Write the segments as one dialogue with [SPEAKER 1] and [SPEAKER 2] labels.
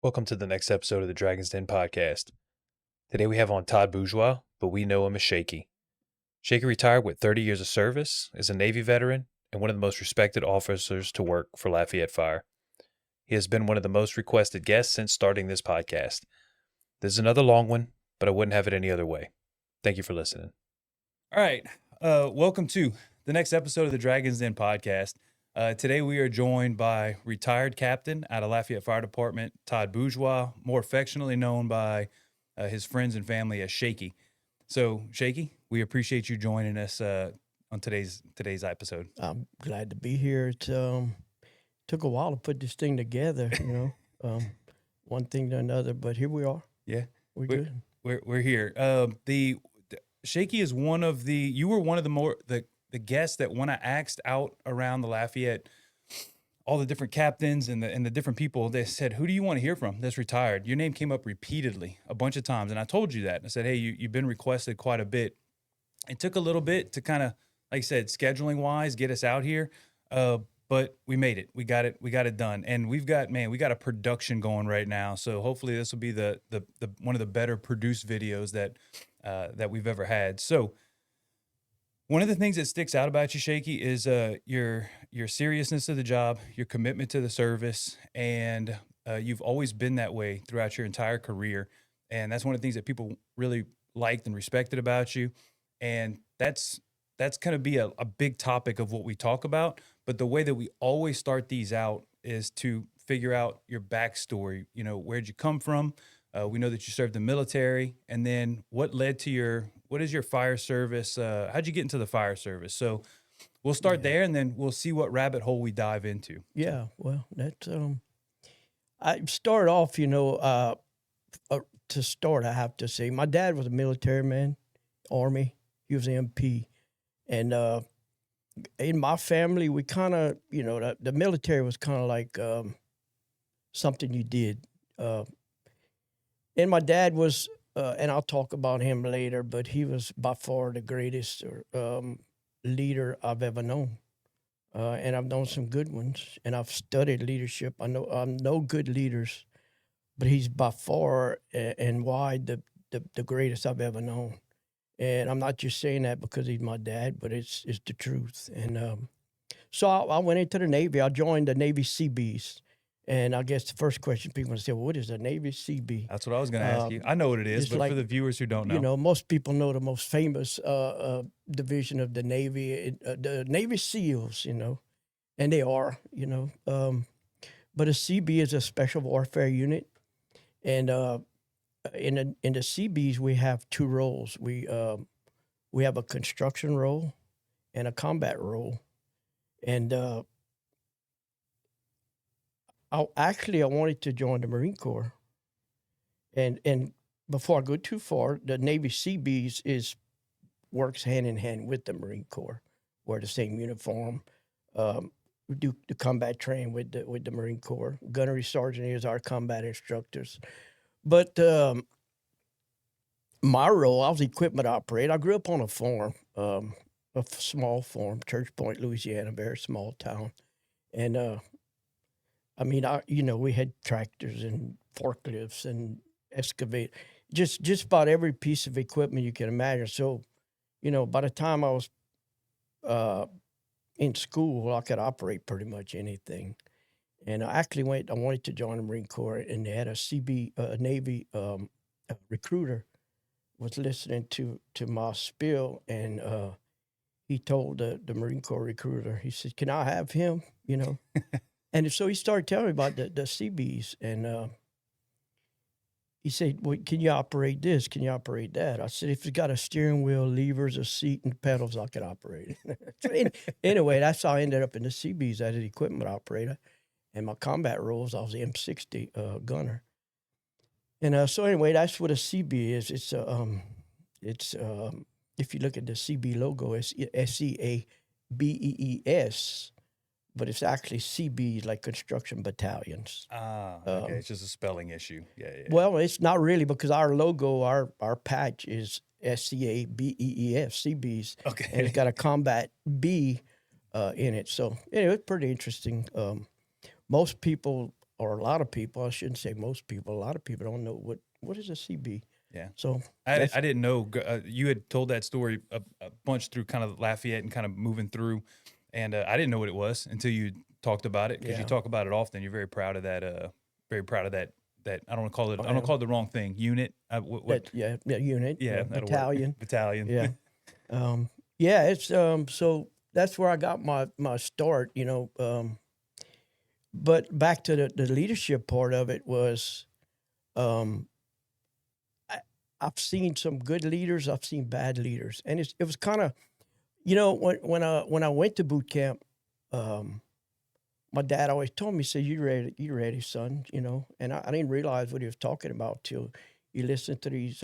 [SPEAKER 1] Welcome to the next episode of the Dragon's Den podcast. Today we have on Todd Bourgeois, but we know him as Shakey. Shakey retired with 30 years of service, is a Navy veteran, and one of the most respected officers to work for Lafayette Fire. He has been one of the most requested guests since starting this podcast. This is another long one, but I wouldn't have it any other way. Thank you for listening.
[SPEAKER 2] All right. Welcome to the next episode of the Dragon's Den podcast. Today we are joined by retired captain out of Lafayette Fire Department, Todd Bourgeois, more affectionately known by his friends and family as Shakey. So, Shakey, we appreciate you joining us on today's episode.
[SPEAKER 3] I'm glad to be here. It took a while to put this thing together, one thing to another, but here we are.
[SPEAKER 2] Yeah,
[SPEAKER 3] we're good.
[SPEAKER 2] We're here. The Shakey is you were one of the guests that when I asked out around the Lafayette, all the different captains and the different people, they said, who do you want to hear from that's retired? Your name came up repeatedly a bunch of times. And I told you that. I said, hey, you've been requested quite a bit. It took a little bit to kind of, like I said, scheduling wise, get us out here. But we made it. We got it done. And we got a production going right now. So hopefully this will be the one of the better produced videos that we've ever had. So one of the things that sticks out about you, Shakey, is your seriousness of the job, your commitment to the service, and you've always been that way throughout your entire career. And that's one of the things that people really liked and respected about you. And that's going to be a big topic of what we talk about. But the way that we always start these out is to figure out your backstory. You know, where'd you come from? We know that you served the military, and then what is your fire service? How'd you get into the fire service? So we'll start there, and then we'll see what rabbit hole we dive into.
[SPEAKER 3] Yeah, well, that's I start off, to start, I have to say, my dad was a military man, Army. He was MP, and in my family, we kind of, the military was kind of like something you did. And my dad was, and I'll talk about him later, but he was by far the greatest leader I've ever known. And I've known some good ones, and I've studied leadership. I know good leaders, but he's by far and wide the greatest I've ever known. And I'm not just saying that because he's my dad, but it's the truth. And so I went into the Navy. I joined the Navy Seabees. And I guess the first question people would say, well, what is a Navy Seabee?
[SPEAKER 2] That's what I was going to ask you. I know what it is, but for the viewers who don't know.
[SPEAKER 3] Most people know the most famous division of the Navy, the Navy SEALs, and they are, But a Seabee is a special warfare unit. And in the Seabees, we have two roles. We have a construction role and a combat role. And I wanted to join the Marine Corps. And before I go too far, the Navy Seabees works hand in hand with the Marine Corps. Wear the same uniform. We do the combat training with the Marine Corps. Gunnery sergeant is our combat instructors. But my role, I was equipment operator. I grew up on a farm, a small farm, Church Point, Louisiana, very small town. And we had tractors and forklifts and excavate, just about every piece of equipment you can imagine. So, by the time I was in school, I could operate pretty much anything. And I wanted to join the Marine Corps, and they had a Navy recruiter was listening to my spiel, and he told the Marine Corps recruiter, he said, can I have him, And so he started telling me about the Seabees, and he said, well, can you operate this? Can you operate that? I said, if it's got a steering wheel, levers, a seat, and pedals, I can operate it. So anyway, that's how I ended up in the Seabees as an equipment operator. And my combat roles, I was the M60 gunner. And so anyway, that's what a Seabee is. It's if you look at the Seabee logo, it's SEABEES. But it's actually Seabees, like construction battaalions.
[SPEAKER 2] Okay. It's just a spelling issue. Yeah.
[SPEAKER 3] Well, it's not really, because our logo, our patch is SCABEES, Seabees.
[SPEAKER 2] Okay.
[SPEAKER 3] And it's got a combat B in it. So anyway, it's pretty interesting. Most people or a lot of people, I shouldn't say most people, a lot of people don't know what is a CB.
[SPEAKER 2] Yeah.
[SPEAKER 3] So
[SPEAKER 2] I didn't know. You had told that story a bunch through kind of Lafayette and kind of moving through, and I didn't know what it was until you talked about it, because you
[SPEAKER 3] Yeah.
[SPEAKER 2] talk about it often. You're very proud of that. Very proud of that. That I don't want to call it.
[SPEAKER 3] Oh,
[SPEAKER 2] I don't
[SPEAKER 3] yeah.
[SPEAKER 2] call it the wrong thing. Unit. What?
[SPEAKER 3] Yeah, unit,
[SPEAKER 2] Yeah, that'll
[SPEAKER 3] battalion.
[SPEAKER 2] work. Battalion.
[SPEAKER 3] Yeah. Yeah, it's so that's where I got my start, but back to the leadership part of it was um I've seen some good leaders, I've seen bad leaders. And it was kind of, when I went to boot camp, my dad always told me, he said, you ready, son, and I didn't realize what he was talking about till you listen to these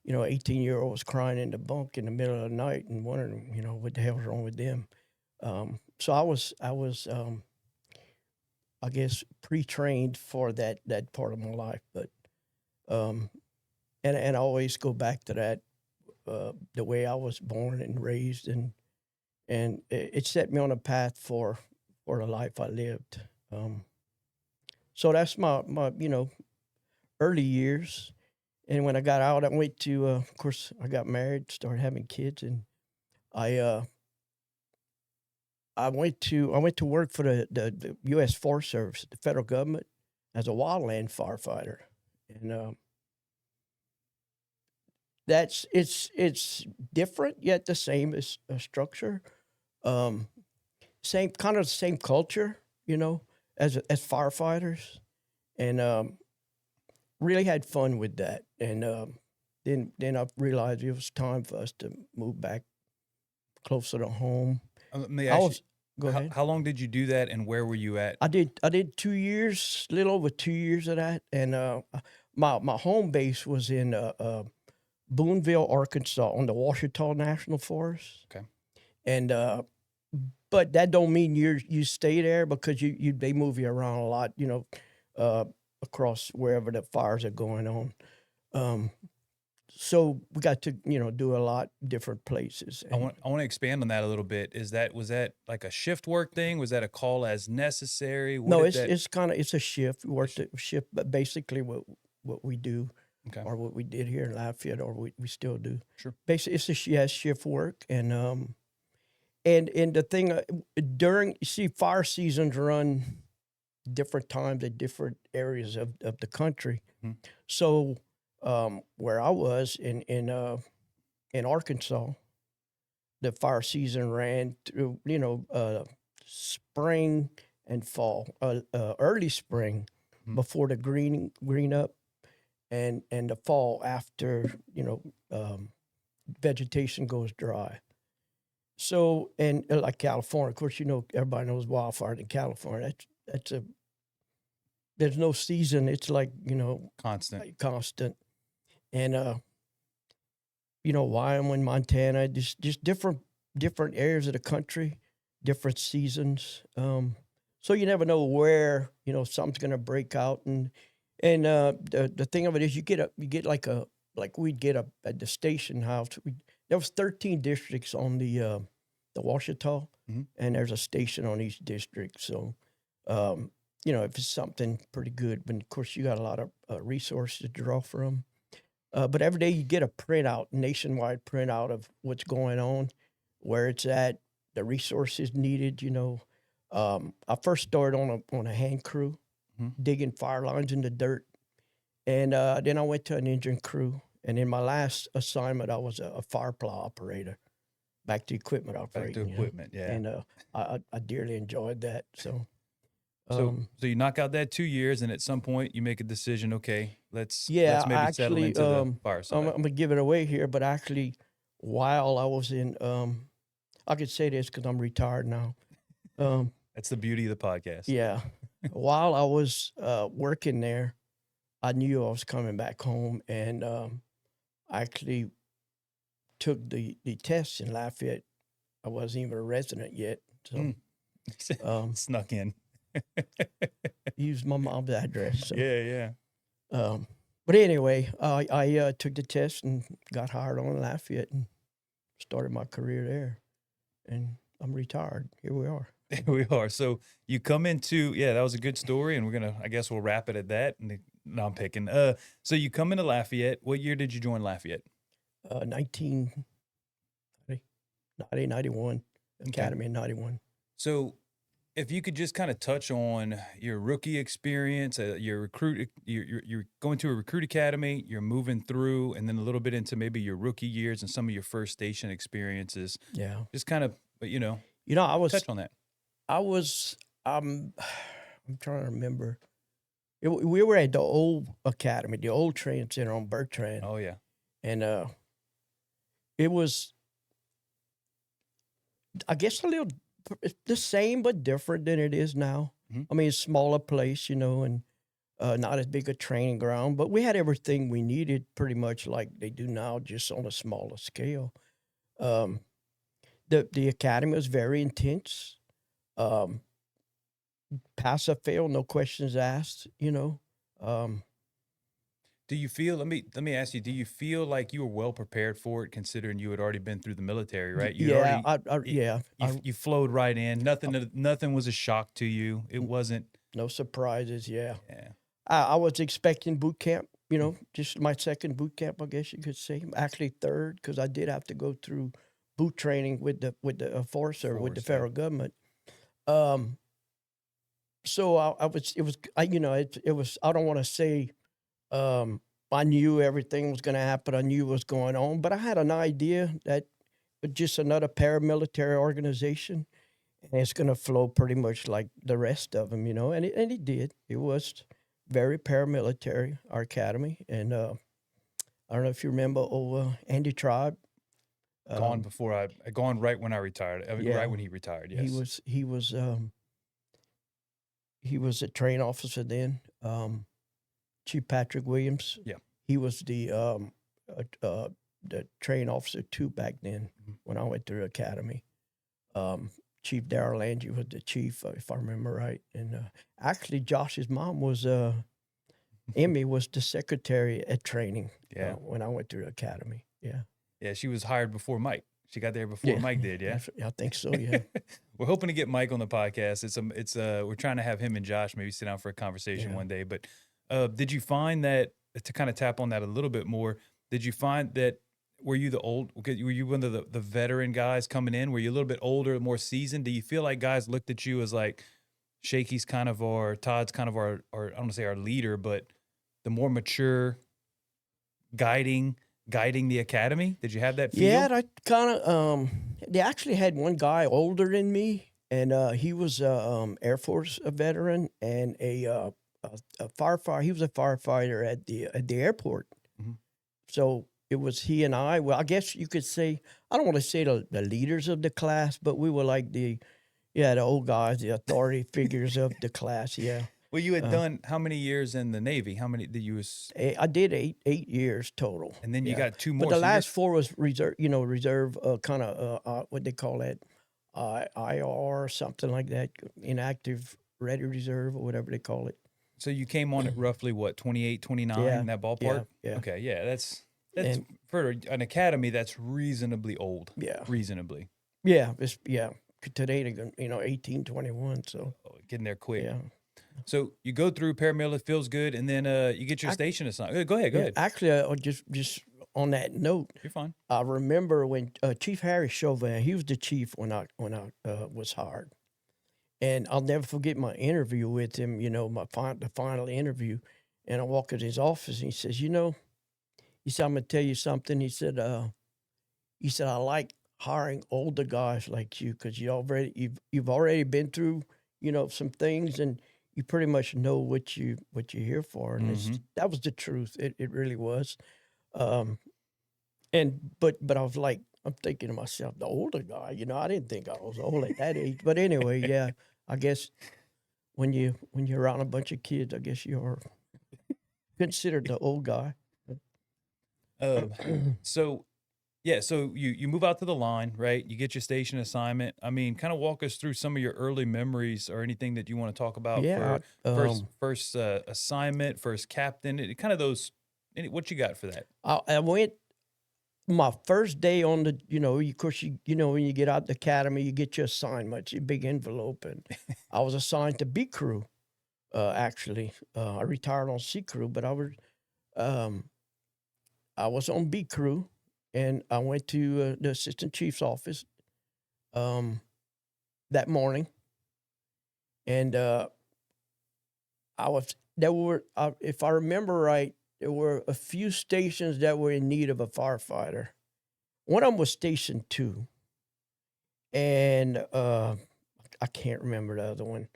[SPEAKER 3] 18-year-olds crying in the bunk in the middle of the night and wondering, what the hell's wrong with them. So I was I guess pre-trained for that part of my life, but um, and I always go back to that the way I was born and raised, and it set me on a path for the life I lived. So that's my early years, and when I got out, I went to of course I got married, started having kids, and I went to work for the U.S. Forest Service, the federal government, as a wildland firefighter, and it's different yet the same as structure, um, same kind of the same culture, as firefighters, and really had fun with that, and then I realized it was time for us to move back closer to home.
[SPEAKER 2] Let me
[SPEAKER 3] I
[SPEAKER 2] ask
[SPEAKER 3] was Go ahead.
[SPEAKER 2] How long did you do that, and where were you at?
[SPEAKER 3] I did 2 years, little over 2 years of that, and my home base was in Boonville, Arkansas, on the Ouachita National Forest.
[SPEAKER 2] Okay.
[SPEAKER 3] And but that don't mean you stay there, because they move you around a lot, across wherever the fires are going on. So we got to do a lot different places.
[SPEAKER 2] I want to expand on that a little bit. Was that like a shift work thing? Was that a call as necessary?
[SPEAKER 3] No, it's a shift. We worked a shift, but basically what we do,
[SPEAKER 2] Okay.
[SPEAKER 3] or what we did here in Lafayette, or we still do.
[SPEAKER 2] Sure.
[SPEAKER 3] Basically, it's shift work, and the thing fire seasons run different times at different areas of the country.
[SPEAKER 2] Mhm.
[SPEAKER 3] So where I was in Arkansas, the fire season ran through spring and fall, early spring
[SPEAKER 2] Mhm.
[SPEAKER 3] before the green up, and the fall after vegetation goes dry. So, and like California, of course, everybody knows wildfires in California. There's no season. It's like constant. And Wyoming, Montana, just different areas of the country, different seasons. So you never know where something's gonna break out, and the thing of it is we'd get at the station house. There was 13 districts on the Ouachita,
[SPEAKER 2] Mhm.
[SPEAKER 3] and there's a station on each district. So if it's something pretty good, but of course you got a lot of resources to draw from. But every day you get a printout, nationwide printout of what's going on, where it's at, the resources needed. I first started on a hand crew,
[SPEAKER 2] Mhm.
[SPEAKER 3] digging fire lines in the dirt, and then I went to an engine crew, and in my last assignment I was a fire plow operator, back to equipment operating.
[SPEAKER 2] Back to equipment, yeah.
[SPEAKER 3] And I dearly enjoyed that. So.
[SPEAKER 2] So you knock out that 2 years, and at some point you make a decision. Okay, let's
[SPEAKER 3] Yeah,
[SPEAKER 2] maybe settle into the fire side.
[SPEAKER 3] I'm gonna give it away here, but actually, while I was in, I could say this because I'm retired now.
[SPEAKER 2] That's the beauty of the podcast.
[SPEAKER 3] Yeah, while I was working there, I knew I was coming back home, and I actually took the test in Lafayette. I wasn't even a resident yet, so
[SPEAKER 2] Snuck in.
[SPEAKER 3] used my mom's address. So.
[SPEAKER 2] Yeah.
[SPEAKER 3] But anyway, I took the test and got hired on Lafayette and started my career there, and I'm retired. Here we are.
[SPEAKER 2] Here we are. So you come into, yeah, that was a good story, and I guess we'll wrap it at that. No, I'm picking. So you come into Lafayette. What year did you join Lafayette?
[SPEAKER 3] 1991, Academy in 91.
[SPEAKER 2] So if you could just kind of touch on your rookie experience, you're going to a recruit academy, you're moving through, and then a little bit into maybe your rookie years and some of your first station experiences.
[SPEAKER 3] Yeah.
[SPEAKER 2] Just kind of,
[SPEAKER 3] I was
[SPEAKER 2] touch on that.
[SPEAKER 3] I'm trying to remember. We were at the old academy, the old training center on Bertrand.
[SPEAKER 2] Oh yeah.
[SPEAKER 3] And it was, I guess, a little the same but different than it is now.
[SPEAKER 2] Mm-hmm.
[SPEAKER 3] I mean, it's a smaller place, and not as big a training ground, but we had everything we needed pretty much like they do now, just on a smaller scale. The academy was very intense. Pass or fail, no questions asked,
[SPEAKER 2] Do you feel, let me ask you, do you feel like you were well prepared for it, considering you had already been through the military, right? You flowed right in. Nothing was a shock to you. It wasn't.
[SPEAKER 3] No surprises, yeah.
[SPEAKER 2] Yeah.
[SPEAKER 3] I was expecting boot camp, just my second boot camp, I guess you could say. Actually third, because I did have to go through boot training with the Force Service, with the federal government. So I don't want to say I knew everything was going to happen. I knew what was going on, but I had an idea that it's just another paramilitary organization, and it's going to flow pretty much like the rest of them, and it did. It was very paramilitary, our academy, and I don't know if you remember Andy Tribe.
[SPEAKER 2] Gone right when I retired. Right when he retired. Yes,
[SPEAKER 3] he was a train officer then. Chief Patrick Williams.
[SPEAKER 2] Yeah,
[SPEAKER 3] he was the train officer too back then when I went through academy. Chief Darrell Angie was the chief, if I remember right. And actually, Josh's mom was Emmy was the secretary at training.
[SPEAKER 2] Yeah,
[SPEAKER 3] when I went through academy. Yeah.
[SPEAKER 2] Yeah, she was hired before Mike. She got there before Mike did. Yeah,
[SPEAKER 3] I think so. Yeah.
[SPEAKER 2] We're hoping to get Mike on the podcast. We're trying to have him and Josh maybe sit down for a conversation one day. But did you find that, to kind of tap on that a little bit more? Did you find that were you one of the veteran guys coming in? Were you a little bit older, more seasoned? Do you feel like guys looked at you as like Shakey's kind of Todd's kind of our I don't want to say our leader, but the more mature guiding the academy? Did you have that feel?
[SPEAKER 3] Yeah, I kind of. They actually had one guy older than me, and he was Air Force veteran and a firefighter. He was a firefighter at the airport.
[SPEAKER 2] Mm-hmm.
[SPEAKER 3] So it was he and I. Well, I guess you could say, I don't want to say the leaders of the class, but we were like the old guys, the authority figures of the class. Yeah.
[SPEAKER 2] Well, you had done how many years in the Navy? How many did you?
[SPEAKER 3] I did eight years total.
[SPEAKER 2] And then you got 2 more.
[SPEAKER 3] But the last 4 was reserve, kind of what they call it, IR or something like that, inactive ready reserve or whatever they call it.
[SPEAKER 2] So you came on at roughly what, 28, 29 in that ballpark?
[SPEAKER 3] Yeah.
[SPEAKER 2] Okay, yeah, that's for an academy, that's reasonably old.
[SPEAKER 3] Yeah.
[SPEAKER 2] Reasonably.
[SPEAKER 3] Yeah, today they're 18, 21, so.
[SPEAKER 2] Getting there quick.
[SPEAKER 3] Yeah.
[SPEAKER 2] So you go through paramilitary, it feels good, and then you get your station assigned. Go ahead.
[SPEAKER 3] Actually, just on that note,
[SPEAKER 2] you're fine.
[SPEAKER 3] I remember when Chief Harry Chauvin, he was the chief when I was hired, and I'll never forget my interview with him. The final interview, and I walk in his office, and he says, he said, I'm gonna tell you something. He said, I like hiring older guys like you because you've already been through some things and you pretty much know what you're here for, and that was the truth. It really was, but I was like, I'm thinking to myself, the older guy, I didn't think I was old at that age. But anyway, yeah, I guess when you're around a bunch of kids, I guess you're considered the old guy.
[SPEAKER 2] So you move out to the line, right? You get your station assignment. I mean, kind of walk us through some of your early memories or anything that you want to talk about.
[SPEAKER 3] Yeah,
[SPEAKER 2] for first assignment, first captain, kind of those. What you got for that?
[SPEAKER 3] I went my first day on the, of course, when you get out the academy, you get your assignments, your big envelope. And I was assigned to B crew, actually. I retired on C crew, but I was on B crew, and I went to the assistant chief's office that morning. And if I remember right, there were a few stations that were in need of a firefighter. One of them was Station 2. And I can't remember the other one.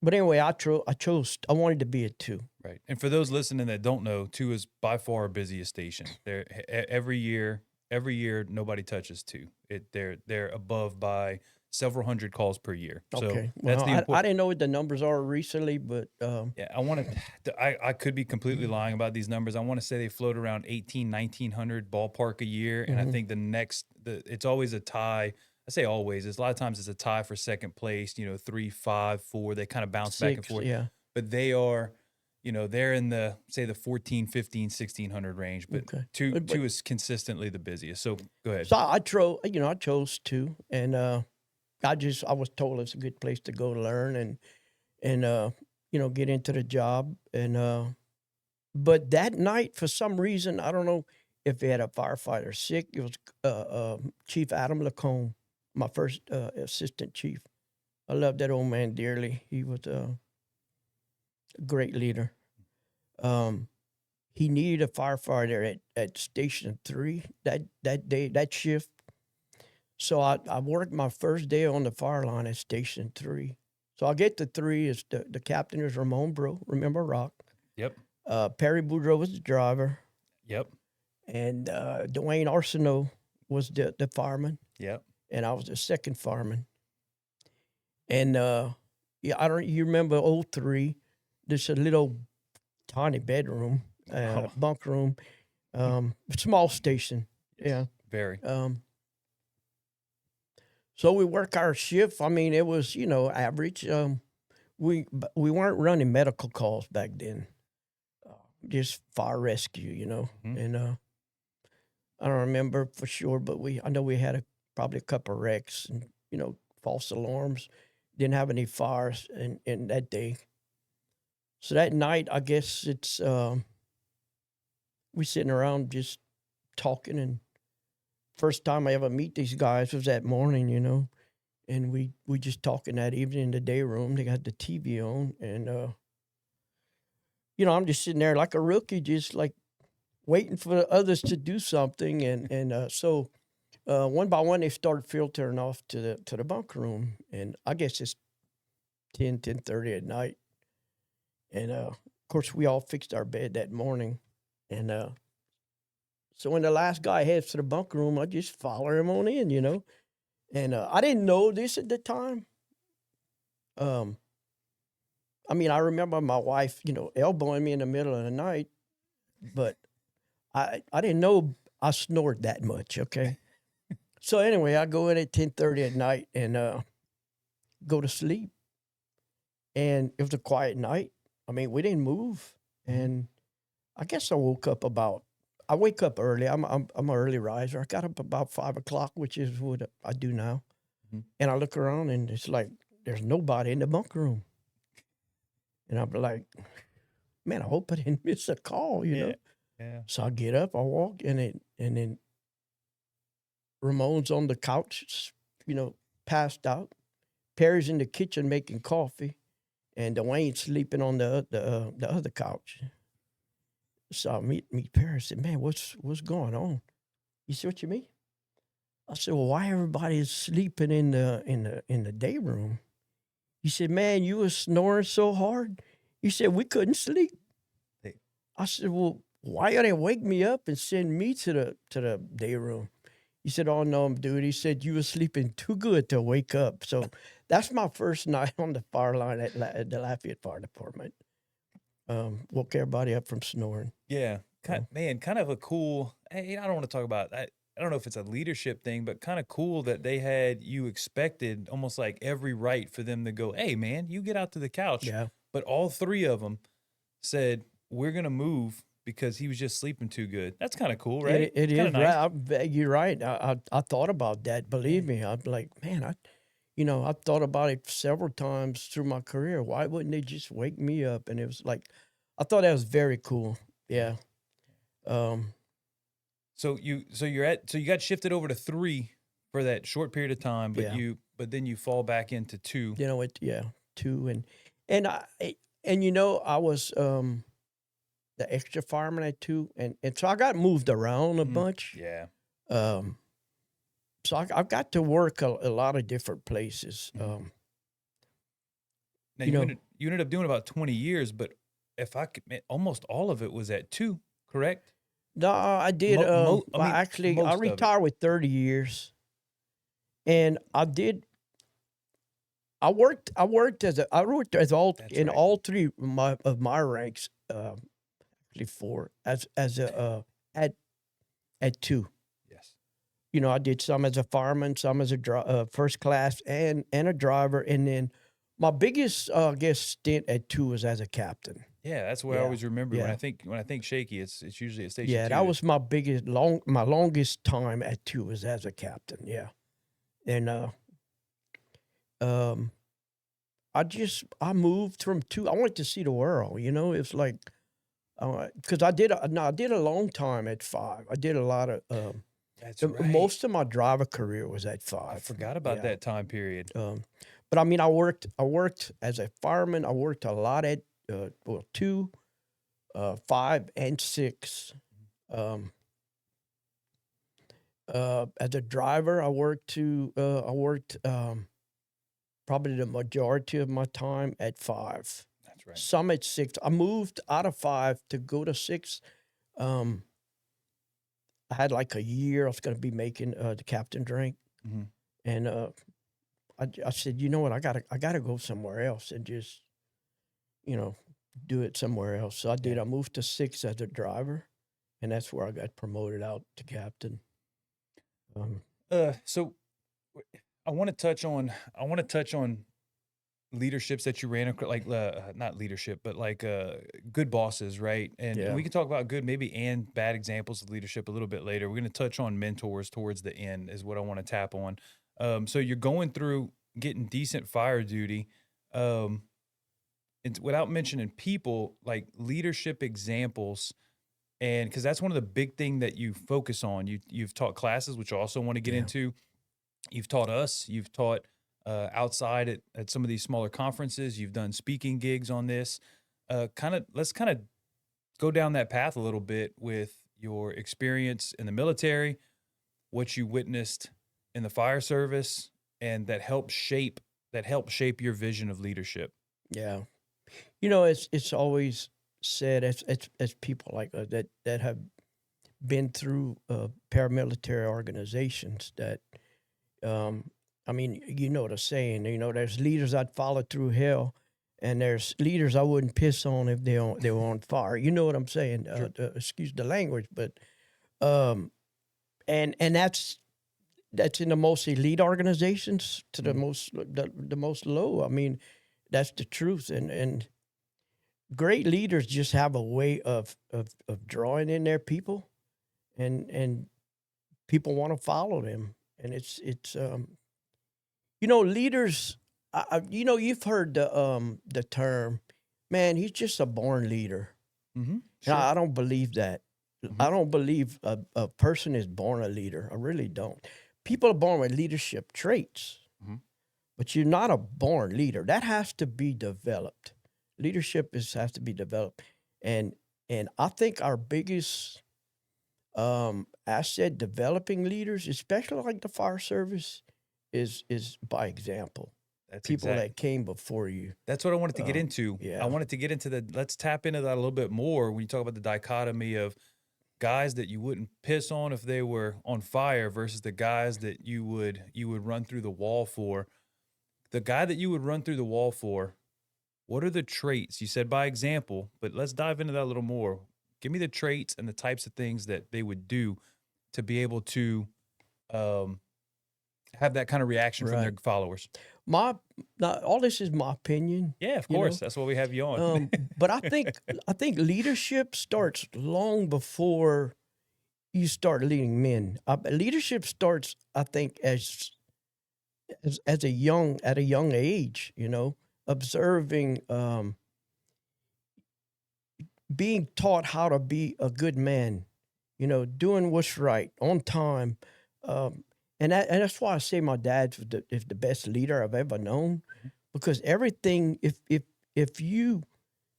[SPEAKER 3] But anyway, I wanted to be a 2.
[SPEAKER 2] Right. And for those listening that don't know, 2 is by far our busiest station. Every year, nobody touches 2. They're above by several hundred calls per year. So
[SPEAKER 3] okay.
[SPEAKER 2] that's
[SPEAKER 3] Well, I didn't know what the numbers are recently, but
[SPEAKER 2] yeah, I could be completely lying about these numbers. I want to say they float around 1900 ballpark a year, and I think it's always a tie. I say always. It's a lot of times it's a tie for second place. 3, 5, 4. They kind of bounce
[SPEAKER 3] 6,
[SPEAKER 2] back and forth.
[SPEAKER 3] Yeah.
[SPEAKER 2] But they are, they're in the 14, 15, 1600 range. But
[SPEAKER 3] Okay.
[SPEAKER 2] 2 is consistently the busiest. So go ahead.
[SPEAKER 3] So I chose 2, and I was told it's a good place to go to learn and get into the job. And but that night, for some reason, I don't know if they had a firefighter sick. It was Chief Adam Lacombe, my first assistant chief. I love that old man dearly. He was a great leader. He needed a firefighter at Station 3 that day, that shift. So I worked my first day on the fire line at Station 3. So I get to 3. Is the captain is Ramon Bro, remember Rock?
[SPEAKER 2] Yep.
[SPEAKER 3] Perry Bourgeois was the driver.
[SPEAKER 2] Yep.
[SPEAKER 3] And Dwayne Arsenault was the fireman.
[SPEAKER 2] Yep.
[SPEAKER 3] And I was the second fireman. And you remember 03? There's a little tiny bedroom, bunk room, small station.
[SPEAKER 2] Yes,
[SPEAKER 3] yeah.
[SPEAKER 2] Very.
[SPEAKER 3] So we work our shift. I mean, it was, average. We weren't running medical calls back then. Just fire rescue,
[SPEAKER 2] Mm-hmm.
[SPEAKER 3] And I don't remember for sure, but I know we had probably a couple of wrecks and, false alarms. Didn't have any fires in that day. So that night, I guess it's we sitting around just talking, and first time I ever meet these guys was that morning, and we just talking that evening in the day room. They got the TV on, and I'm just sitting there like a rookie, just like waiting for the others to do something, and so one by one they started filtering off to the bunk room, and I guess it's 10:30 at night, and of course we all fixed our bed that morning, and so when the last guy heads to the bunk room, I just follow him on in, and I didn't know this at the time. I mean, I remember my wife, elbowing me in the middle of the night, but I didn't know I snored that much, okay? So anyway, I go in at 10:30 at night and go to sleep. And it was a quiet night. I mean, we didn't move. And I guess I wake up early. I'm an early riser. I got up about 5 o'clock, which is what I do now. Mm-hmm. And I look around and it's like, there's nobody in the bunk room. And I'm like, man, I hope I didn't miss a call, you know?
[SPEAKER 2] Yeah.
[SPEAKER 3] So I get up, I walk, and then Ramon's on the couch, passed out. Perry's in the kitchen making coffee, and Dwayne's sleeping on the other couch. So I meet Perry. I said, man, what's going on? He said, what you mean? I said, well, why everybody is sleeping in the day room? He said, man, you was snoring so hard. He said, we couldn't sleep.
[SPEAKER 2] Hey.
[SPEAKER 3] I said, well, why did they wake me up and send me to the day room? He said, oh, no, dude. He said, you were sleeping too good to wake up. So that's my first night on the fire line at the Lafayette Fire Department. Woke everybody up from snoring.
[SPEAKER 2] Yeah. Kind of a cool, I don't want to talk about that. I don't know if it's a leadership thing, but kind of cool that they had you expected almost like every right for them to go, hey, man, you get out to the couch.
[SPEAKER 3] Yeah.
[SPEAKER 2] But all three of them said, we're going to move because he was just sleeping too good. That's kind of cool, right?
[SPEAKER 3] It
[SPEAKER 2] Kinda
[SPEAKER 3] is
[SPEAKER 2] nice.
[SPEAKER 3] right. You're right. I thought about that. Believe me, I'm like, man, I've thought about it several times through my career. Why wouldn't they just wake me up? And it was like, I thought that was very cool. Yeah.
[SPEAKER 2] So you got shifted over to 3 for that short period of time, but
[SPEAKER 3] Yeah.
[SPEAKER 2] then you fall back into 2.
[SPEAKER 3] You know, two and I was the extra fireman at two, and so I got moved around a bunch.
[SPEAKER 2] Yeah.
[SPEAKER 3] Um, so I've got to work a lot of different places.
[SPEAKER 2] Now
[SPEAKER 3] you know-
[SPEAKER 2] you ended up doing about 20 years, but if almost all of it was at 2, correct?
[SPEAKER 3] No, I did. Actually, I
[SPEAKER 2] most of it.
[SPEAKER 3] retired with 30 years, and I did. I worked as all
[SPEAKER 2] That's
[SPEAKER 3] in
[SPEAKER 2] right.
[SPEAKER 3] all three of my ranks. Actually, 4 as a at 2.
[SPEAKER 2] Yes.
[SPEAKER 3] I did some as a fireman, some as a first class, and a driver, and then my biggest stint at 2 was as a captain.
[SPEAKER 2] Yeah, that's what I
[SPEAKER 3] Yeah,
[SPEAKER 2] always remember
[SPEAKER 3] yeah.
[SPEAKER 2] when I think Shakey, it's usually at station
[SPEAKER 3] Yeah,
[SPEAKER 2] 2.
[SPEAKER 3] that was my longest time at 2 was as a captain. Yeah, and I moved from 2. I wanted to see the world. It's like because I did a long time at 5. I did a lot of
[SPEAKER 2] That's right.
[SPEAKER 3] most of my driver career was at 5.
[SPEAKER 2] I forgot about
[SPEAKER 3] Yeah.
[SPEAKER 2] that time period.
[SPEAKER 3] But I mean, I worked as a fireman. I worked a lot at 2, 5, and 6. As a driver, I worked probably the majority of my time at 5.
[SPEAKER 2] That's right.
[SPEAKER 3] Some at 6. I moved out of 5 to go to 6. I had like a year. I was going to be making the captain drink,
[SPEAKER 2] Mhm.
[SPEAKER 3] and I said, you know what, I gotta go somewhere else and just, do it somewhere else. So I did.
[SPEAKER 2] Yeah.
[SPEAKER 3] I moved to 6 as a driver, and that's where I got promoted out to captain.
[SPEAKER 2] So I want to touch on leaderships that you ran, like not leadership, but like good bosses, right? And
[SPEAKER 3] Yeah.
[SPEAKER 2] we can talk about good, maybe, and bad examples of leadership a little bit later. We're going to touch on mentors towards the end, is what I want to tap on. So you're going through getting decent fire duty, and without mentioning people, like leadership examples. And because that's one of the big thing that you focus on. You've taught classes, which I also want to get
[SPEAKER 3] Yeah.
[SPEAKER 2] into. You've taught us. You've taught outside at some of these smaller conferences. You've done speaking gigs on this. Let's kind of go down that path a little bit with your experience in the military, what you witnessed in the fire service, and that helped shape your vision of leadership.
[SPEAKER 3] Yeah, it's always said as people like that have been through paramilitary organizations that, I mean, the saying, there's leaders I'd follow through hell, and there's leaders I wouldn't piss on if they were on fire. You know what I'm saying?
[SPEAKER 2] Sure.
[SPEAKER 3] Excuse the language, but and that's in the most elite organizations to the most low. I mean, that's the truth, and great leaders just have a way of drawing in their people, and people want to follow them, and it's leaders. You've heard the term, man, he's just a born leader.
[SPEAKER 2] Mm-hmm.
[SPEAKER 3] And I don't believe that. I don't believe a person is born a leader. I really don't. People are born with leadership traits, but you're not a born leader. That has to be developed. Leadership has to be developed, and I think our biggest asset developing leaders, especially like the fire service, is by example.
[SPEAKER 2] That's
[SPEAKER 3] people that came before you.
[SPEAKER 2] That's what I wanted to get into.
[SPEAKER 3] Yeah.
[SPEAKER 2] I wanted to get into let's tap into that a little bit more when you talk about the dichotomy of guys that you wouldn't piss on if they were on fire versus the guys that you would run through the wall for. The guy that you would run through the wall for, what are the traits? You said by example, but let's dive into that a little more. Give me the traits and the types of things that they would do to be able to have that kind of reaction from their followers.
[SPEAKER 3] now, all this is my opinion.
[SPEAKER 2] Yeah, of
[SPEAKER 3] you know.
[SPEAKER 2] course. That's why we have you on.
[SPEAKER 3] But I think leadership starts long before you start leading men. Leadership starts, I think, at a young age. Observing, being taught how to be a good man. Doing what's right on time. And that's why I say my dad is the best leader I've ever known, because everything. If you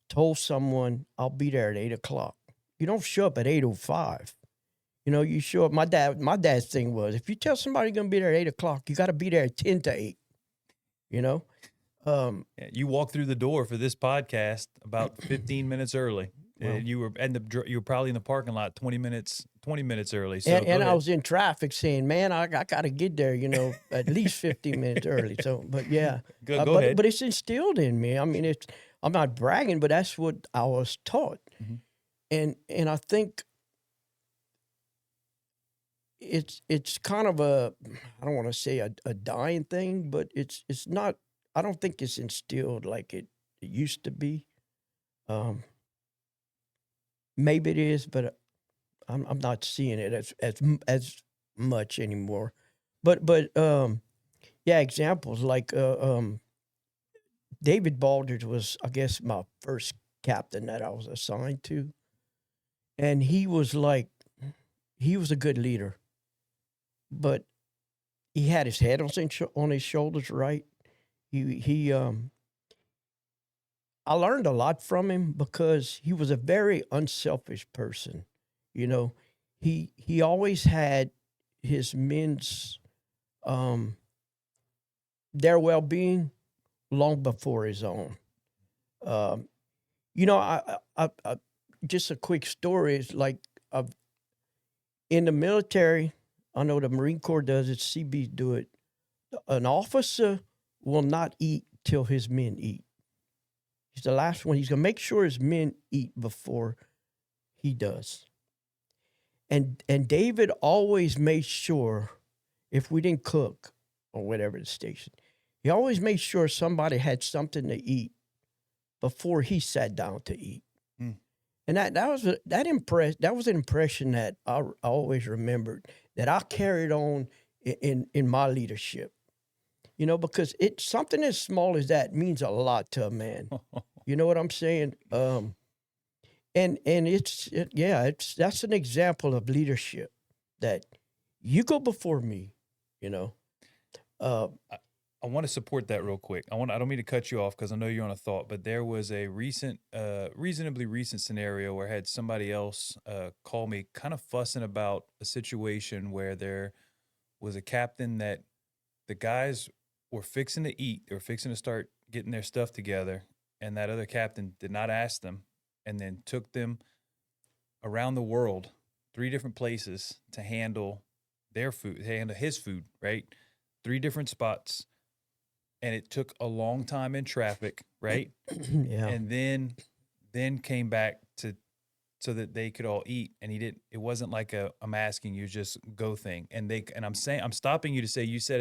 [SPEAKER 3] told someone I'll be there at 8 o'clock, you don't show up at 8:05. You show up. My dad's thing was, if you tell somebody you're gonna be there at 8 o'clock, you got to be there at 10 to 8.
[SPEAKER 2] Yeah, you walked through the door for this podcast about 15 minutes early.
[SPEAKER 3] Well,
[SPEAKER 2] You were probably in the parking lot 20 minutes early. So
[SPEAKER 3] and I was in traffic saying, man, I got to get there, at least 15 minutes early. So, but yeah,
[SPEAKER 2] go ahead.
[SPEAKER 3] But it's instilled in me. I mean, I'm not bragging, but that's what I was taught. And I think it's kind of I don't want to say a dying thing, but it's not. I don't think it's instilled like it used to be. Maybe it is, but I'm not seeing it as much anymore. But yeah, examples like David Baldridge was, I guess, my first captain that I was assigned to, and he was a good leader, but he had his head on his shoulders, right? I learned a lot from him because he was a very unselfish person. He always had his men's their well-being long before his own. I just a quick story is like in the military. I know the Marine Corps does it. CBs do it. An officer will not eat till his men eat. He's the last one. He's going to make sure his men eat before he does. And David always made sure, if we didn't cook or whatever the station, he always made sure somebody had something to eat before he sat down to eat. And that was an impression that I always remembered, that I carried on in my leadership. Because it's something as small as that means a lot to a man. You know what I'm saying? And that's an example of leadership, that you go before me.
[SPEAKER 2] I want to support that real quick. I don't mean to cut you off because I know you're on a thought, but there was a reasonably recent scenario where I had somebody else call me, kind of fussing about a situation where there was a captain that the guys were fixing to eat. They were fixing to start getting their stuff together, and that other captain did not ask them, and then took them around the world, 3 different places to handle their food, to handle his food, right? 3 different spots. And it took a long time in traffic, right?
[SPEAKER 3] Yeah.
[SPEAKER 2] And then came back so that they could all eat. And it wasn't like I'm asking you, just go thing. And I'm stopping you to say, you said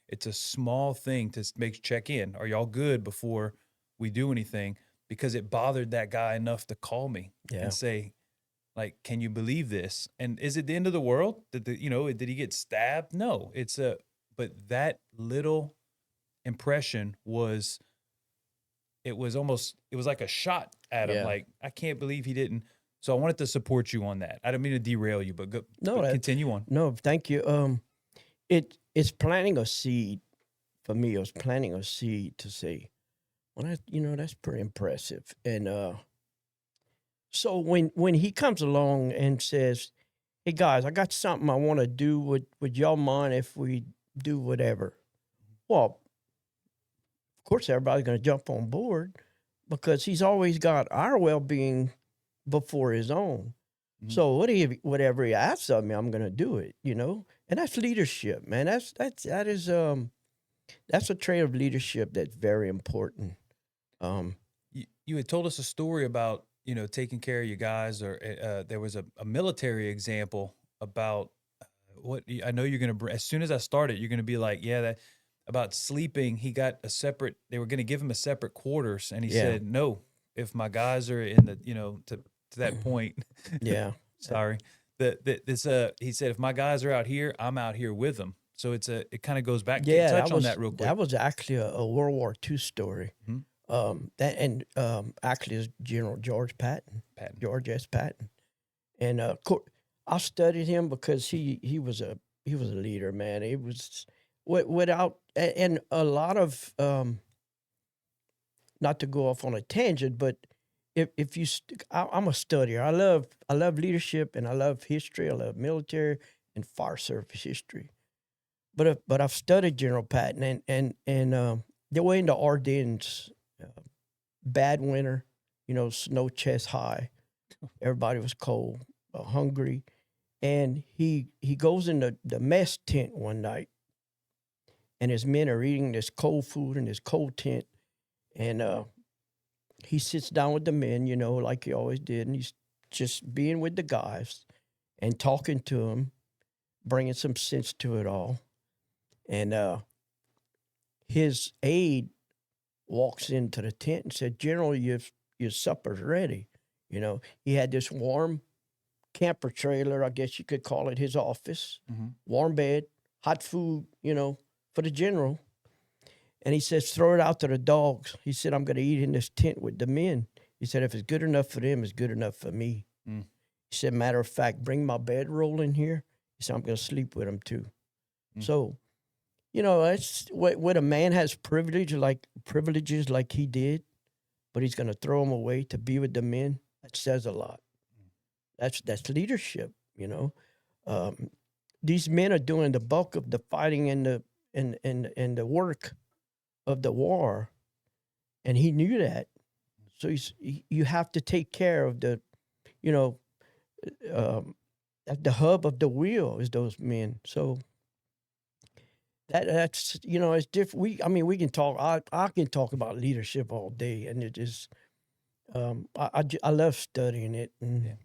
[SPEAKER 2] it's a small thing to check in. Are y'all good before we do anything? Because it bothered that guy enough to call me and say, like, can you believe this? And is it the end of the world? Did he get stabbed? No, but that little impression was like a shot at him. Like, I can't believe he didn't. So I wanted to support you on that. I don't mean to derail you, but continue on.
[SPEAKER 3] No, thank you. It's planting a seed for me. It was planting a seed to say, well, that's pretty impressive. And so when he comes along and says, hey guys, I got something I want to do. Would y'all mind if we do whatever? Well, of course, everybody's going to jump on board, because he's always got our well-being before his own. Mm-hmm. So whatever he asks of me, I'm going to do it, and that's leadership, man. That's a trait of leadership that's very important.
[SPEAKER 2] You had told us a story about, taking care of you guys, or there was a military example about what I know you're going to, as soon as I started, you're going to be like, yeah, about sleeping. He got a separate. They were going to give him a separate quarters, and he
[SPEAKER 3] Yeah.
[SPEAKER 2] said, "No, if my guys are in the, to that point,
[SPEAKER 3] Yeah.
[SPEAKER 2] sorry, he said, if my guys are out here, I'm out here with them. So it kind of goes back.
[SPEAKER 3] Yeah,
[SPEAKER 2] Touch on that real quick.
[SPEAKER 3] that was actually a World War II story.
[SPEAKER 2] Mhm.
[SPEAKER 3] Actually, it's General George Patton,
[SPEAKER 2] Patton.
[SPEAKER 3] George S. Patton, and I studied him because he was a leader, man. He was without and a lot of not to go off on a tangent, but if you I'm a studier. I love leadership and I love history. I love military and fire service history. But I've studied General Patton and they were in the Ardennes, bad winter, snow chest high. Everybody was cold, hungry, and he goes in the mess tent one night, and his men are eating this cold food in this cold tent, and he sits down with the men, like he always did, and he's just being with the guys and talking to them, bringing some sense to it all. And his aide walks into the tent and said, "General, your supper's ready." He had this warm camper trailer, I guess you could call it, his office, warm bed, hot food, for the general. And he says, "Throw it out to the dogs." He said, "I'm going to eat in this tent with the men." He said, "If it's good enough for them, it's good enough for me."
[SPEAKER 2] Mm.
[SPEAKER 3] He said, "Matter of fact, bring my bedroll in here." He said, "I'm going to sleep with them too."
[SPEAKER 2] Mm.
[SPEAKER 3] So, it's when a man has privileges like he did, but he's going to throw them away to be with the men. That says a lot. That's leadership. These men are doing the bulk of the fighting and the work of the war, and he knew that. So you have to take care of the, at the hub of the wheel is those men. So that's it's different. We can talk. I can talk about leadership all day, and it is. I love studying it. And,
[SPEAKER 2] yeah.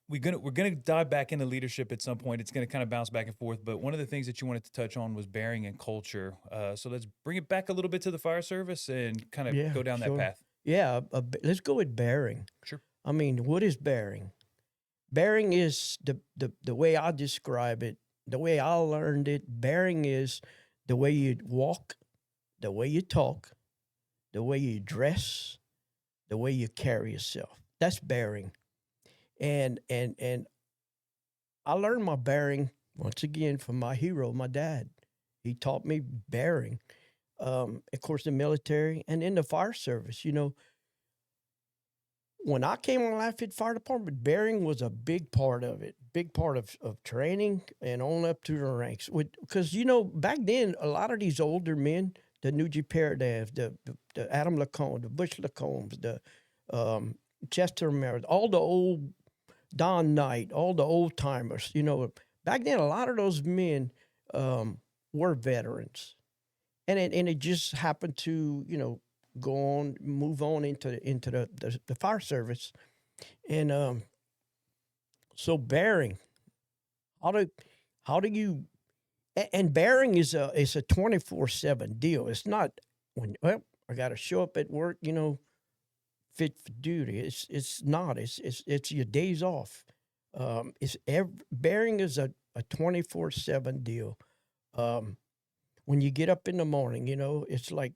[SPEAKER 2] We're gonna dive back into leadership at some point. It's gonna kind of bounce back and forth. But one of the things that you wanted to touch on was bearing and culture. So let's bring it back a little bit to the fire service and kind of go down that path.
[SPEAKER 3] Yeah, let's go with bearing.
[SPEAKER 2] Sure.
[SPEAKER 3] What is bearing? Bearing is the way I describe it, the way I learned it. Bearing is the way you walk, the way you talk, the way you dress, the way you carry yourself. That's bearing. And I learned my bearing once again from my hero, my dad. He taught me bearing. Of course, the military and in the fire service. When I came on Lafayette Fire Department, bearing was a big part of it, big part of training and on up through the ranks. Because, back then, a lot of these older men, the Nuji Paradise, the Adam Lacombe, the Bush Lacombes, the Chester Merritt, all the old Don Knight, all the old timers, back then, a lot of those men were veterans. And it just happened to, move on into the fire service. And so bearing, how do you, and bearing is a 24/7 deal. It's not I got to show up at work, fit for duty. It's not. It's your days off. Bearing is a 24/7 deal. When you get up in the morning, it's like,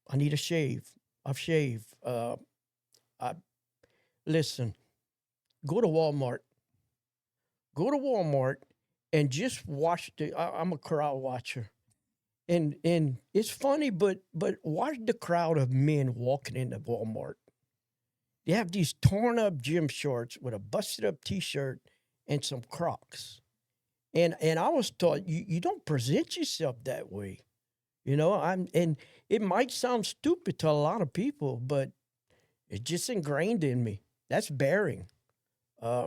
[SPEAKER 3] I need a shave. I've shaved. Listen, go to Walmart. Go to Walmart and just watch I'm a crowd watcher. And it's funny, but watch the crowd of men walking into Walmart. They have these torn up gym shorts with a busted up T-shirt and some Crocs. And I was taught you don't present yourself that way. And it might sound stupid to a lot of people, but it's just ingrained in me. That's bearing.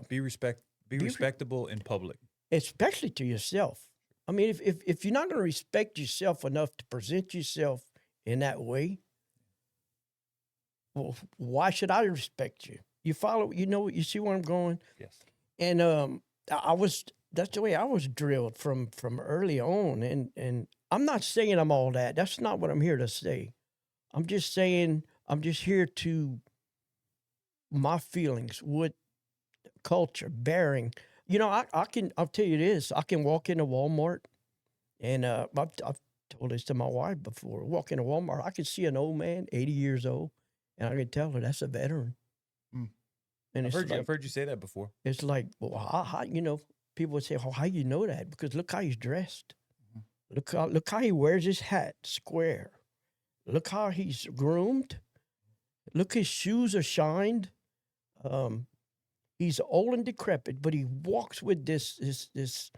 [SPEAKER 2] Be respectable in public,
[SPEAKER 3] especially to yourself. I mean, if you're not going to respect yourself enough to present yourself in that way, well, why should I respect you? You follow, you see where I'm going?
[SPEAKER 2] Yes.
[SPEAKER 3] And I was that's the way I was drilled from early on, and I'm not saying I'm all that. That's not what I'm here to say. I'm just saying I'm just here to my feelings, what culture, bearing. I'll tell you this. I can walk into Walmart, and I've told this to my wife before. Walk into Walmart, I can see an old man, 80 years old, and I can tell her that's a veteran.
[SPEAKER 2] Mm.
[SPEAKER 3] And
[SPEAKER 2] I've heard you say that before.
[SPEAKER 3] It's like, well, how people would say, "Oh, how you know that?" Because look how he's dressed. Look how he wears his hat square. Look how he's groomed. Look, his shoes are shined. He's old and decrepit, but he walks with this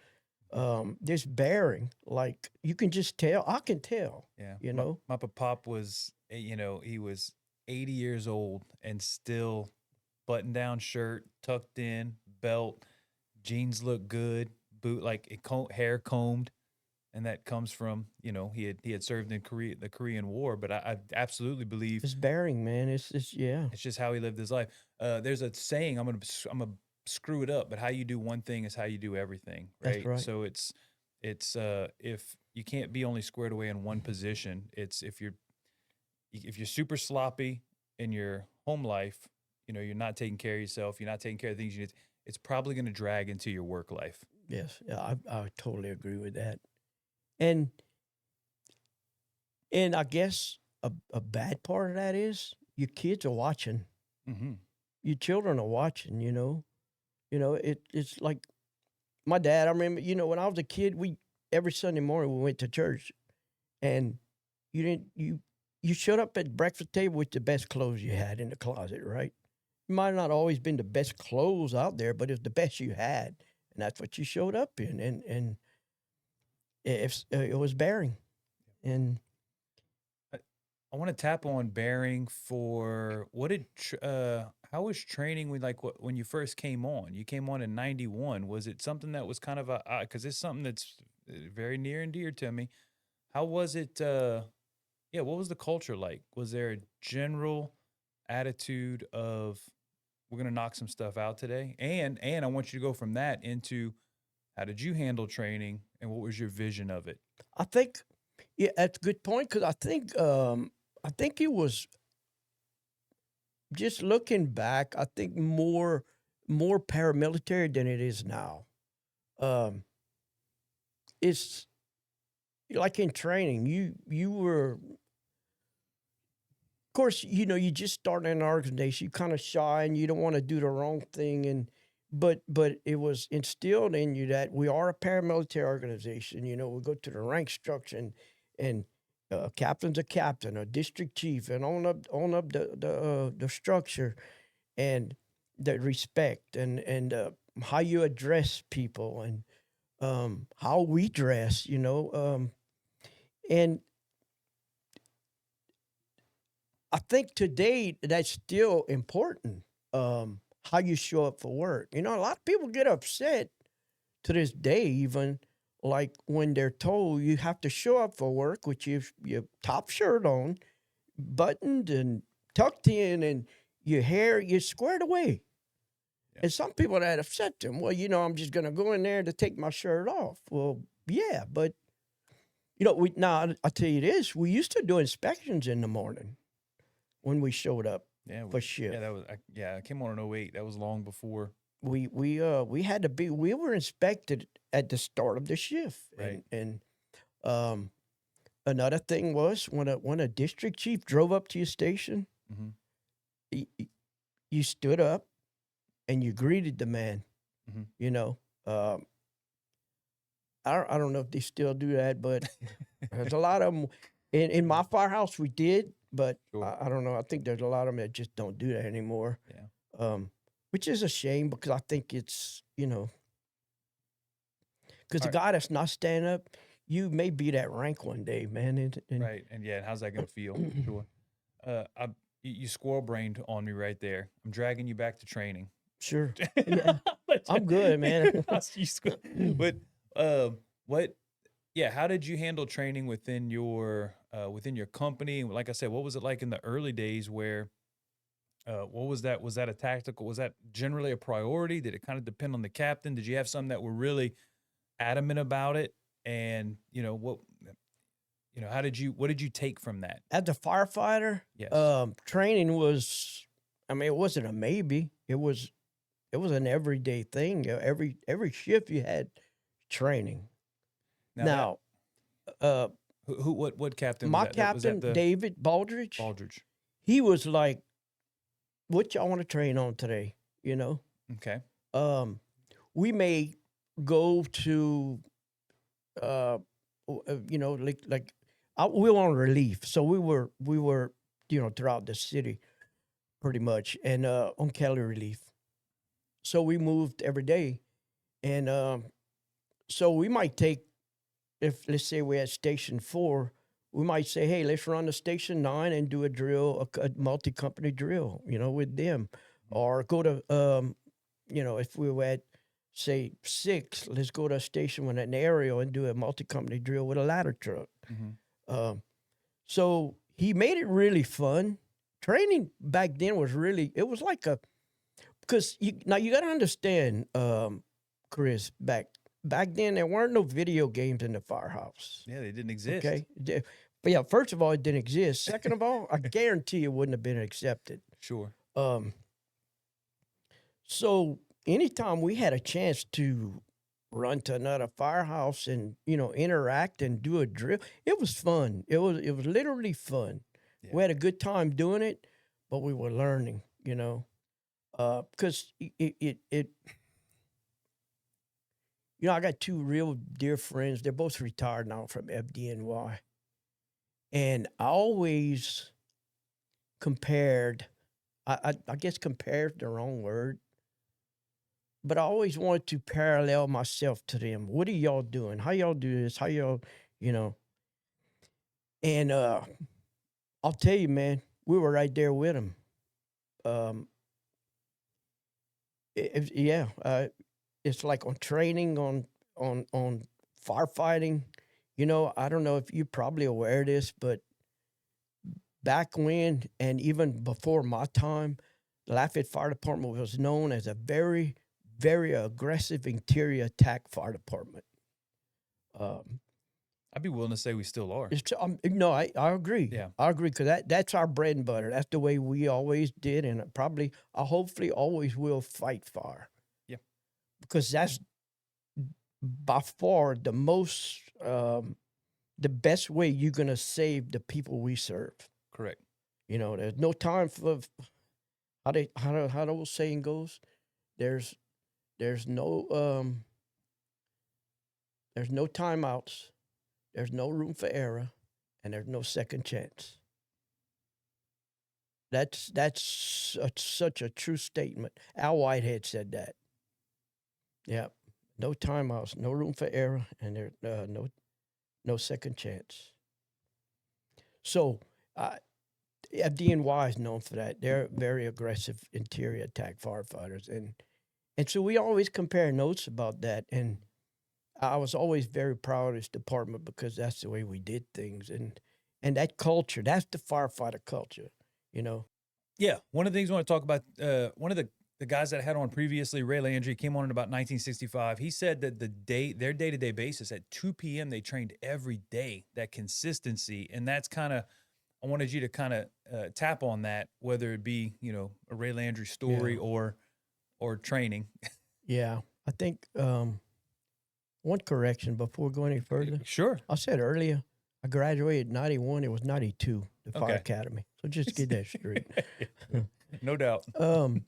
[SPEAKER 3] bearing. Like you can just tell. I can tell.
[SPEAKER 2] Yeah,
[SPEAKER 3] You know.
[SPEAKER 2] my pop was, he was 80 years old and still button down shirt, tucked in, belt, jeans look good, boot hair combed, and that comes from he had served in the Korean War. But I absolutely believe
[SPEAKER 3] It's bearing, man. It's yeah.
[SPEAKER 2] it's just how he lived his life. There's a saying, I'm gonna screw it up, but how you do one thing is how you do everything, right?
[SPEAKER 3] That's right.
[SPEAKER 2] So it's if you can't be only squared away in one position, it's if you're super sloppy in your home life, you're not taking care of yourself, you're not taking care of things you need. It's probably going to drag into your work life.
[SPEAKER 3] Yes, yeah, I totally agree with that. And I guess a bad part of that is your kids are watching.
[SPEAKER 2] Mm-hmm.
[SPEAKER 3] Your children are watching. It's like my dad. I remember, when I was a kid, every Sunday morning we went to church, and you showed up at the breakfast table with the best clothes you had in the closet, right? It might not always been the best clothes out there, but it was the best you had, and that's what you showed up in, and it was bearing, and
[SPEAKER 2] I want to tap on bearing for how was training when you first came on? You came on in 91. Was it something that was kind of because it's something that's very near and dear to me. How was it? What was the culture like? Was there a general attitude of we're going to knock some stuff out today? And I want you to go from that into how did you handle training and what was your vision of it?
[SPEAKER 3] I think, yeah, that's a good point, because I think it was, just looking back, I think more paramilitary than it is now. It's like in training, you were, of course, you just start in an organization, you kind of shy and you don't want to do the wrong thing, but it was instilled in you that we are a paramilitary organization. We go to the rank structure, and captain's a captain, a district chief, and on up the structure, and the respect, and how you address people, and how we dress, and I think today that's still important. How you show up for work. A lot of people get upset to this day, even like when they're told you have to show up for work with your top shirt on, buttoned and tucked in, and your hair, you're squared away. Yeah. And some people that upset them, well, I'm just going to go in there to take my shirt off. Well, yeah, but, now I'll tell you this, we used to do inspections in the morning when we showed up.
[SPEAKER 2] Yeah,
[SPEAKER 3] for shift.
[SPEAKER 2] Yeah, that was I came on in 08. That was long before.
[SPEAKER 3] We had to be. We were inspected at the start of the shift,
[SPEAKER 2] right?
[SPEAKER 3] And another thing was when a district chief drove up to your station, mm-hmm. you stood up and you greeted the man. Mm-hmm. I don't know if they still do that, but there's a lot of them. In my firehouse, we did. But sure. I don't know. I think there's a lot of them that just don't do that anymore. Yeah. Which is a shame, because I think it's, because the guy that's not standing up, you may be that rank one day, man.
[SPEAKER 2] Right. And how's that going to feel? Sure. You squirrel brained on me right there. I'm dragging you back to training.
[SPEAKER 3] Sure. Yeah. I'm good, man.
[SPEAKER 2] But what? Yeah, how did you handle training within your company? Like I said, what was it like in the early days where What was that? Was that a tactical? Was that generally a priority? Did it kind of depend on the captain? Did you have some that were really adamant about it? And what what did you take from that?
[SPEAKER 3] As a firefighter,
[SPEAKER 2] Yes.
[SPEAKER 3] training was, I mean, it wasn't a maybe. It was an everyday thing. Every shift you had training.
[SPEAKER 2] Now,
[SPEAKER 3] Now,
[SPEAKER 2] what captain was
[SPEAKER 3] my
[SPEAKER 2] that? Was that
[SPEAKER 3] captain,
[SPEAKER 2] the
[SPEAKER 3] David Baldridge,
[SPEAKER 2] Aldridge?
[SPEAKER 3] he was like, "What y'all want to train on today?" You know.
[SPEAKER 2] Okay.
[SPEAKER 3] We may go to, like we were on relief, so we were throughout the city, pretty much, and on Cali relief. So we moved every day, and so we might take, if let's say we're at Station 4, we might say, hey, let's run to Station 9 and do a drill, a multi-company drill, with them, or go to, if we were at say 6, let's go to a station with an aerial and do a multi-company drill with a ladder truck. So he made it really fun. Training back then was it was like because you got to understand, Chris, back then there weren't no video games in the firehouse.
[SPEAKER 2] Yeah, they didn't exist.
[SPEAKER 3] Okay, but yeah, first of all, it didn't exist. Second of all, I guarantee it wouldn't have been accepted.
[SPEAKER 2] Sure.
[SPEAKER 3] So anytime we had a chance to run to another firehouse and interact and do a drill, it was fun. It was literally fun.
[SPEAKER 2] Yeah.
[SPEAKER 3] We had a good time doing it, but we were learning. Because I got 2 real dear friends. They're both retired now from FDNY, and I always compared. I guess compared the wrong word. But I always wanted to parallel myself to them. What are y'all doing? How y'all do this? How y'all, And I'll tell you, man, we were right there with them. It's like on training, on firefighting. I don't know if you're probably aware of this, but back when, and even before my time, the Lafayette Fire Department was known as a very, very aggressive interior attack fire department.
[SPEAKER 2] I'd be willing to say we still are.
[SPEAKER 3] No, I agree.
[SPEAKER 2] Yeah.
[SPEAKER 3] I agree, because that's our bread and butter. That's the way we always did, and I hopefully always will fight fire.
[SPEAKER 2] Yeah.
[SPEAKER 3] Because that's by far the most, the best way you're going to save the people we serve.
[SPEAKER 2] Correct.
[SPEAKER 3] There's no time for, how the old saying goes, there's no timeouts, there's no room for error, and there's no second chance. That's such a true statement. Al Whitehead said that. Yeah, no timeouts, no room for error, and there's no second chance. So, FDNY is known for that. They're very aggressive interior attack firefighters, and so we always compare notes about that. And I was always very proud of this department because that's the way we did things, and that culture. That's the firefighter culture,
[SPEAKER 2] Yeah, one of the things I want to talk about. One of the guys that I had on previously, Ray Landry, came on in about 1965. He said that their day-to-day basis at 2 p.m. they trained every day. That consistency, and that's kind of. I wanted you to kind of tap on that, whether it be a Ray Landry story or training.
[SPEAKER 3] Yeah, I think one correction before going any further.
[SPEAKER 2] Sure.
[SPEAKER 3] I said earlier I graduated in 91. It was 92, the Fire Academy. So just get that straight.
[SPEAKER 2] No doubt.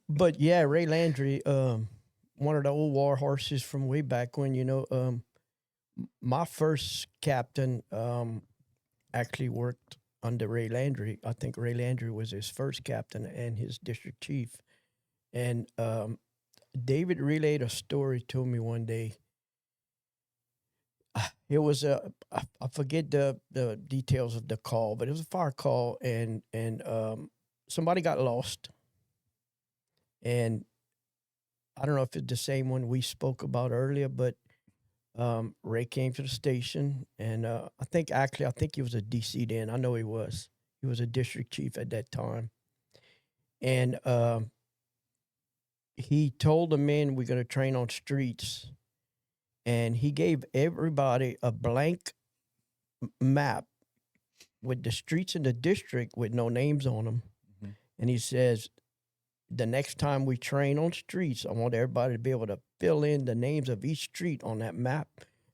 [SPEAKER 3] But yeah, Ray Landry, one of the old war horses from way back when. My first captain actually worked under Ray Landry. I think Ray Landry was his first captain and his district chief. And David relayed a story to me one day. It was I forget the details of the call, but it was a fire call, and somebody got lost. And I don't know if it's the same one we spoke about earlier, but Ray came to the station, and I think he was a DC then. I know he was. He was a district chief at that time. and he told the men we're going to train on streets, and he gave everybody a blank map with the streets in the district with no names on them.
[SPEAKER 2] Mhm.
[SPEAKER 3] And he says, the next time we train on streets, I want everybody to be able to fill in the names of each street on that map.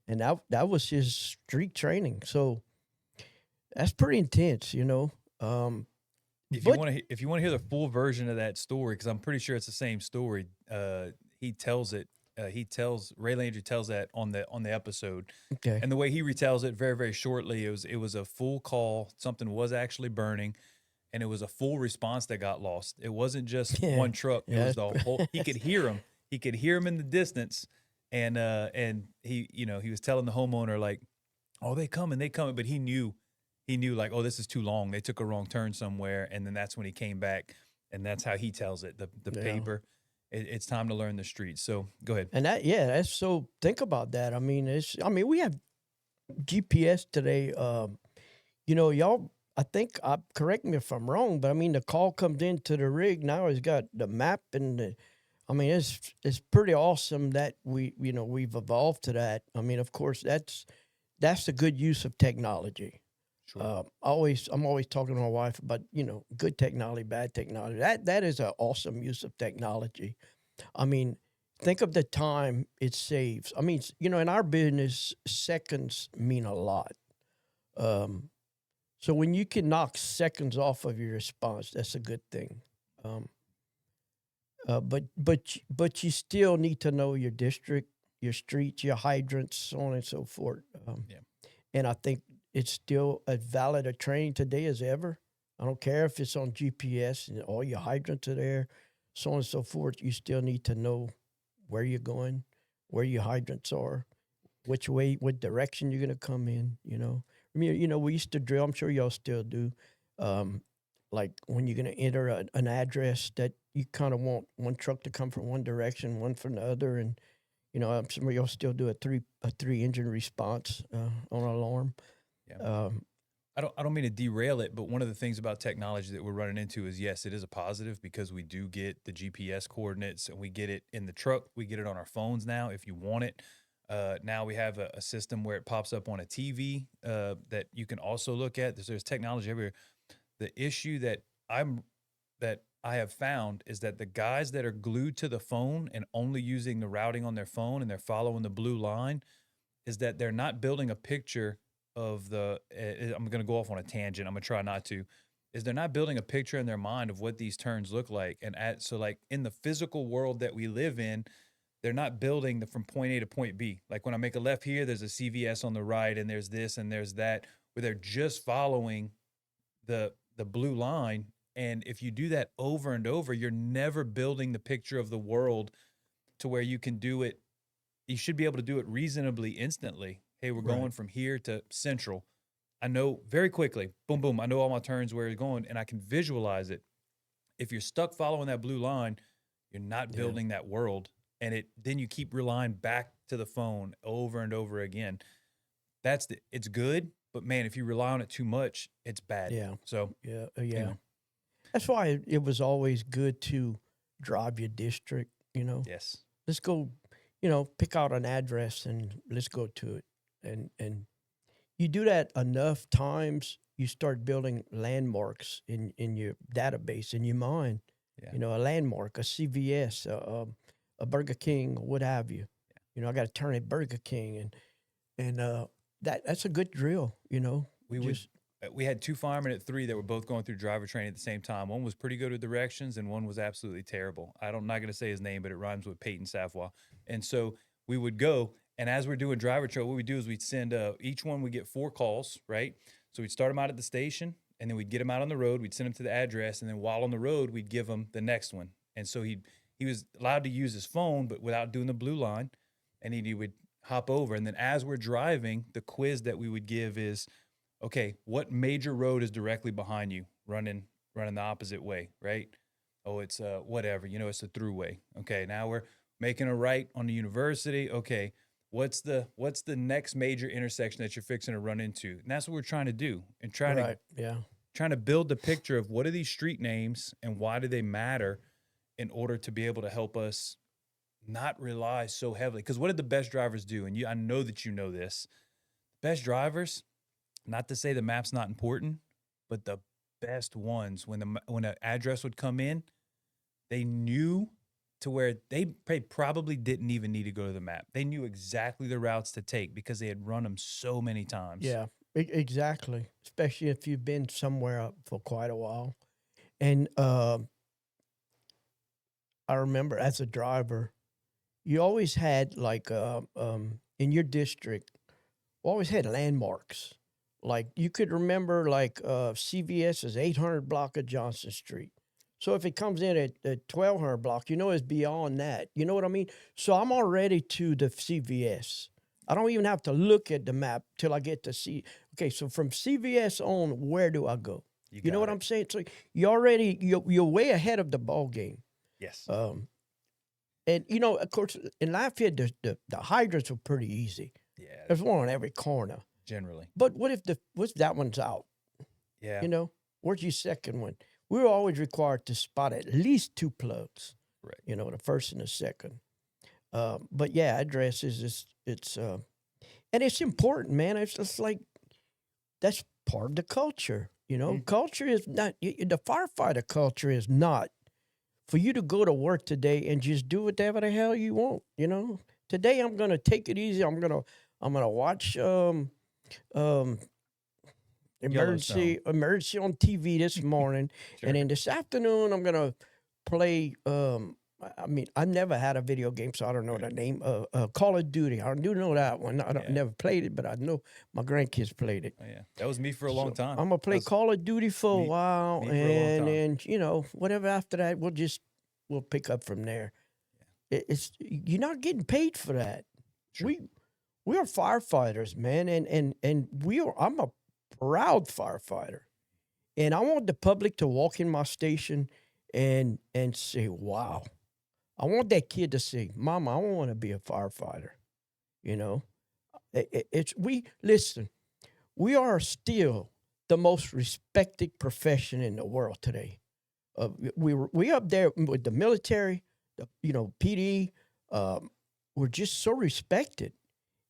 [SPEAKER 3] And that was his street training. So that's pretty intense, you know.
[SPEAKER 2] If
[SPEAKER 3] But-
[SPEAKER 2] you want to hear the full version of that story, because I'm pretty sure it's the same story, he tells it. Ray Landry tells that on the episode,
[SPEAKER 3] Okay.
[SPEAKER 2] and the way he retells it very, very shortly, it was a full call. Something was actually burning, and it was a full response that got lost. It wasn't just
[SPEAKER 3] Yeah.
[SPEAKER 2] one truck. It
[SPEAKER 3] Yeah,
[SPEAKER 2] was the whole. He could hear him. He could hear him in the distance, and he he was telling the homeowner like, "Oh, they coming," but he knew like, "Oh, this is too long. They took a wrong turn somewhere," and then that's when he came back, and that's how he tells it. The
[SPEAKER 3] Yeah.
[SPEAKER 2] paper. It's time to learn the streets. So go ahead.
[SPEAKER 3] And that's so, think about that. I mean, we have GPS today. You know, y'all, I think, correct me if I'm wrong, but I mean, the call comes into the rig now. It's got the map it's pretty awesome that we've evolved to that. I mean, of course, that's a good use of technology.
[SPEAKER 2] Sure.
[SPEAKER 3] I'm always talking to my wife about, good technology, bad technology. That is an awesome use of technology. I mean, think of the time it saves. I mean, in our business, seconds mean a lot. So when you can knock seconds off of your response, that's a good thing. But you still need to know your district, your streets, your hydrants, so on and so forth.
[SPEAKER 2] Yeah.
[SPEAKER 3] And I think it's still as valid a training today as ever. I don't care if it's on GPS and all your hydrants are there, so on and so forth. You still need to know where you're going, where your hydrants are, which way, what direction you're going to come in, I mean, we used to drill, I'm sure y'all still do, like when you're going to enter an address that you kind of want one truck to come from one direction, one from the other, and some of y'all still do a three engine response on an alarm.
[SPEAKER 2] Yeah. I don't mean to derail it, but one of the things about technology that we're running into is, yes, it is a positive because we do get the GPS coordinates and we get it in the truck. We get it on our phones now if you want it. Now we have a system where it pops up on a TV that you can also look at. There's technology everywhere. The issue that I have found is that the guys that are glued to the phone and only using the routing on their phone and they're following the blue line is that they're not building a picture of I'm going to go off on a tangent. I'm going to try not to. Is they're not building a picture in their mind of what these turns look like. And so like in the physical world that we live in, they're not building from point A to point B. Like when I make a left here, there's a CVS on the right and there's this and there's that, where they're just following the blue line. And if you do that over and over, you're never building the picture of the world to where you can do it. You should be able to do it reasonably instantly. Hey, we're going from here to Central. I know very quickly, boom, boom, I know all my turns where it's going, and I can visualize it. If you're stuck following that blue line, you're not building that world. And then you keep relying back to the phone over and over again. It's good, but man, if you rely on it too much, it's bad.
[SPEAKER 3] Yeah.
[SPEAKER 2] So
[SPEAKER 3] Yeah.
[SPEAKER 2] Anyway.
[SPEAKER 3] That's why it was always good to drive your district,
[SPEAKER 2] Yes.
[SPEAKER 3] Let's go, pick out an address and let's go to it. And you do that enough times, you start building landmarks in your database, in your mind.
[SPEAKER 2] Yeah.
[SPEAKER 3] A landmark, a CVS, a Burger King, what have you. I got to turn at Burger King, and that's a good drill.
[SPEAKER 2] We had two firemen at 3 that were both going through driver training at the same time. One was pretty good with directions, and one was absolutely terrible. I'm not going to say his name, but it rhymes with Peyton Savoy. And so we would go, and as we're doing driver training, what we do is we'd send each one. We get 4 calls, right? So we'd start them out at the station, and then we'd get them out on the road. We'd send them to the address, and then while on the road, we'd give them the next one. And so he was allowed to use his phone, but without doing the blue line, and he would hop over. And then as we're driving, the quiz that we would give is, okay, what major road is directly behind you running the opposite way, right? Oh, it's whatever, it's a throughway. Okay, now we're making a right on the university. Okay, what's the next major intersection that you're fixing to run into? And that's what we're trying to do, and trying to trying to build the picture of what are these street names and why do they matter in order to be able to help us not rely so heavily. Because what did the best drivers do? And I know that you know this. Best drivers, not to say the map's not important, but the best ones, when an address would come in, they knew to where they probably didn't even need to go to the map. They knew exactly the routes to take because they had run them so many times.
[SPEAKER 3] Yeah, exactly. Especially if you've been somewhere for quite a while. And I remember as a driver, you always had like in your district, always had landmarks. Like you could remember like CVS's 800 block of Johnson Street. So if it comes in at 1200 block, you know it's beyond that. You know what I mean? So I'm already to the CVS. I don't even have to look at the map till I get to see. Okay, so from CVS on, where do I go? You know what I'm saying? So you're way ahead of the ball game.
[SPEAKER 2] Yes.
[SPEAKER 3] And you know, of course, in Lafayette, the hydrants were pretty easy.
[SPEAKER 2] Yeah.
[SPEAKER 3] There's one on every corner.
[SPEAKER 2] Generally.
[SPEAKER 3] But what's that one's out?
[SPEAKER 2] Yeah.
[SPEAKER 3] You know, where's your second one? We were always required to spot at least 2 plugs.
[SPEAKER 2] Right.
[SPEAKER 3] You know, the first and the second. But yeah, addresses it's and it's important, man. It's just like that's part of the culture. You know, culture is not the firefighter culture is not for you to go to work today and just do whatever the hell you want. You know, today I'm gonna take it easy. I'm gonna watch emergency on TV this morning,
[SPEAKER 2] Sure.
[SPEAKER 3] and then this afternoon I'm gonna play. I mean, I never had a video game, so I don't know the name. Call of Duty. I do know that one. I never played it, but I know my grandkids played it.
[SPEAKER 2] Oh, yeah, that was me for a long time.
[SPEAKER 3] I'm gonna play Call of Duty for a while,
[SPEAKER 2] me for a long
[SPEAKER 3] and
[SPEAKER 2] time.
[SPEAKER 3] then you know whatever after that, we'll pick up from there. It's you're not getting paid for that.
[SPEAKER 2] Sure.
[SPEAKER 3] We are firefighters, man, and I'm a proud firefighter, and I want the public to walk in my station and say, "Wow." I want that kid to say, "Mama, I want to be a firefighter." You know, we are still the most respected profession in the world today. We up there with the military, PD. We're just so respected,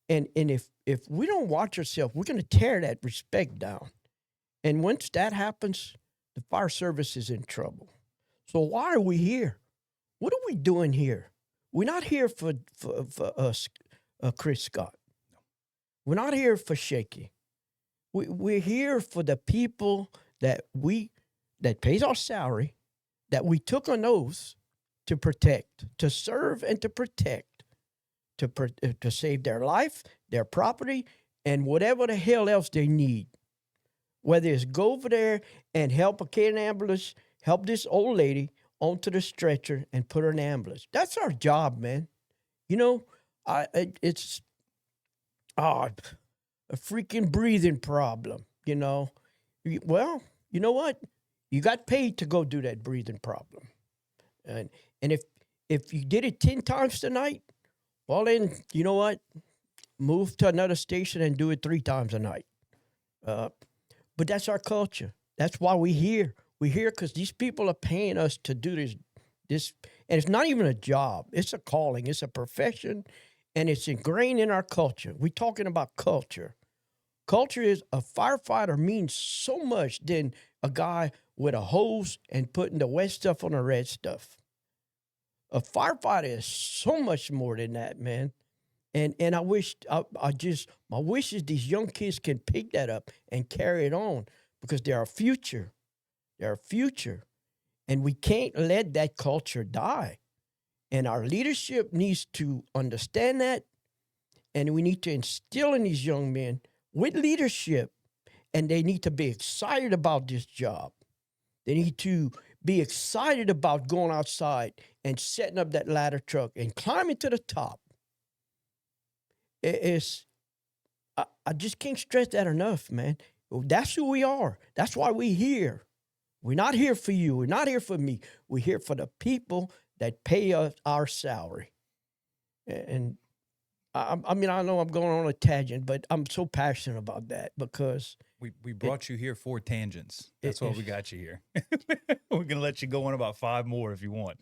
[SPEAKER 3] and if we don't watch ourselves, we're going to tear that respect down. And once that happens, the fire service is in trouble. So why are we here? What are we doing here? We're not here for us, Chris Scott.
[SPEAKER 2] No.
[SPEAKER 3] We're not here for Shakey. We're here for the people that pays our salary, that we took an oath to protect, to serve and to protect, to save their life, their property, and whatever the hell else they need. Whether it's go over there and help a kid in ambulance, help this old lady onto the stretcher and put her in ambulance. That's our job, man. You know, it's a freaking breathing problem, you know. Well, you know what? You got paid to go do that breathing problem. And if you did it 10 times tonight, well then, you know what? Move to another station and do it 3 times a night. But that's our culture. That's why we're here. We're here because these people are paying us to do this, and it's not even a job. It's a calling. It's a profession, and it's ingrained in our culture. We're talking about culture. Culture is a firefighter means so much than a guy with a hose and putting the wet stuff on the red stuff. A firefighter is so much more than that, man. And my wish is these young kids can pick that up and carry it on because they're our future. They're our future. And we can't let that culture die. And our leadership needs to understand that. And we need to instill in these young men with leadership. And they need to be excited about this job. They need to be excited about going outside and setting up that ladder truck and climbing to the top. I just can't stress that enough, man. That's who we are. That's why we're here. We're not here for you. We're not here for me. We're here for the people that pay us our salary. And I mean, I know I'm going on a tangent, but I'm so passionate about that because
[SPEAKER 2] we brought you here for tangents. That's
[SPEAKER 3] It-
[SPEAKER 2] why we got you here. We're gonna let you go on about 5 more if you want.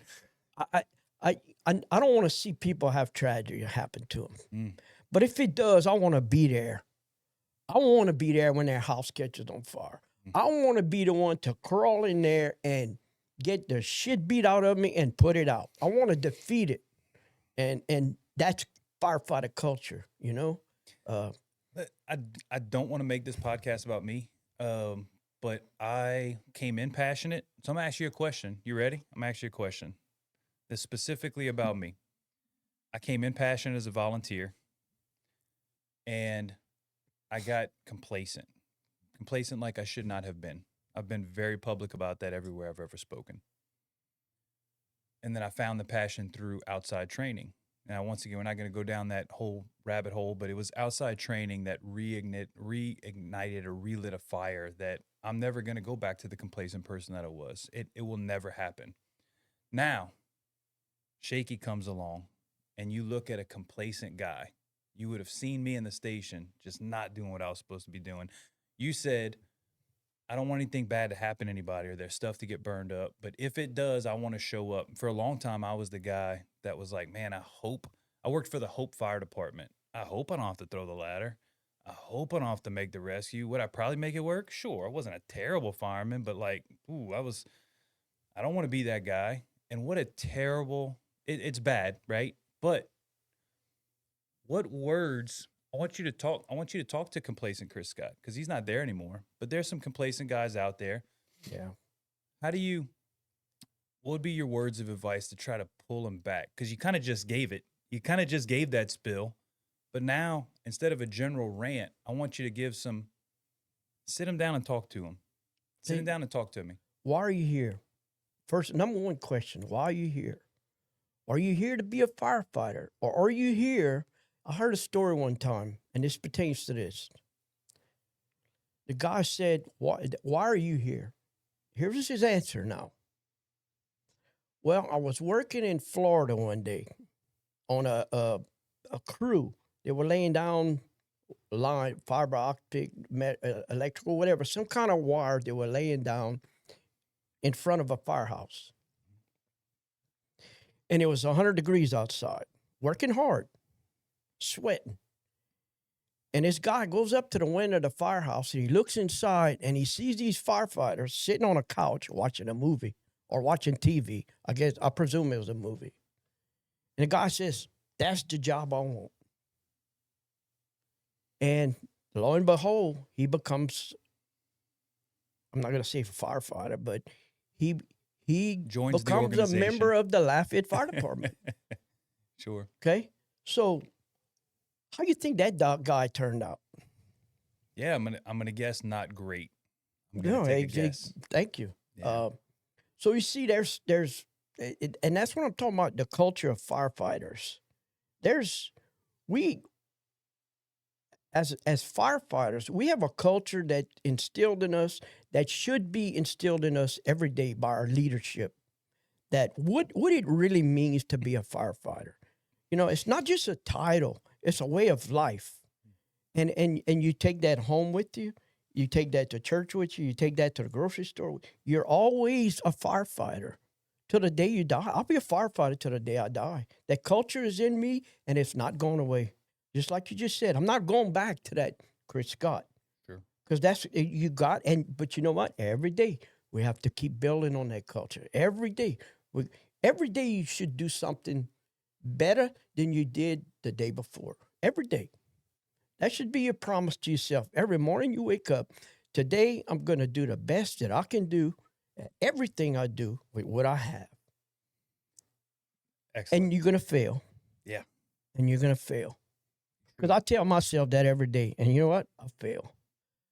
[SPEAKER 3] I I don't want to see people have tragedy happen to them.
[SPEAKER 2] Mm.
[SPEAKER 3] But if it does, I want to be there. I want to be there when their house catches on fire. I want to be the one to crawl in there and get the shit beat out of me and put it out. I want to defeat it, and that's firefighter culture, you know.
[SPEAKER 2] I don't want to make this podcast about me, but I came in passionate. So I'm gonna ask you a question. You ready? I'm gonna ask you a question. That's specifically about me. I came in passionate as a volunteer, and I got complacent like I should not have been. I've been very public about that everywhere I've ever spoken. And then I found the passion through outside training. Now, once again, we're not going to go down that whole rabbit hole, but it was outside training that reignited or relit a fire that I'm never going to go back to the complacent person that I was. It will never happen. Now, Shakey comes along, and you look at a complacent guy. You would have seen me in the station just not doing what I was supposed to be doing. You said, I don't want anything bad to happen to anybody or there's stuff to get burned up. But if it does, I want to show up. For a long time, I was the guy that was like, man, I worked for the Hope Fire Department. I hope I don't have to throw the ladder. I hope I don't have to make the rescue. Would I probably make it work? Sure. I wasn't a terrible fireman, but like, I don't want to be that guy. And what a terrible, it's bad, right? But what words, I want you to talk to complacent Chris Scott, because he's not there anymore. But there's some complacent guys out there.
[SPEAKER 3] Yeah.
[SPEAKER 2] What would be your words of advice to try to pull him back? Because you kind of just gave it. You kind of just gave that spill. But now, instead of a general rant, I want you to sit him down and talk to him. Sit him down and talk to me.
[SPEAKER 3] Why are you here? First, number one question, why are you here? Are you here to be a firefighter? Or are you here? I heard a story one time, and this pertains to this. The guy said, why are you here? Here's his answer now. Well, I was working in Florida one day on a crew. They were laying down line, fiber optic, electrical, whatever, some kind of wire they were laying down in front of a firehouse. And it was 100 degrees outside, working hard, sweating. And this guy goes up to the window of the firehouse and he looks inside and he sees these firefighters sitting on a couch watching a movie or watching TV. I presume it was a movie. And the guy says, that's the job I want. And lo and behold, he becomes, I'm not going to say a firefighter, but he
[SPEAKER 2] Joins
[SPEAKER 3] becomes
[SPEAKER 2] the
[SPEAKER 3] a member of the Lafayette Fire Department.
[SPEAKER 2] Sure.
[SPEAKER 3] Okay? So how you think that guy turned out?
[SPEAKER 2] Yeah, I'm gonna guess not great. I'm
[SPEAKER 3] No,
[SPEAKER 2] gonna take a guess.
[SPEAKER 3] thank you.
[SPEAKER 2] Yeah.
[SPEAKER 3] So you see, and that's what I'm talking about, the culture of firefighters. As firefighters, we have a culture that instilled in us, that should be instilled in us every day by our leadership, that what it really means to be a firefighter. You know, it's not just a title, it's a way of life. And you take that home with you, you take that to church with you, you take that to the grocery store. You're always a firefighter till the day you die. I'll be a firefighter till the day I die. That culture is in me, and it's not going away. Just like you just said, I'm not going back to that Chris Scott.
[SPEAKER 2] Sure.
[SPEAKER 3] Because that's you got, but you know what? Every day we have to keep building on that culture. Every day you should do something better than you did the day before. Every day. That should be your promise to yourself. Every morning you wake up, today I'm going to do the best that I can do at everything I do with what I have.
[SPEAKER 2] Excellent.
[SPEAKER 3] And you're going to fail.
[SPEAKER 2] Yeah.
[SPEAKER 3] And you're going to fail. Because I tell myself that every day. And you know what? I fail.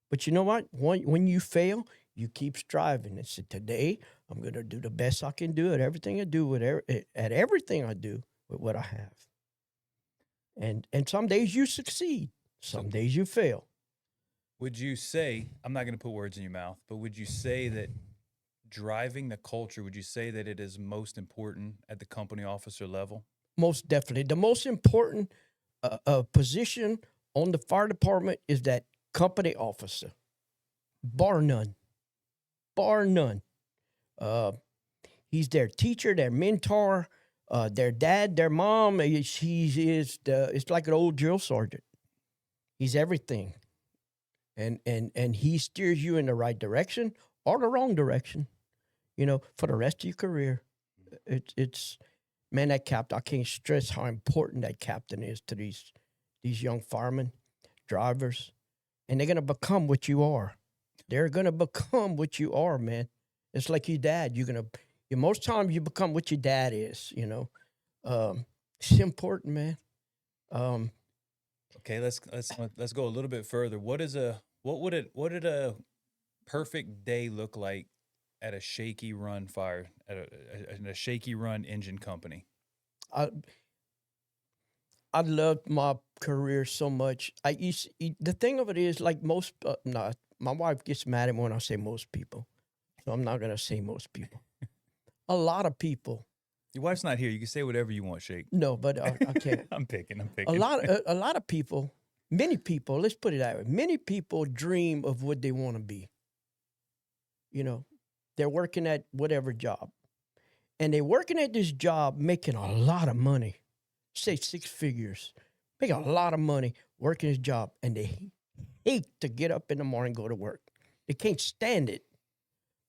[SPEAKER 3] But you know what? When you fail, you keep striving. And say, today, I'm going to do the best I can do at everything I do at everything I do with what I have. And some days you succeed. Some days you fail.
[SPEAKER 2] Would you say, I'm not going to put words in your mouth, but would you say that driving the culture, would you say that it is most important at the company officer level?
[SPEAKER 3] Most definitely. The most important position on the fire department is that company officer. bar none, bar none. Uh, he's their teacher, their mentor, their dad, their mom. It's like an old drill sergeant. He's everything, and he steers you in the right direction or the wrong direction. For the rest of your career. It's man, that captain. I can't stress how important that captain is to these young firemen, drivers, and they're gonna become what you are. They're gonna become what you are, man. It's like your dad. Most times you become what your dad is. It's important, man.
[SPEAKER 2] Okay, let's go a little bit further. What did a perfect day look like at a Shakey Run fire at a Shakey Run engine company?
[SPEAKER 3] I loved my career so much. The thing of it is, like most, my wife gets mad at me when I say most people, so I'm not gonna say most people. A lot of people.
[SPEAKER 2] Your wife's not here. You can say whatever you want, Shake.
[SPEAKER 3] No, but I can't.
[SPEAKER 2] I'm picking.
[SPEAKER 3] A lot of people, many people. Let's put it that way. Many people dream of what they want to be. They're working at whatever job, and they're working at this job making a lot of money. Say 6 figures, make a lot of money working his job, and they hate to get up in the morning and go to work. They can't stand it,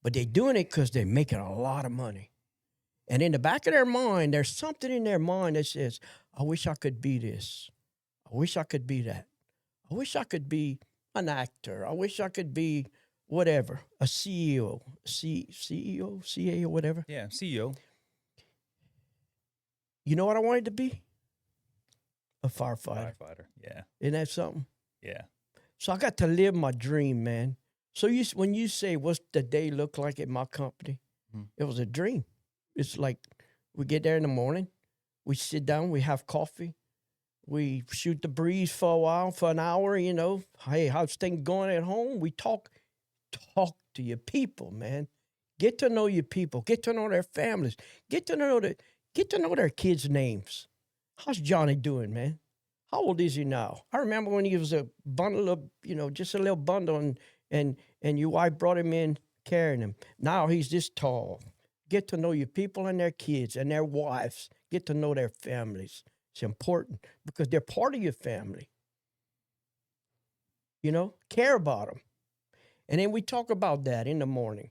[SPEAKER 3] but they're doing it because they're making a lot of money. And in the back of their mind, there's something in their mind that says, I wish I could be this. I wish I could be that. I wish I could be an actor. I wish I could be whatever, a CEO, CEO, CA, or whatever.
[SPEAKER 2] Yeah, CEO.
[SPEAKER 3] You know what I wanted to be? A firefighter.
[SPEAKER 2] Yeah.
[SPEAKER 3] Isn't that something?
[SPEAKER 2] Yeah.
[SPEAKER 3] So I got to live my dream, man. So when you say, what's the day look like at my company? It was a dream. It's like we get there in the morning, we sit down, we have coffee, we shoot the breeze for a while, for an hour, Hey, how's things going at home? We talk to your people, man. Get to know your people. Get to know their families. Get to know their kids' names. How's Johnny doing, man? How old is he now? I remember when he was a bundle of, just a little bundle, and your wife brought him in carrying him. Now he's this tall. Get to know your people and their kids and their wives. Get to know their families. It's important because they're part of your family. Care about them. And then we talk about that in the morning.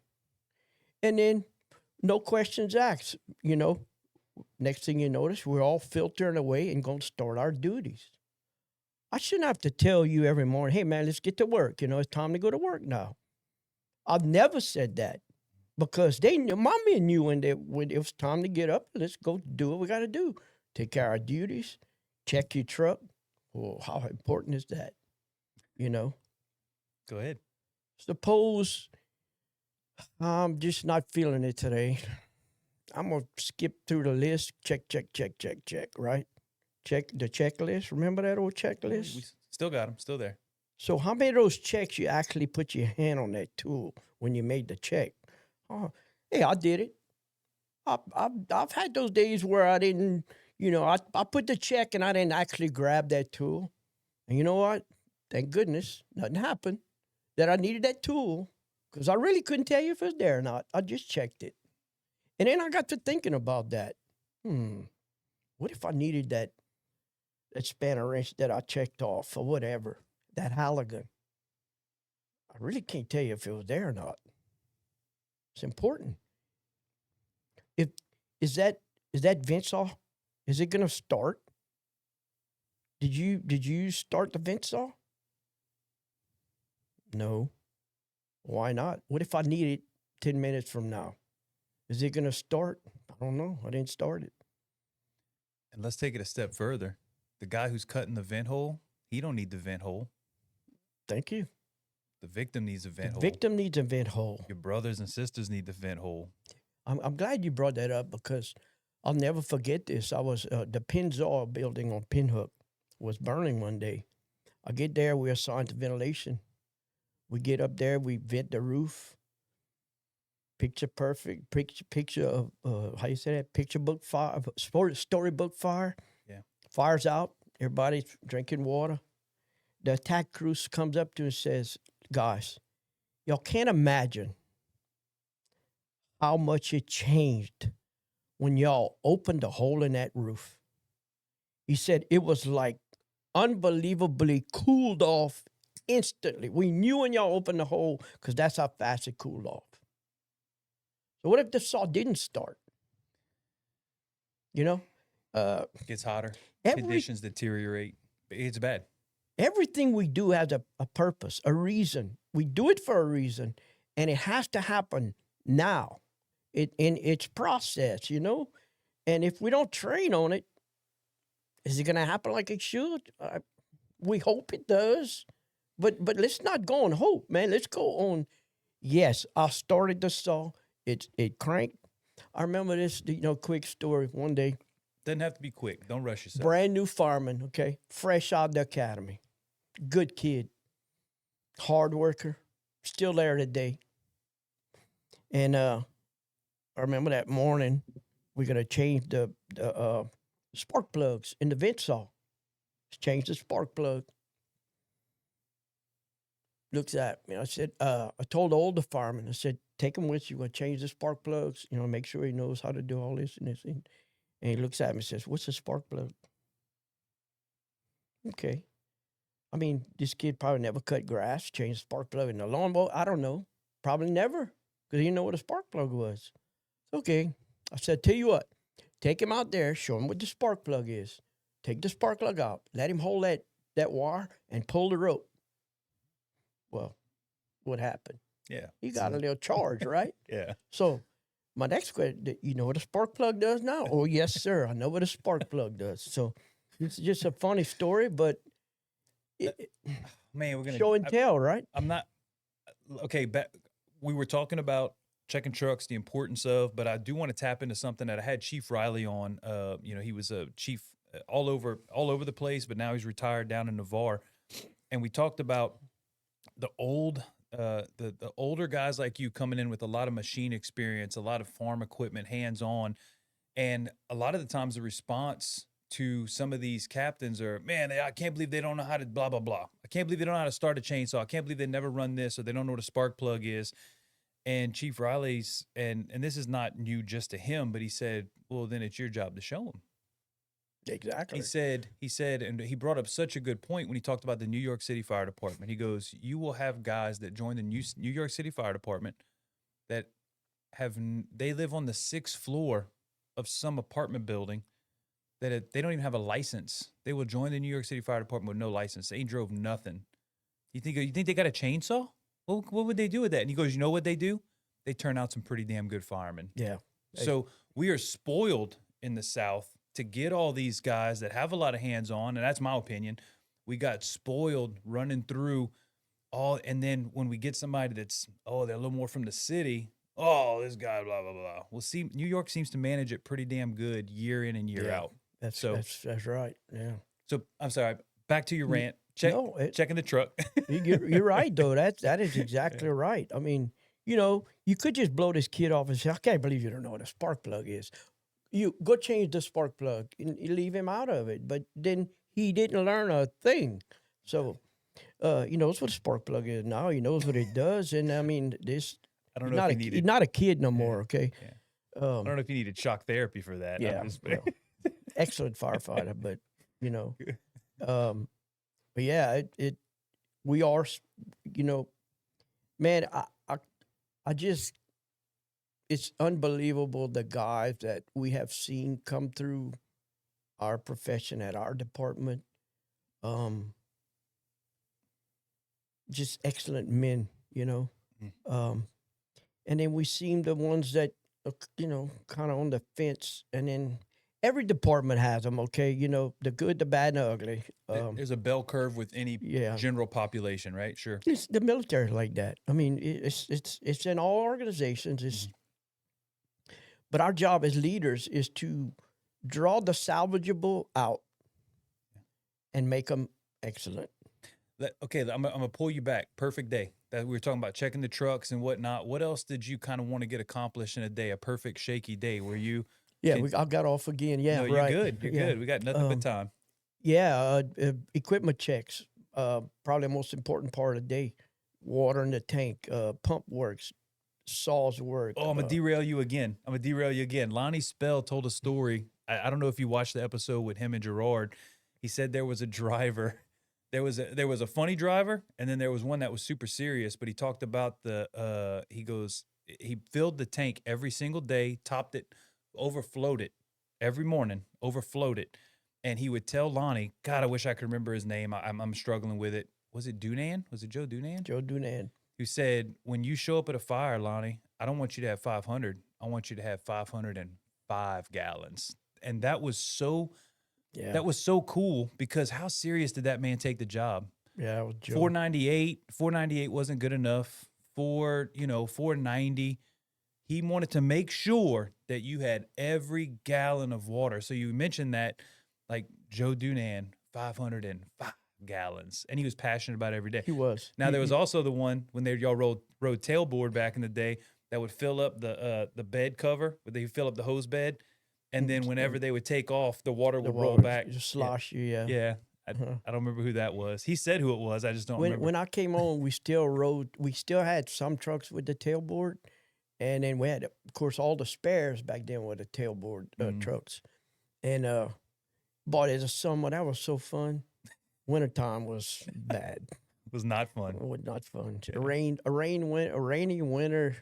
[SPEAKER 3] And then no questions asked, Next thing you notice, we're all filtering away and going to start our duties. I shouldn't have to tell you every morning, hey, man, let's get to work. It's time to go to work now. I've never said that because they knew, my men knew when it was time to get up, let's go do what we got to do. Take care of our duties, check your truck. Well, how important is that?
[SPEAKER 2] Go ahead.
[SPEAKER 3] Suppose I'm just not feeling it today. I'm going to skip through the list. Check, right? Check the checklist. Remember that old checklist?
[SPEAKER 2] We still got them. Still there.
[SPEAKER 3] So how many of those checks you actually put your hand on that tool when you made the check? Oh, hey, I did it. I've had those days where I didn't, I put the check and I didn't actually grab that tool. And you know what? Thank goodness nothing happened that I needed that tool because I really couldn't tell you if it was there or not. I just checked it. And then I got to thinking about that. What if I needed that spanner wrench that I checked off or whatever, that Halligan? I really can't tell you if it was there or not. It's important. Is that vent saw? Is it gonna start? Did you start the vent saw? No. Why not? What if I need it 10 minutes from now? Is it going to start? I don't know. I didn't start it.
[SPEAKER 2] And let's take it a step further. The guy who's cutting the vent hole, he don't need the vent hole.
[SPEAKER 3] Thank you.
[SPEAKER 2] The victim needs a vent hole.
[SPEAKER 3] The victim needs a vent hole.
[SPEAKER 2] Your brothers and sisters need the vent hole.
[SPEAKER 3] I'm glad you brought that up because I'll never forget this. I was the Pennzoil building on Pinhook was burning one day. I get there, we're assigned to ventilation. We get up there, we vent the roof. Picture perfect, picture of, how you say that? Picture book fire, storybook fire.
[SPEAKER 2] Yeah.
[SPEAKER 3] Fire's out, everybody's drinking water. The attack crew comes up to and says, guys, y'all can't imagine how much it changed when y'all opened the hole in that roof. He said it was like unbelievably cooled off instantly. We knew when y'all opened the hole because that's how fast it cooled off. So what if the saw didn't start? You know?
[SPEAKER 2] Gets hotter.
[SPEAKER 3] Every-
[SPEAKER 2] Conditions deteriorate. It's bad.
[SPEAKER 3] Everything we do has a purpose, a reason. We do it for a reason, and it has to happen now. In its process, you know? And if we don't train on it, is it going to happen like it should? We hope it does. But let's not go on hope, man. Let's go on, yes, I started the saw. It cranked. I remember this, quick story. One day,
[SPEAKER 2] Doesn't have to be quick. Don't rush yourself.
[SPEAKER 3] brand new fireman, okay, fresh out of the academy. Good kid, hard worker, still there today. And I remember that morning, we're going to change the spark plugs in the vent saw. Let's change the spark plug. Looks at me. I said, I told the older fireman, I said, take him with you. We'll change the spark plugs, make sure he knows how to do all this and this. And he looks at me and says, what's a spark plug? Okay. I mean, this kid probably never cut grass, changed the spark plug in the lawnmower. I don't know. Probably never, because he didn't know what a spark plug was. Okay. I said, tell you what, take him out there, show him what the spark plug is. Take the spark plug out. Let him hold that wire and pull the rope. Well, what happened?
[SPEAKER 2] Yeah.
[SPEAKER 3] He got a little charge, right?
[SPEAKER 2] Yeah.
[SPEAKER 3] So my next question, you know what a spark plug does now? Oh, yes, sir. I know what a spark plug does. So it's just a funny story, but
[SPEAKER 2] Man, we're going to
[SPEAKER 3] show and tell, right?
[SPEAKER 2] I'm not okay. We were talking about checking trucks, the importance of, but I do want to tap into something that I had Chief Riley on. He was a chief all over the place, but now he's retired down in Navarre, and we talked about the older guys like you coming in with a lot of machine experience, a lot of farm equipment, hands on, and a lot of the times the response to some of these captains are, man, I can't believe they don't know how to blah, blah, blah. I can't believe they don't know how to start a chainsaw. I can't believe they never run this, or they don't know what a spark plug is. And Chief Riley's, and this is not new just to him, but he said, well, then it's your job to show them.
[SPEAKER 3] Exactly.
[SPEAKER 2] He said, and he brought up such a good point when he talked about the New York City Fire Department. He goes, you will have guys that join the New York City Fire Department that they live on the 6th floor of some apartment building that they don't even have a license. They will join the New York City Fire Department with no license. They ain't drove nothing. You think they got a chainsaw? What would they do with that? And he goes, you know what they do? They turn out some pretty damn good firemen.
[SPEAKER 3] Yeah.
[SPEAKER 2] So we are spoiled in the South to get all these guys that have a lot of hands-on, and that's my opinion. We got spoiled running through all, and then when we get somebody that's, they're a little more from the city, this guy, blah, blah, blah. Well, see, New York seems to manage it pretty damn good year in and year out.
[SPEAKER 3] That's right. Yeah.
[SPEAKER 2] So I'm sorry. Back to your rant. Checking the truck.
[SPEAKER 3] You're right, though. That is exactly right. I mean, you could just blow this kid off and say, I can't believe you don't know what a spark plug is. You go change the spark plug and you leave him out of it. But then he didn't learn a thing. So he knows what a spark plug is now. He knows what it does. And I mean,
[SPEAKER 2] I don't know if
[SPEAKER 3] he's not a kid no more, okay?
[SPEAKER 2] Yeah. I don't know if you needed shock therapy for that.
[SPEAKER 3] Yeah. Excellent firefighter, but, but yeah, we are, man, I just, it's unbelievable the guys that we have seen come through our profession at our department. Just excellent men, and then we seem the ones that, kind of on the fence, and then every department has them, okay? The good, the bad, and the ugly.
[SPEAKER 2] There's a bell curve with any general population, right? Sure.
[SPEAKER 3] It's the military like that. I mean, it's in all organizations. But our job as leaders is to draw the salvageable out and make them excellent.
[SPEAKER 2] Okay, I'm going to pull you back. Perfect day. That we were talking about checking the trucks and whatnot. What else did you kind of want to get accomplished in a day? A perfect Shakey day where you...
[SPEAKER 3] Yeah, I got off again. Yeah,
[SPEAKER 2] no,
[SPEAKER 3] right.
[SPEAKER 2] You're good. You're good. We got nothing but time.
[SPEAKER 3] Yeah, equipment checks. Probably the most important part of the day. water in the tank, pump works, saws work.
[SPEAKER 2] Oh, I'm gonna derail you again. Lonnie Spell told a story. I don't know if you watched the episode with him and Gerard. He said there was a driver. There was a funny driver, and then there was one that was super serious. But he talked about he filled the tank every single day, topped it, overflowed it every morning, overflowed it, and he would tell Lonnie, God, I wish I could remember his name. I'm struggling with it. Was it Dunan? Was it Joe Dunan?
[SPEAKER 3] Joe Dunan.
[SPEAKER 2] Who said, when you show up at a fire, Lonnie, I don't want you to have 500. I want you to have 505 gallons. And that was so cool, because how serious did that man take the job?
[SPEAKER 3] Yeah, it was Joe.
[SPEAKER 2] 498 wasn't good enough. 490. He wanted to make sure that you had every gallon of water. So you mentioned that, like Joe Dunan, 505 gallons, and he was passionate about it every day.
[SPEAKER 3] He was.
[SPEAKER 2] Now there was also the one when y'all rode tailboard back in the day that would fill up the bed cover, where they fill up the hose bed, and then whenever they would take off, the water would roll back.
[SPEAKER 3] Just slosh you, yeah.
[SPEAKER 2] Yeah. I don't remember who that was. He said who it was. I just don't remember.
[SPEAKER 3] When I came on, we still had some trucks with the tailboard, and then we had, of course, all the spares back then with the tailboard trucks. And boy, as a summer, that was so fun. Wintertime was bad.
[SPEAKER 2] It was not fun.
[SPEAKER 3] It was not fun. Yeah. A rainy winter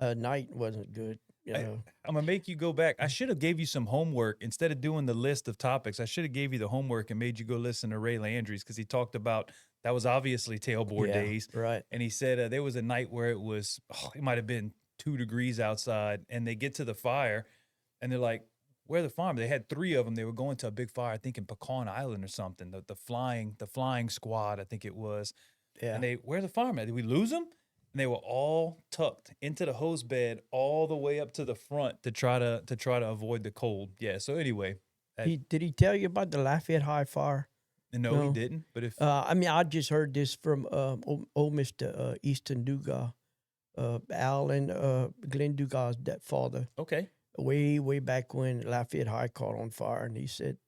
[SPEAKER 3] night wasn't good. You know.
[SPEAKER 2] I'm gonna make you go back. I should have gave you some homework instead of doing the list of topics. I should have gave you the homework and made you go listen to Ray Landry's, because he talked about that was obviously tailboard days,
[SPEAKER 3] right?
[SPEAKER 2] And he said there was a night where it was it might have been 2 degrees outside, and they get to the fire, and they're like, "Where are the firemen?" They had 3 of them. They were going to a big fire, I think in Pecan Island or something. The flying squad, I think it was.
[SPEAKER 3] Yeah.
[SPEAKER 2] And where are the firemen? Did we lose them? And they were all tucked into the hose bed all the way up to the front to try to avoid the cold. Yeah. So anyway,
[SPEAKER 3] did he tell you about the Lafayette High fire?
[SPEAKER 2] No, he didn't. But if
[SPEAKER 3] I just heard this from old Mr. Easton Dugas, Al and Glenn Dugas' father.
[SPEAKER 2] Okay.
[SPEAKER 3] Way back when Lafayette High caught on fire, and he said,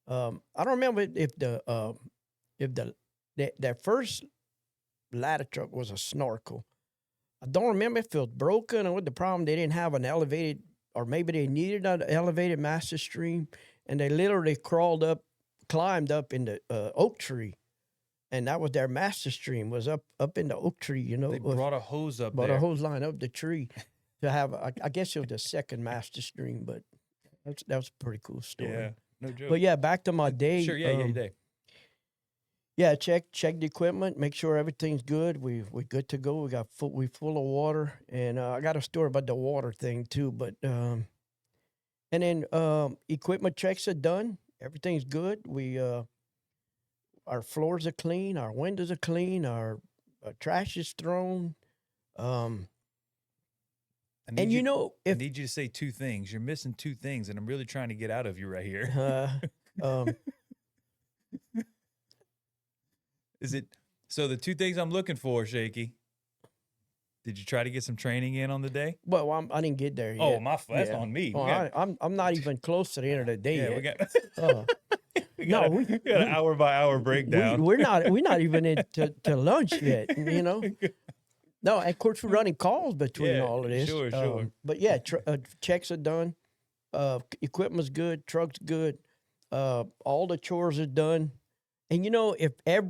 [SPEAKER 3] I don't remember if that first ladder truck was a snorkel. I don't remember if it was broken or what the problem. They didn't have an elevated, or maybe they needed an elevated master stream, and they literally climbed up in the oak tree, and that was their master stream, was up in the oak tree. You know,
[SPEAKER 2] they brought a hose up
[SPEAKER 3] brought
[SPEAKER 2] there.
[SPEAKER 3] a hose line up the tree to have. I guess it was the second master stream, but that was a pretty cool story.
[SPEAKER 2] Yeah, no joke.
[SPEAKER 3] But yeah, back to my day.
[SPEAKER 2] Sure, yeah, your day.
[SPEAKER 3] Yeah, check the equipment, make sure everything's good. We're good to go. We full of water, and I got a story about the water thing too. But and then equipment checks are done. Everything's good. Our floors are clean. Our windows are clean. Our trash is thrown. And
[SPEAKER 2] I need you to say 2 things. You're missing 2 things, and I'm really trying to get out of you right here. Is it so? The 2 things I'm looking for, Shakey. Did you try to get some training in on the day?
[SPEAKER 3] Well, I didn't get there yet.
[SPEAKER 2] Oh, that's on me.
[SPEAKER 3] I'm not even close to the end of the day yet.
[SPEAKER 2] We got an hour by hour breakdown.
[SPEAKER 3] We're not even into lunch yet. You know. No, of course we're running calls between all of this.
[SPEAKER 2] Sure.
[SPEAKER 3] But yeah, checks are done. Equipment's good. Truck's good. All the chores are done. And you know, if I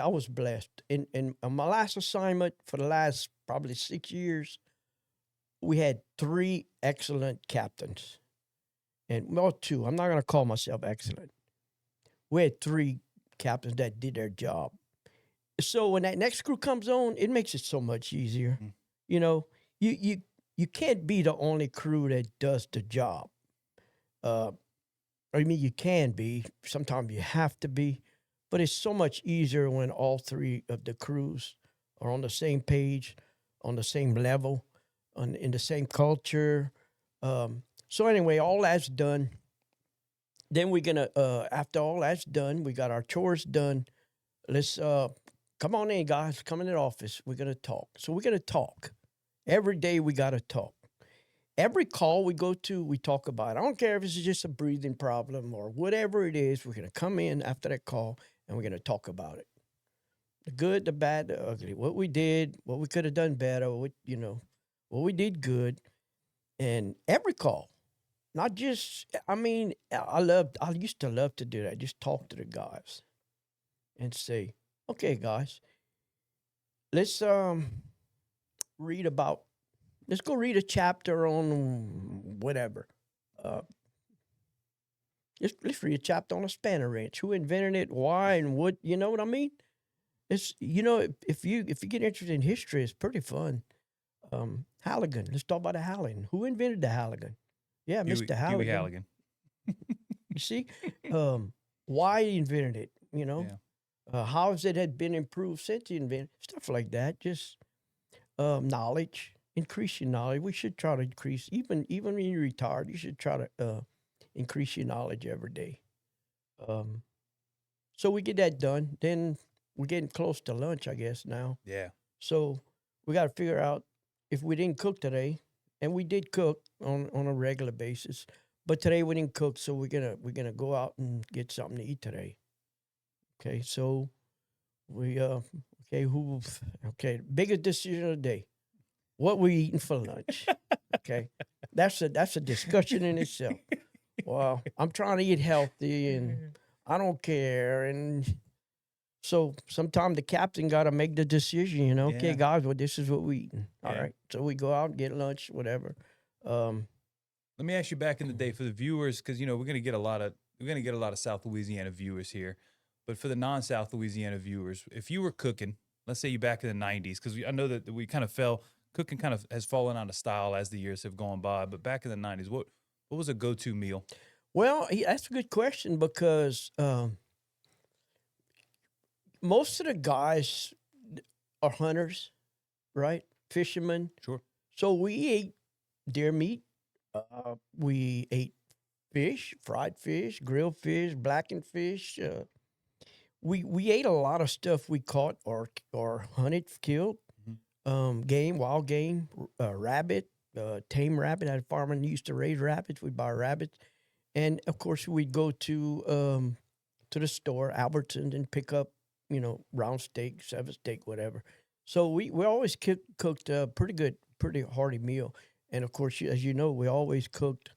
[SPEAKER 3] was blessed in my last assignment for the last probably 6 years, we had 3 excellent captains, and 2. I'm not going to call myself excellent. We had 3 captains that did their job. So when that next crew comes on, it makes it so much easier. Mm. You know, you can't be the only crew that does the job. I mean, you can be. Sometimes you have to be. But it's so much easier when all 3 of the crews are on the same page, on the same level, in the same culture. So anyway, all that's done. Then we're going to, after all that's done, we got our chores done. Let's come on in, guys. Come in the office. We're going to talk. So we're going to talk. Every day we got to talk. Every call we go to, we talk about it. I don't care if it's just a breathing problem or whatever it is. We're going to come in after that call, and we're going to talk about it. The good, the bad, the ugly. What we did, what we could have done better, what we did good. And every call, not just, I mean, I used to love to do that. Just talk to the guys and say, okay, guys, let's read about, let's go read a chapter on whatever. Uh, let's read a chapter on a spanner wrench. Who invented it? Why and what? You know what I mean? It's if you get interested in history, it's pretty fun. Halligan. Let's talk about the Halligan. Who invented the Halligan? Yeah, Mr. Halligan.
[SPEAKER 2] Huey Halligan.
[SPEAKER 3] You see, why he invented it? How has it had been improved since he invented stuff like that? Just knowledge, increase your knowledge. We should try to increase even when you're retired. You should try to increase your knowledge every day. So we get that done. Then we're getting close to lunch, I guess now.
[SPEAKER 2] Yeah.
[SPEAKER 3] So we got to figure out if we didn't cook today, and we did cook on a regular basis, but today we didn't cook, so we're gonna go out and get something to eat today. Okay, so we biggest decision of the day. What we eating for lunch? Okay, that's a discussion in itself. Well, I'm trying to eat healthy, and I don't care, and so sometimes the captain got to make the decision, okay,
[SPEAKER 2] Yeah.
[SPEAKER 3] guys, well, this is what we eating. All
[SPEAKER 2] Yeah.
[SPEAKER 3] right. So we go out and get lunch, whatever.
[SPEAKER 2] Let me ask you back in the day for the viewers, because we're gonna get a lot of South Louisiana viewers here, but for the non-South Louisiana viewers, if you were cooking, let's say you back in the '90s, because I know that we kind of cooking kind of has fallen out of style as the years have gone by, but back in the '90s, what was a go-to meal?
[SPEAKER 3] Well, that's a good question because most of the guys are hunters, right? Fishermen.
[SPEAKER 2] Sure.
[SPEAKER 3] So we ate deer meat. We ate fish, fried fish, grilled fish, blackened fish. We ate a lot of stuff we caught or hunted, killed. Game, wild game, rabbit, tame rabbit. I had a farmer who used to raise rabbits. We'd buy rabbits, and of course we'd go to the store, Albertsons, and pick up round steak, seven steak, whatever. So we always cooked a pretty hearty meal. And of course, as you know, we always cooked.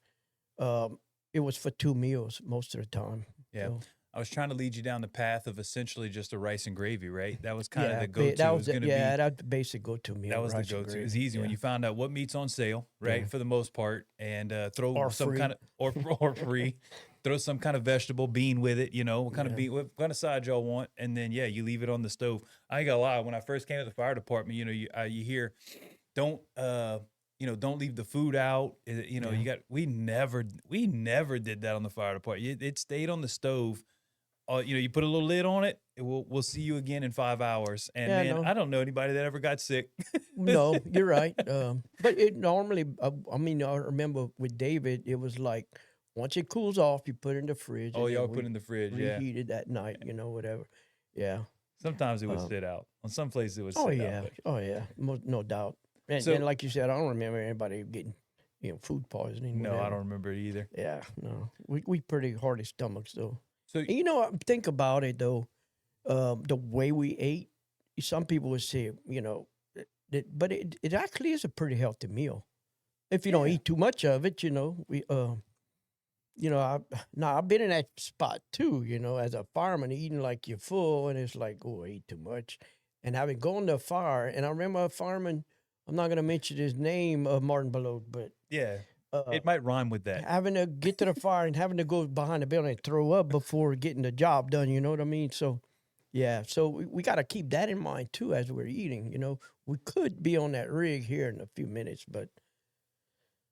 [SPEAKER 3] It was for 2 meals most of the time.
[SPEAKER 2] Yeah.
[SPEAKER 3] So,
[SPEAKER 2] I was trying to lead you down the path of essentially just a rice and gravy, right? That was kind of the
[SPEAKER 3] ba-
[SPEAKER 2] go-to.
[SPEAKER 3] That
[SPEAKER 2] It
[SPEAKER 3] was
[SPEAKER 2] was gonna be
[SPEAKER 3] that was the basic go-to meal.
[SPEAKER 2] that was the
[SPEAKER 3] rice and
[SPEAKER 2] go-to. It
[SPEAKER 3] gravy.
[SPEAKER 2] was easy when
[SPEAKER 3] Yeah.
[SPEAKER 2] you found out what meat's on sale, right?
[SPEAKER 3] Yeah.
[SPEAKER 2] For the most part, and throw
[SPEAKER 3] Or
[SPEAKER 2] some
[SPEAKER 3] free.
[SPEAKER 2] kind of or free, throw some kind of vegetable bean with it. What kind of
[SPEAKER 3] Yeah.
[SPEAKER 2] bean, what kind of side y'all want, and then you leave it on the stove. I ain't gonna lie. When I first came to the fire department, you hear, don't don't leave the food out.
[SPEAKER 3] Yeah.
[SPEAKER 2] We never did that on the fire department. It stayed on the stove. You put a little lid on it. We'll see you again in 5 hours. And
[SPEAKER 3] Yeah,
[SPEAKER 2] man,
[SPEAKER 3] no.
[SPEAKER 2] I don't know anybody that ever got sick.
[SPEAKER 3] No, you're right. But it normally, I remember with David, it was like once it cools off, you put it in the fridge.
[SPEAKER 2] Oh,
[SPEAKER 3] and then
[SPEAKER 2] y'all
[SPEAKER 3] we
[SPEAKER 2] put in the fridge, yeah.
[SPEAKER 3] reheat it that night, whatever. Yeah.
[SPEAKER 2] Sometimes it would
[SPEAKER 3] Um,
[SPEAKER 2] sit out. On some places it would
[SPEAKER 3] Oh
[SPEAKER 2] sit
[SPEAKER 3] yeah.
[SPEAKER 2] out. But
[SPEAKER 3] Oh yeah. No doubt. And,
[SPEAKER 2] So-
[SPEAKER 3] and like you said, I don't remember anybody getting, food poisoning.
[SPEAKER 2] no, I
[SPEAKER 3] whatever.
[SPEAKER 2] don't remember it either.
[SPEAKER 3] Yeah, no. We pretty hardy stomachs though.
[SPEAKER 2] So
[SPEAKER 3] And think about it though, the way we ate. Some people would say, but it actually is a pretty healthy meal if you don't
[SPEAKER 2] Yeah.
[SPEAKER 3] eat too much of it. I've been in that spot too. As a fireman, eating like you're full, and it's like, oh, I ate too much. And having gone to a fire, and I remember a fireman. I'm not going to mention his name, Martin Below, but
[SPEAKER 2] yeah,
[SPEAKER 3] uh,
[SPEAKER 2] it might rhyme with that.
[SPEAKER 3] having to get to the fire and having to go behind the building and throw up before getting the job done. You know what I mean? So, yeah. So we got to keep that in mind too as we're eating. We could be on that rig here in a few minutes, but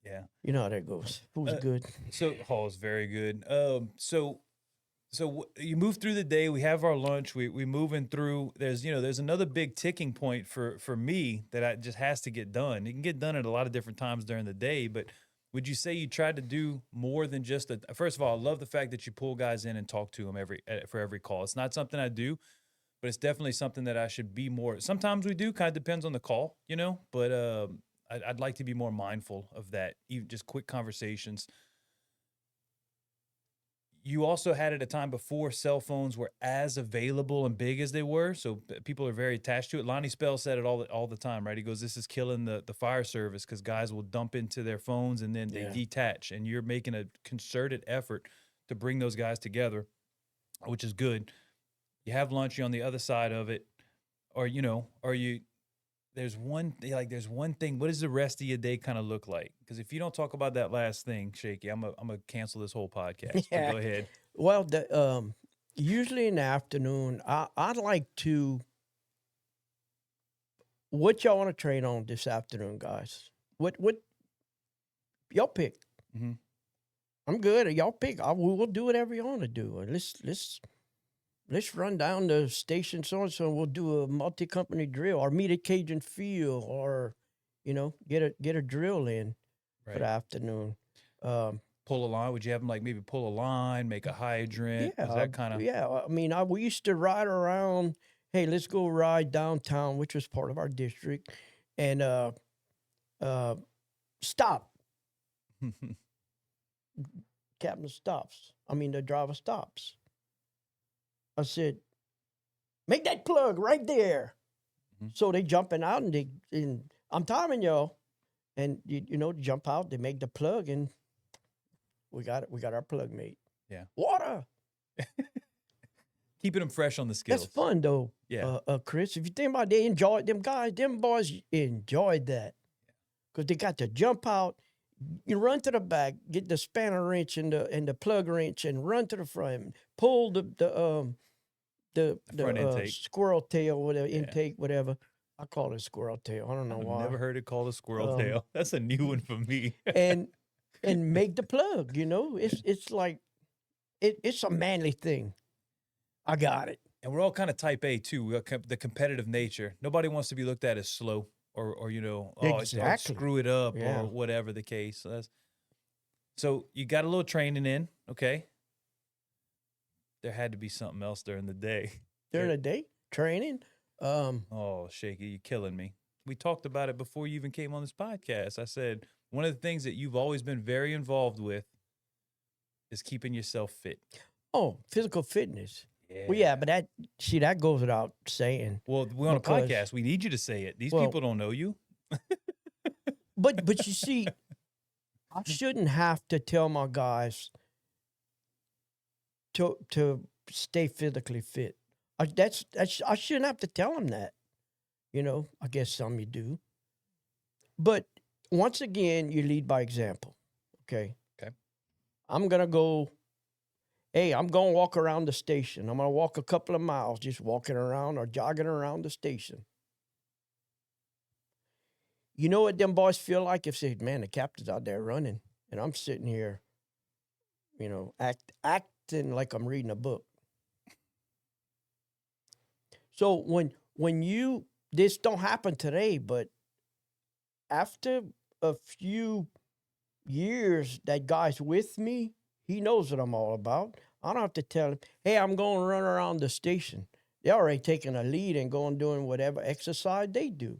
[SPEAKER 2] Yeah.
[SPEAKER 3] you know how that goes. Food's
[SPEAKER 2] Uh,
[SPEAKER 3] good.
[SPEAKER 2] So is very good. So you move through the day. We have our lunch. We moving through. There's another big ticking point for me that just has to get done. It can get done at a lot of different times during the day, but would you say you tried to do more than just first of all, I love the fact that you pull guys in and talk to them for every call. It's not something I do, but it's definitely something that I should be more. Sometimes we do, kind of depends on the call, but I'd like to be more mindful of that, even just quick conversations. you also had at a time before cell phones were as available and big as they were, so people are very attached to it. Lonnie Spell said it all the time, right? He goes, "This is killing the fire service because guys will dump into their phones and then they detach, and you're making a concerted effort to bring those guys together, which is good. You have lunch, you're on the other side of it, or there's one thing. What does the rest of your day kind of look like? Because if you don't talk about that last thing, Shakey, I'm gonna cancel this whole podcast.
[SPEAKER 3] Yeah.
[SPEAKER 2] Go ahead.
[SPEAKER 3] Well, usually in the afternoon, I'd like to. What y'all want to train on this afternoon, guys? What y'all pick?
[SPEAKER 2] Mhm.
[SPEAKER 3] I'm good. Y'all pick. We'll do whatever you want to do. Let's run down the station so and so. We'll do a multi-company drill, or meet at Cajun Field, or get a drill in for the afternoon.
[SPEAKER 2] Pull a line. Would you have them like maybe pull a line, make a hydrant?
[SPEAKER 3] Yeah,
[SPEAKER 2] Is that kind of
[SPEAKER 3] I mean, we used to ride around. Hey, let's go ride downtown, which was part of our district, and stop. Captain stops. I mean, the driver stops. I said, make that plug right there.
[SPEAKER 2] Mhm.
[SPEAKER 3] So they jumping out and I'm timing y'all, and jump out. They make the plug, and we got it. We got our plug made.
[SPEAKER 2] Yeah.
[SPEAKER 3] Water.
[SPEAKER 2] keeping them fresh on the skills?
[SPEAKER 3] That's fun though.
[SPEAKER 2] Yeah.
[SPEAKER 3] Chris, if you think about it, they enjoyed them boys enjoyed that because they got to jump out. You run to the back, get the spanner wrench and the plug wrench, and run to the front. Pull the
[SPEAKER 2] front intake.
[SPEAKER 3] squirrel tail, whatever intake, whatever. I call it squirrel tail. I don't know why.
[SPEAKER 2] I've never heard it called a squirrel tail. That's a new one for me.
[SPEAKER 3] and make the plug. It's like it's a manly thing. I got it.
[SPEAKER 2] And we're all kind of type A too. We got the competitive nature. Nobody wants to be looked at as slow or
[SPEAKER 3] Exactly.
[SPEAKER 2] screw it up
[SPEAKER 3] Yeah.
[SPEAKER 2] or whatever the case. So you got a little training in, okay? There had to be something else during the day.
[SPEAKER 3] During the day training.
[SPEAKER 2] Oh, Shakey, you're killing me. We talked about it before you even came on this podcast. I said one of the things that you've always been very involved with is keeping yourself fit.
[SPEAKER 3] Oh, physical fitness. Well, yeah, but that goes without saying.
[SPEAKER 2] Well, we're on a
[SPEAKER 3] Because-
[SPEAKER 2] podcast. We need you to say it. These
[SPEAKER 3] Well-
[SPEAKER 2] people don't know you.
[SPEAKER 3] But you see, I shouldn't have to tell my guys to stay physically fit. I shouldn't have to tell them that. I guess some you do. But once again, you lead by example. Okay.
[SPEAKER 2] Okay.
[SPEAKER 3] I'm gonna go. Hey, I'm gonna walk around the station. I'm gonna walk a couple of miles, just walking around or jogging around the station. You know what them boys feel like if say, man, the captain's out there running, and I'm sitting here, acting like I'm reading a book. So when this don't happen today, but after a few years that guy's with me, he knows what I'm all about. I don't have to tell him, hey, I'm going to run around the station. They're already taking a lead and going doing whatever exercise they do.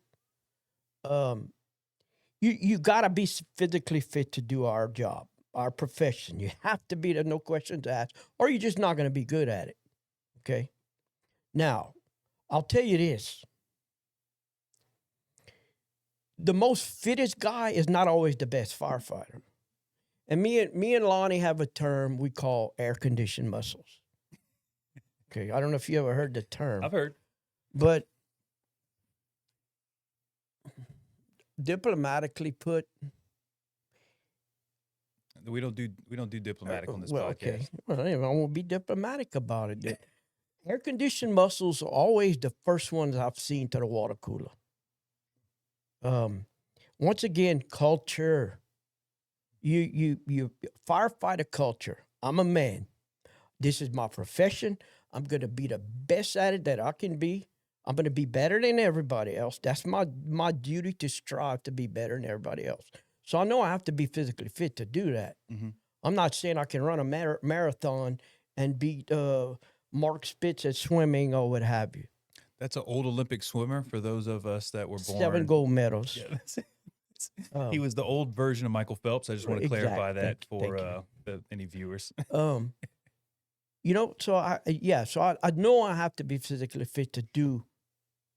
[SPEAKER 3] You got to be physically fit to do our job, our profession. You have to be there, no questions asked, or you're just not going to be good at it. Okay? Now, I'll tell you this. The most fittest guy is not always the best firefighter. And me and Lonnie have a term we call air-conditioned muscles. Okay, I don't know if you ever heard the term.
[SPEAKER 2] I've heard.
[SPEAKER 3] But diplomatically put,
[SPEAKER 2] We don't do diplomatic on this podcast.
[SPEAKER 3] Okay. Well, anyway, I won't be diplomatic about it. Air-conditioned muscles are always the first ones I've seen to the water cooler. Once again, culture. You firefighter culture. I'm a man. This is my profession. I'm going to be the best at it that I can be. I'm going to be better than everybody else. That's my duty, to strive to be better than everybody else. So I know I have to be physically fit to do that.
[SPEAKER 2] Mm-hmm.
[SPEAKER 3] I'm not saying I can run a marathon and beat Mark Spitz at swimming or what have you.
[SPEAKER 2] That's an old Olympic swimmer for those of us that were born.
[SPEAKER 3] 7 gold medals.
[SPEAKER 2] Yeah, he was the old version of Michael Phelps. I just want to clarify
[SPEAKER 3] Exactly.
[SPEAKER 2] that
[SPEAKER 3] Thank
[SPEAKER 2] for any viewers.
[SPEAKER 3] You know, so I know I have to be physically fit to do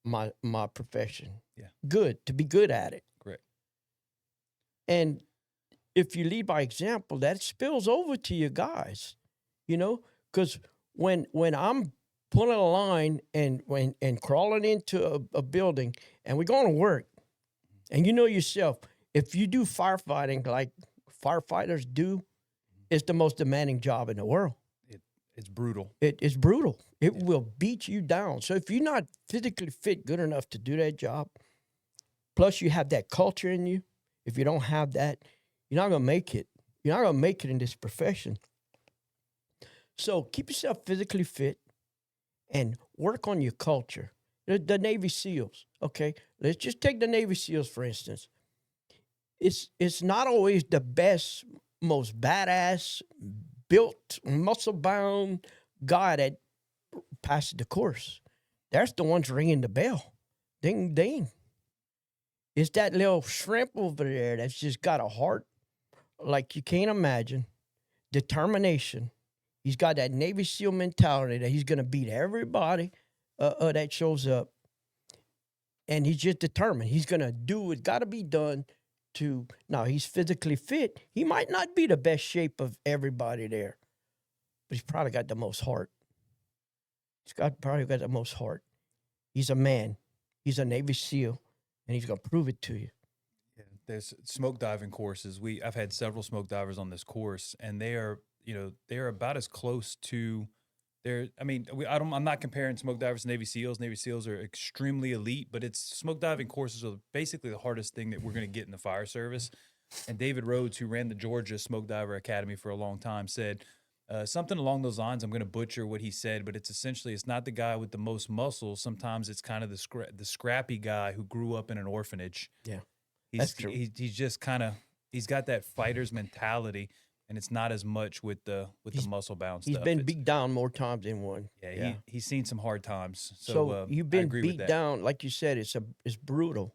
[SPEAKER 3] my profession.
[SPEAKER 2] Yeah.
[SPEAKER 3] Good, to be good at it.
[SPEAKER 2] Correct.
[SPEAKER 3] And if you lead by example, that spills over to you guys, you know, because when I'm pulling a line and crawling into a building and we're going to work, and you know yourself, if you do firefighting like firefighters do, it's the most demanding job in the world.
[SPEAKER 2] It's brutal.
[SPEAKER 3] It is brutal. It will beat you down. So if you're not physically fit good enough to do that job, plus you have that culture in you, if you don't have that, you're not going to make it. You're not going to make it in this profession. So keep yourself physically fit and work on your culture. The Navy SEALs, okay? Let's just take the Navy SEALs, for instance. It's not always the best, most badass, built, muscle-bound guy that passes the course. That's the ones ringing the bell. Ding, ding. It's that little shrimp over there that's just got a heart like you can't imagine, determination. He's got that Navy SEAL mentality that he's going to beat everybody that shows up. And he's just determined. He's going to do what got to be done to, now he's physically fit. He might not be the best shape of everybody there, but he's probably got the most heart. Probably got the most heart. He's a man. He's a Navy SEAL, and he's going to prove it to you.
[SPEAKER 2] Yeah, there's smoke diving courses. I've had several smoke divers on this course, and they are about as close to I'm not comparing smoke divers to Navy SEAls. Navy SEAls are extremely elite, but smoke diving courses are basically the hardest thing that we're going to get in the fire service. And David Rhodes, who ran the Georgia Smoke Diver Academy for a long time, said something along those lines. I'm going to butcher what he said, but it's not the guy with the most muscles. Sometimes it's kind of the scrappy guy who grew up in an orphanage.
[SPEAKER 3] Yeah,
[SPEAKER 2] that's true. He's just he's got that fighter's mentality. And it's not as much with the muscle bound stuff.
[SPEAKER 3] He's been beat down more times than one.
[SPEAKER 2] Yeah. He's seen some hard times.
[SPEAKER 3] So you've been beat down, like you said. It's brutal.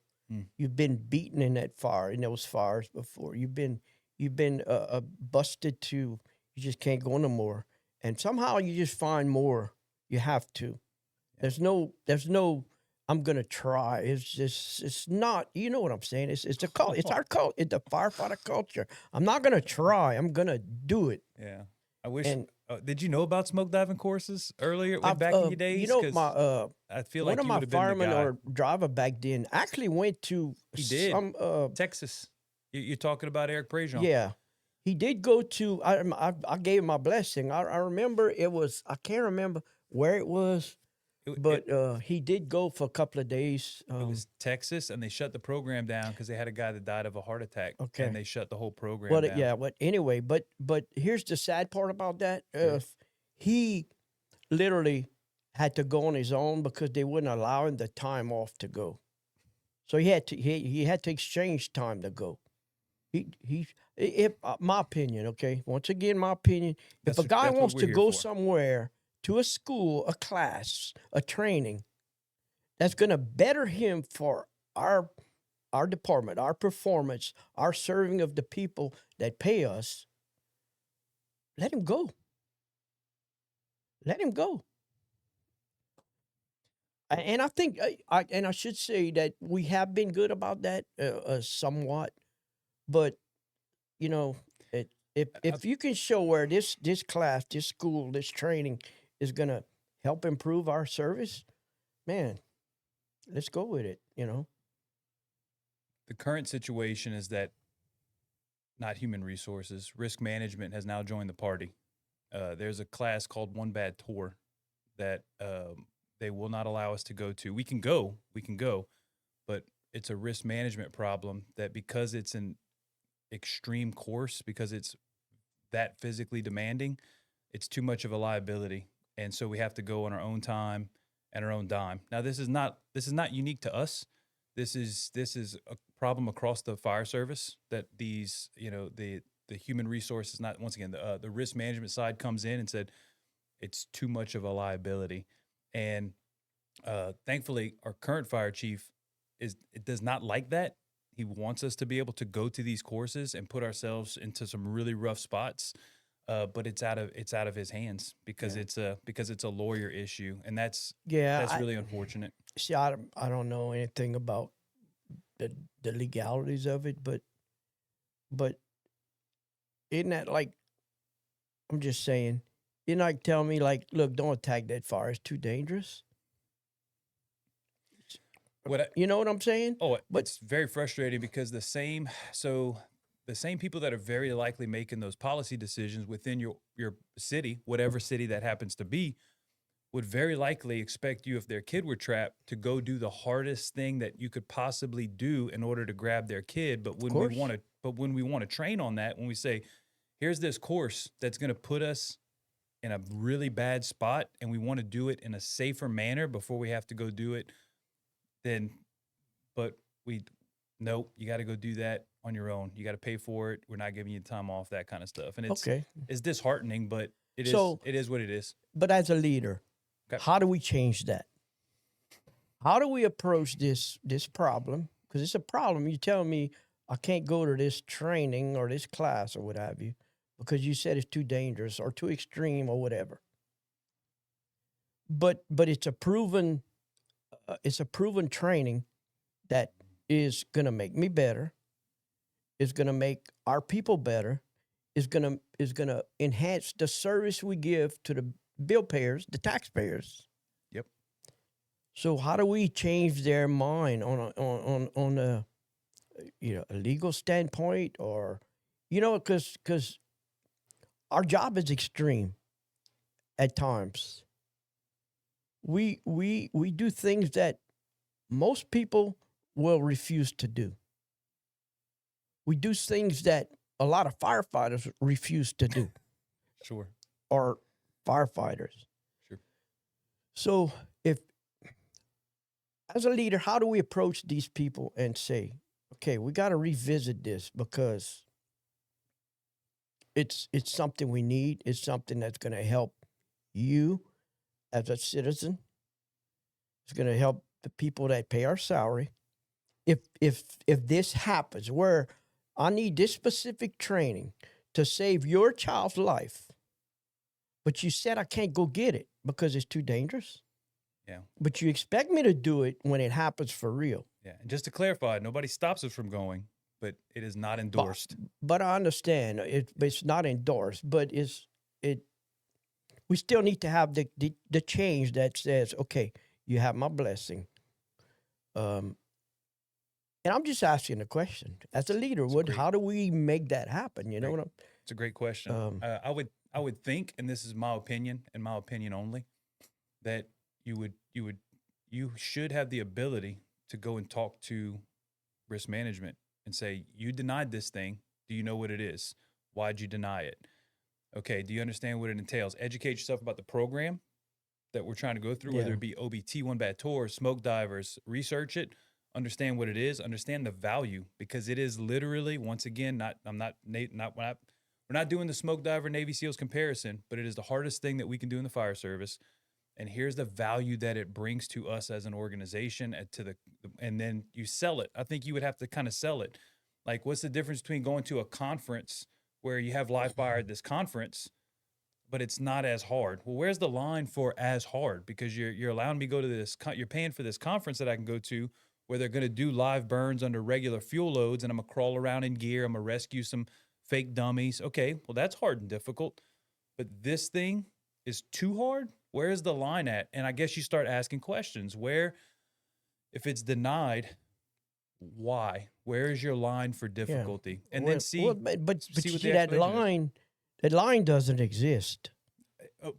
[SPEAKER 3] You've been beaten in that fire, in those fires before. You've been busted to. You just can't go no more. And somehow you just find more. You have to. Yeah. There's no. I'm gonna try. It's not. You know what I'm saying? It's a cult. It's our cult. It's the firefighter culture. I'm not gonna try. I'm gonna do it.
[SPEAKER 2] Yeah. I wish. Did you know about smoke diving courses earlier, back in your days?
[SPEAKER 3] You know,
[SPEAKER 2] I feel like
[SPEAKER 3] one of my firemen or driver back then actually went to
[SPEAKER 2] Texas. You're talking about Eric Prejean.
[SPEAKER 3] Yeah, he did go to. I gave him my blessing. I remember it was. I can't remember where it was. But he did go for a couple of days.
[SPEAKER 2] It was Texas, and they shut the program down because they had a guy that died of a heart attack.
[SPEAKER 3] Okay,
[SPEAKER 2] and they shut the whole program down.
[SPEAKER 3] Yeah, but anyway, but here's the sad part about that: he literally had to go on his own because they wouldn't allow him the time off to go. So he had to exchange time to go. My opinion, okay. Once again, my opinion. If a guy wants to go somewhere, to a school, a class, a training, that's going to better him for our department, our performance, our serving of the people that pay us, let him go. Let him go. And I think, I should say that we have been good about that somewhat, but, you know, if you can show where this class, this school, this training is going to help improve our service, man, let's go with it, you know.
[SPEAKER 2] The current situation is that not human resources, risk management has now joined the party. There's a class called One Bad Tour that they will not allow us to go to. We can go, but it's a risk management problem that because it's an extreme course, because it's that physically demanding, it's too much of a liability. And so we have to go on our own time and our own dime. Now, this is not unique to us. This is a problem across the fire service that these, the human resources, not once again, the risk management side comes in and said it's too much of a liability. And thankfully, our current fire chief does not like that. He wants us to be able to go to these courses and put ourselves into some really rough spots. but it's out of his hands because it's a lawyer issue, and that's
[SPEAKER 3] Yeah,
[SPEAKER 2] really unfortunate.
[SPEAKER 3] see, I don't know anything about the legalities of it, but isn't that like, I'm just saying, you're not telling me like, look, don't attack that fire; it's too dangerous. You know what I'm saying?
[SPEAKER 2] But it's very frustrating because the same people that are very likely making those policy decisions within your city, whatever city that happens to be, would very likely expect you, if their kid were trapped, to go do the hardest thing that you could possibly do in order to grab their kid. But when we want to train on that, when we say, here's this course that's going to put us in a really bad spot, and we want to do it in a safer manner before we have to go do it, nope, you got to go do that on your own. You got to pay for it. We're not giving you time off, that kind of stuff. And it's disheartening, but it is what it is.
[SPEAKER 3] But as a leader,
[SPEAKER 2] Okay.
[SPEAKER 3] how do we change that? How do we approach this problem? Because it's a problem. You tell me I can't go to this training or this class or what have you because you said it's too dangerous or too extreme or whatever. But it's a proven training that is going to make me better, is going to make our people better, is going to enhance the service we give to the bill payers, the taxpayers.
[SPEAKER 2] Yep.
[SPEAKER 3] So how do we change their mind on a a legal standpoint, or because our job is extreme at times. We do things that most people will refuse to do. We do things that a lot of firefighters refuse to do.
[SPEAKER 2] Sure.
[SPEAKER 3] Or firefighters.
[SPEAKER 2] Sure.
[SPEAKER 3] So as a leader, how do we approach these people and say, okay, we got to revisit this because it's something we need. It's something that's going to help you as a citizen. It's going to help the people that pay our salary. If this happens, where I need this specific training to save your child's life, but you said I can't go get it because it's too dangerous.
[SPEAKER 2] Yeah.
[SPEAKER 3] But you expect me to do it when it happens for real.
[SPEAKER 2] Yeah. And just to clarify, nobody stops us from going, but it is not endorsed.
[SPEAKER 3] But I understand it's not endorsed, but we still need to have the change that says, okay, you have my blessing. And I'm just asking a question. As a leader, how do we make that happen? You know what I'm?
[SPEAKER 2] It's a great question. I would think, and this is my opinion and my opinion only, that you should have the ability to go and talk to risk management and say, you denied this thing. Do you know what it is? Why'd you deny it? Okay, do you understand what it entails? Educate yourself about the program that we're trying to go through, whether it be OBT, one bad tour, smoke divers. Research it, understand what it is, understand the value, because it is literally, once again, we're not doing the smoke diver Navy SEALs comparison, but it is the hardest thing that we can do in the fire service. And here's the value that it brings to us as an organization, and then you sell it. I think you would have to kind of sell it. Like, what's the difference between going to a conference where you have live fire at this conference, but it's not as hard? Well, where's the line for as hard? Because you're allowing me to go to this, you're paying for this conference that I can go to where they're going to do live burns under regular fuel loads, and I'm going to crawl around in gear. I'm going to rescue some fake dummies. Okay, well, that's hard and difficult. But this thing is too hard? Where is the line at? And I guess you start asking questions. Where, if it's denied, why? Where is your line for difficulty?
[SPEAKER 3] Yeah.
[SPEAKER 2] And then see. Well,
[SPEAKER 3] but see that line doesn't exist.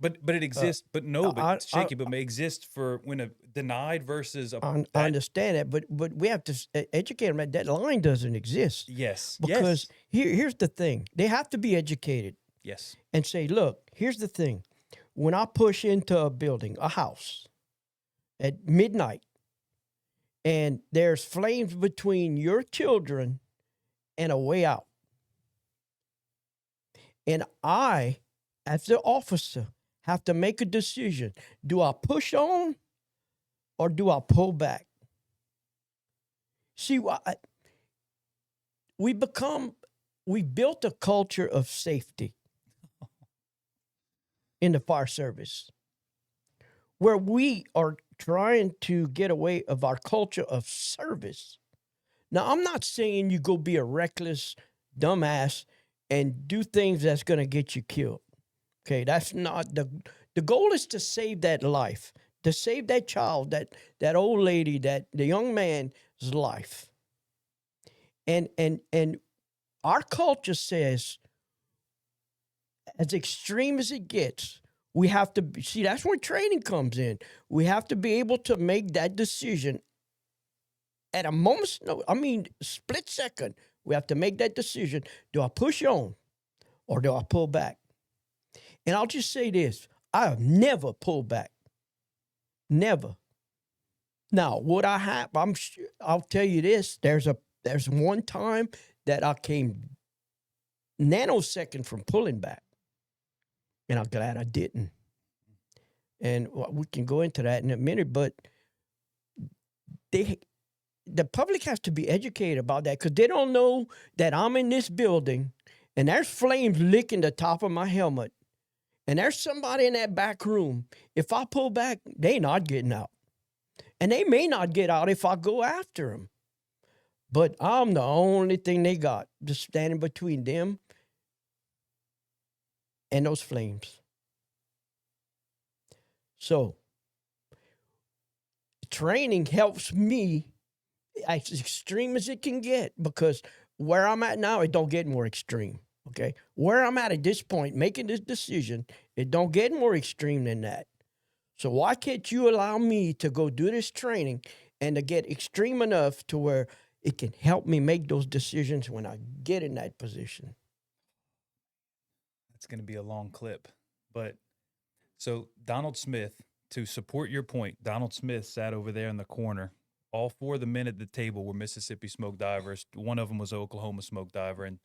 [SPEAKER 2] But it exists. But Shakey, but may exist for when a denied versus a.
[SPEAKER 3] I understand that, but we have to educate them that line doesn't exist.
[SPEAKER 2] Yes.
[SPEAKER 3] Because here's the thing: they have to be educated.
[SPEAKER 2] Yes.
[SPEAKER 3] And say, look, here's the thing: when I push into a building, a house, at midnight, and there's flames between your children and a way out, and I, as the officer, have to make a decision. Do I push on or do I pull back? See, we built a culture of safety. in the fire service, where we are trying to get away of our culture of service. Now, I'm not saying you go be a reckless dumbass and do things that's going to get you killed. Okay, that's not the goal is to save that life, to save that child, that old lady, the young man's life. And our culture says, as extreme as it gets, we have to see, that's where training comes in. We have to be able to make that decision at a moment's notice. I mean, split second. We have to make that decision. Do I push on or do I pull back? And I'll just say this. I have never pulled back. Never. Now, what I have, I'll tell you this. There's one time that I came nanosecond from pulling back. And I'm glad I didn't. And we can go into that in a minute, but the public has to be educated about that because they don't know that I'm in this building and there's flames licking the top of my helmet. And there's somebody in that back room. If I pull back, they not getting out. And they may not get out if I go after them. But I'm the only thing they got, just standing between them and those flames. So, training helps me as extreme as it can get because where I'm at now, it don't get more extreme. Okay, where I'm at this point, making this decision, it don't get more extreme than that. So why can't you allow me to go do this training and to get extreme enough to where it can help me make those decisions when I get in that position?
[SPEAKER 2] That's going to be a long clip. But so Donald Smith, to support your point, Donald Smith sat over there in the corner. All four of the men at the table were Mississippi smoke divers. One of them was an Oklahoma smoke diver. And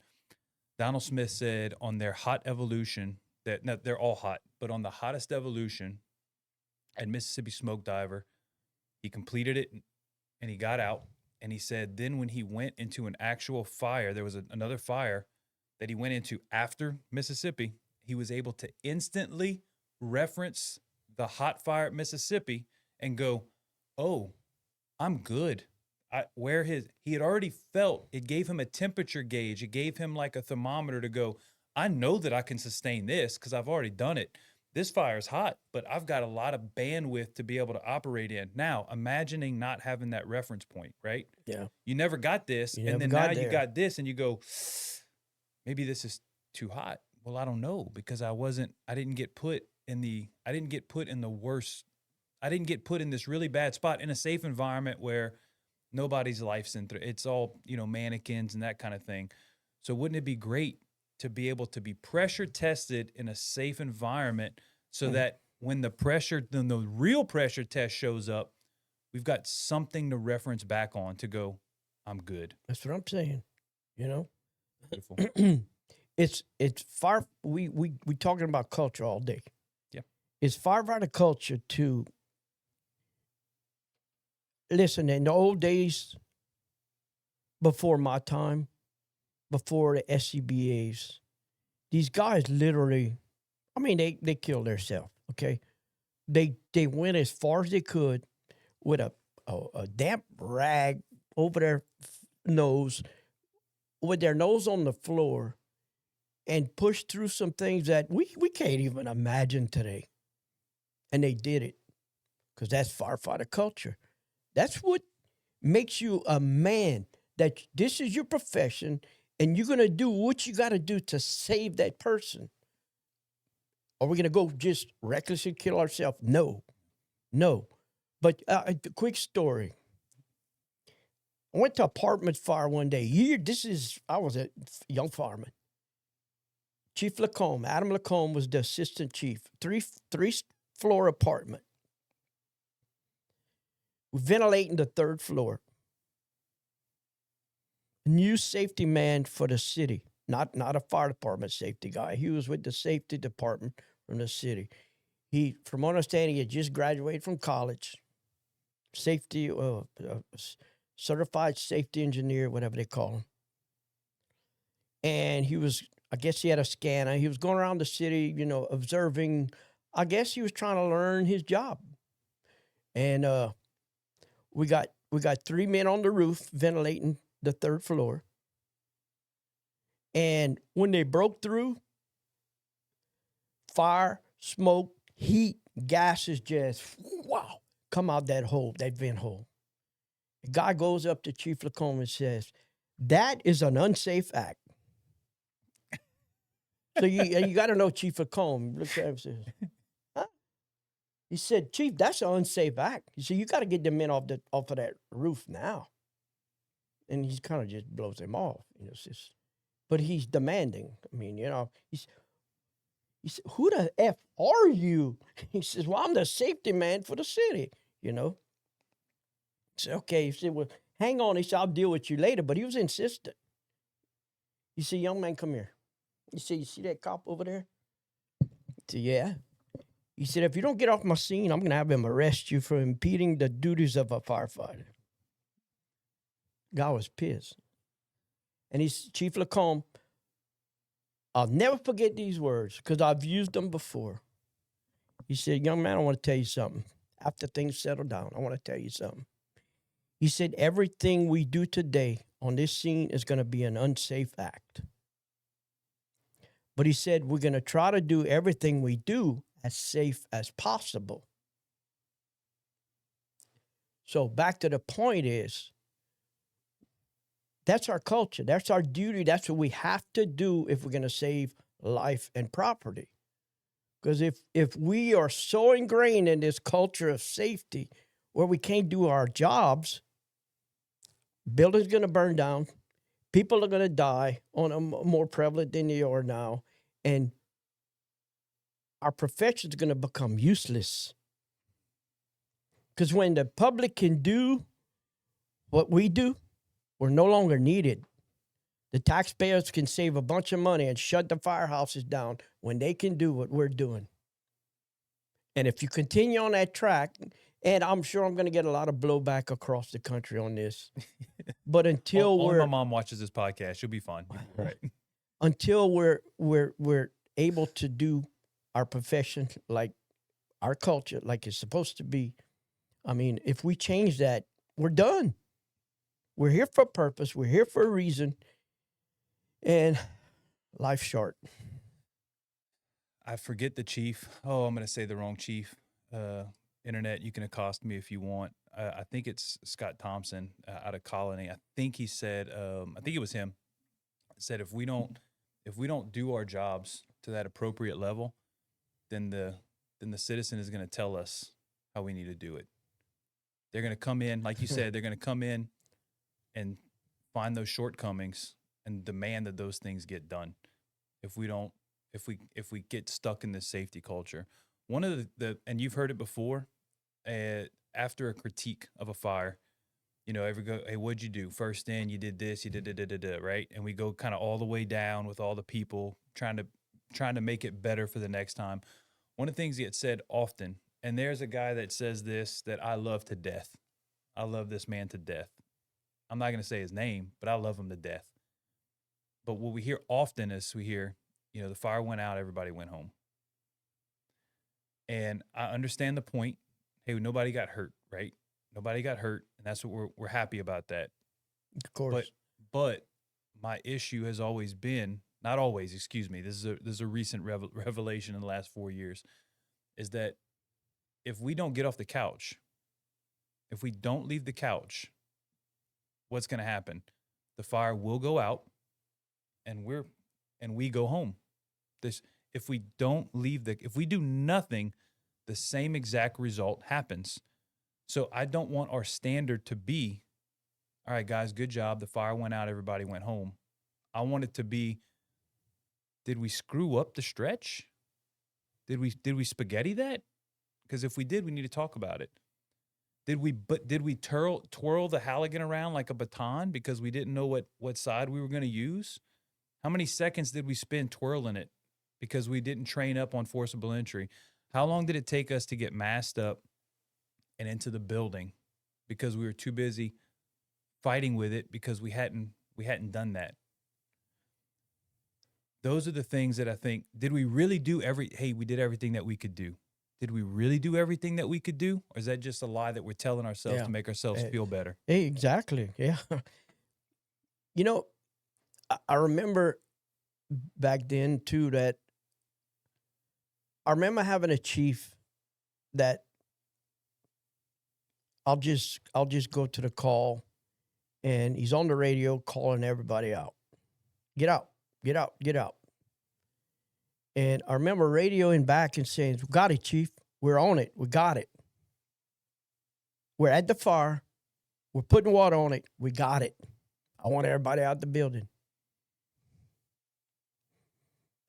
[SPEAKER 2] Donald Smith said on their hot evolution, that they're all hot, but on the hottest evolution at Mississippi smoke diver, he completed it and he got out. And he said then when he went into an actual fire, there was another fire that he went into after Mississippi, he was able to instantly reference the hot fire at Mississippi and go, oh, I'm good. He had already felt, it gave him a temperature gauge. It gave him like a thermometer to go, I know that I can sustain this because I've already done it. This fire's hot, but I've got a lot of bandwidth to be able to operate in. Now, imagining not having that reference point, right?
[SPEAKER 3] Yeah.
[SPEAKER 2] You never got this, and then now you got this, and you go, maybe this is too hot. Well, I don't know because I didn't get put in this really bad spot in a safe environment where nobody's life's in it's all, mannequins and that kind of thing. So wouldn't it be great to be able to be pressure tested in a safe environment so that when the real pressure test shows up, we've got something to reference back on to go, I'm good.
[SPEAKER 3] That's what I'm saying.
[SPEAKER 2] Beautiful.
[SPEAKER 3] It's far. We talking about culture all day.
[SPEAKER 2] Yeah.
[SPEAKER 3] It's firefighter culture to listen. In the old days, before my time, before the SCBAs, these guys literally, I mean, they killed themselves. Okay, they went as far as they could with a damp rag over their nose, with their nose on the floor, and pushed through some things that we can't even imagine today. And they did it because that's firefighter culture. That's what makes you a man, that this is your profession and you're going to do what you got to do to save that person. Are we going to go just recklessly kill ourselves? No. But a quick story. I went to apartment fire one day. I was a young fireman. Chief Lacombe, Adam Lacombe was the assistant chief. Three-floor apartment. We're ventilating the third floor. New safety man for the city, not a fire department safety guy. He was with the safety department from the city. He, from my understanding, he had just graduated from college. Safety, certified safety engineer, whatever they call him. And he was, I guess he had a scanner. He was going around the city, observing I guess he was trying to learn his job. And we got 3 men on the roof ventilating the 3rd floor. And when they broke through, fire, smoke, heat, gases just wow come out that hole, that vent hole. The guy goes up to Chief Lacombe and says, "That is an unsafe act." So you got to know Chief Lacombe. Look at him and says, "Huh?" He said, "Chief, that's an unsafe act." He said, "You got to get the men off of that roof now." And he kind of just blows him off. It's just, but he's demanding. I mean, he said, "Who the F are you?" He says, "Well, I'm the safety man for the city, I said, "Okay." He said, "Well, hang on." He said, "I'll deal with you later." But he was insistent. He said, "Young man, come here." He said, "You see that cop over there?" I said, "Yeah." He said, "If you don't get off my scene, I'm going to have him arrest you for impeding the duties of a firefighter." Guy was pissed. And he's Chief Lacombe. I'll never forget these words because I've used them before. He said, "Young man, I want to tell you something. After things settle down, I want to tell you something." He said, "Everything we do today on this scene is going to be an unsafe act." But he said, "We're going to try to do everything we do as safe as possible." So back to the point is, that's our culture. That's our duty. That's what we have to do if we're going to save life and property. Because if we are so ingrained in this culture of safety where we can't do our jobs, buildings going to burn down, people are going to die on a more prevalent than they are now, and our profession is going to become useless. Because when the public can do what we do, we're no longer needed. The taxpayers can save a bunch of money and shut the firehouses down when they can do what we're doing. And if you continue on that track, and I'm sure I'm going to get a lot of blowback across the country on this, but until
[SPEAKER 2] Only my mom watches this podcast. She'll be fine. Right.
[SPEAKER 3] Until we're able to do our profession like our culture, like it's supposed to be. I mean, if we change that, we're done. We're here for a purpose. We're here for a reason. And life's short.
[SPEAKER 2] I forget the chief. Oh, I'm going to say the wrong chief. Internet, you can accost me if you want. I think it's Scott Thompson out of Colony. I think he said, I think it was him, said if we don't do our jobs to that appropriate level, then the citizen is going to tell us how we need to do it. They're going to come in, like you said, they're going to come in and find those shortcomings and demand that those things get done. If we get stuck in this safety culture, one of the and you've heard it before, after a critique of a fire, hey, what'd you do? First in, you did this, you did right, and we go kind of all the way down with all the people trying to make it better for the next time. One of the things that gets said often, and there's a guy that says this that I love to death. I love this man to death. I'm not going to say his name, but I love him to death. But what we hear often is the fire went out, everybody went home. And I understand the point. Hey, nobody got hurt, right? Nobody got hurt, and that's what we're happy about that.
[SPEAKER 3] Of course.
[SPEAKER 2] But my issue has always been, not always, excuse me. This is a recent revelation in the last 4 years, is that if we don't get off the couch, if we don't leave the couch, what's going to happen? The fire will go out, and we go home. If we do nothing, the same exact result happens. So I don't want our standard to be, all right, guys, good job. The fire went out, everybody went home. I want it to be, did we screw up the stretch? Did we spaghetti that? Because if we did, we need to talk about it. Did we twirl the Halligan around like a baton because we didn't know what side we were going to use? How many seconds did we spend twirling it because we didn't train up on forcible entry? How long did it take us to get masked up and into the building because we were too busy fighting with it because we hadn't done that? Those are the things that I think, did we really do we did everything that we could do. did we really do everything that we could do? Or is that just a lie that we're telling ourselves
[SPEAKER 3] Yeah.
[SPEAKER 2] to make ourselves feel better?
[SPEAKER 3] Exactly. Yeah. You know, I remember back then too that I remember having a chief that I'll just go to the call and he's on the radio calling everybody out. Get out, get out, get out. And I remember radioing back and saying, "We got it, Chief. We're on it. We got it. We're at the fire. We're putting water on it. We got it. I want everybody out the building."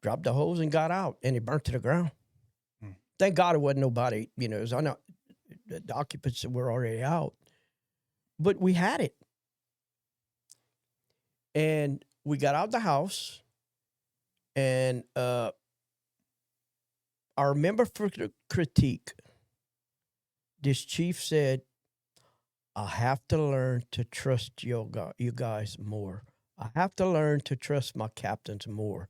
[SPEAKER 3] Dropped the hose and got out, and it burnt to the ground. Thank God it wasn't nobody, it was, I know the occupants were already out, but we had it. And we got out the house, and I remember for the critique, this chief said, "I have to learn to trust you guys more. I have to learn to trust my captains more."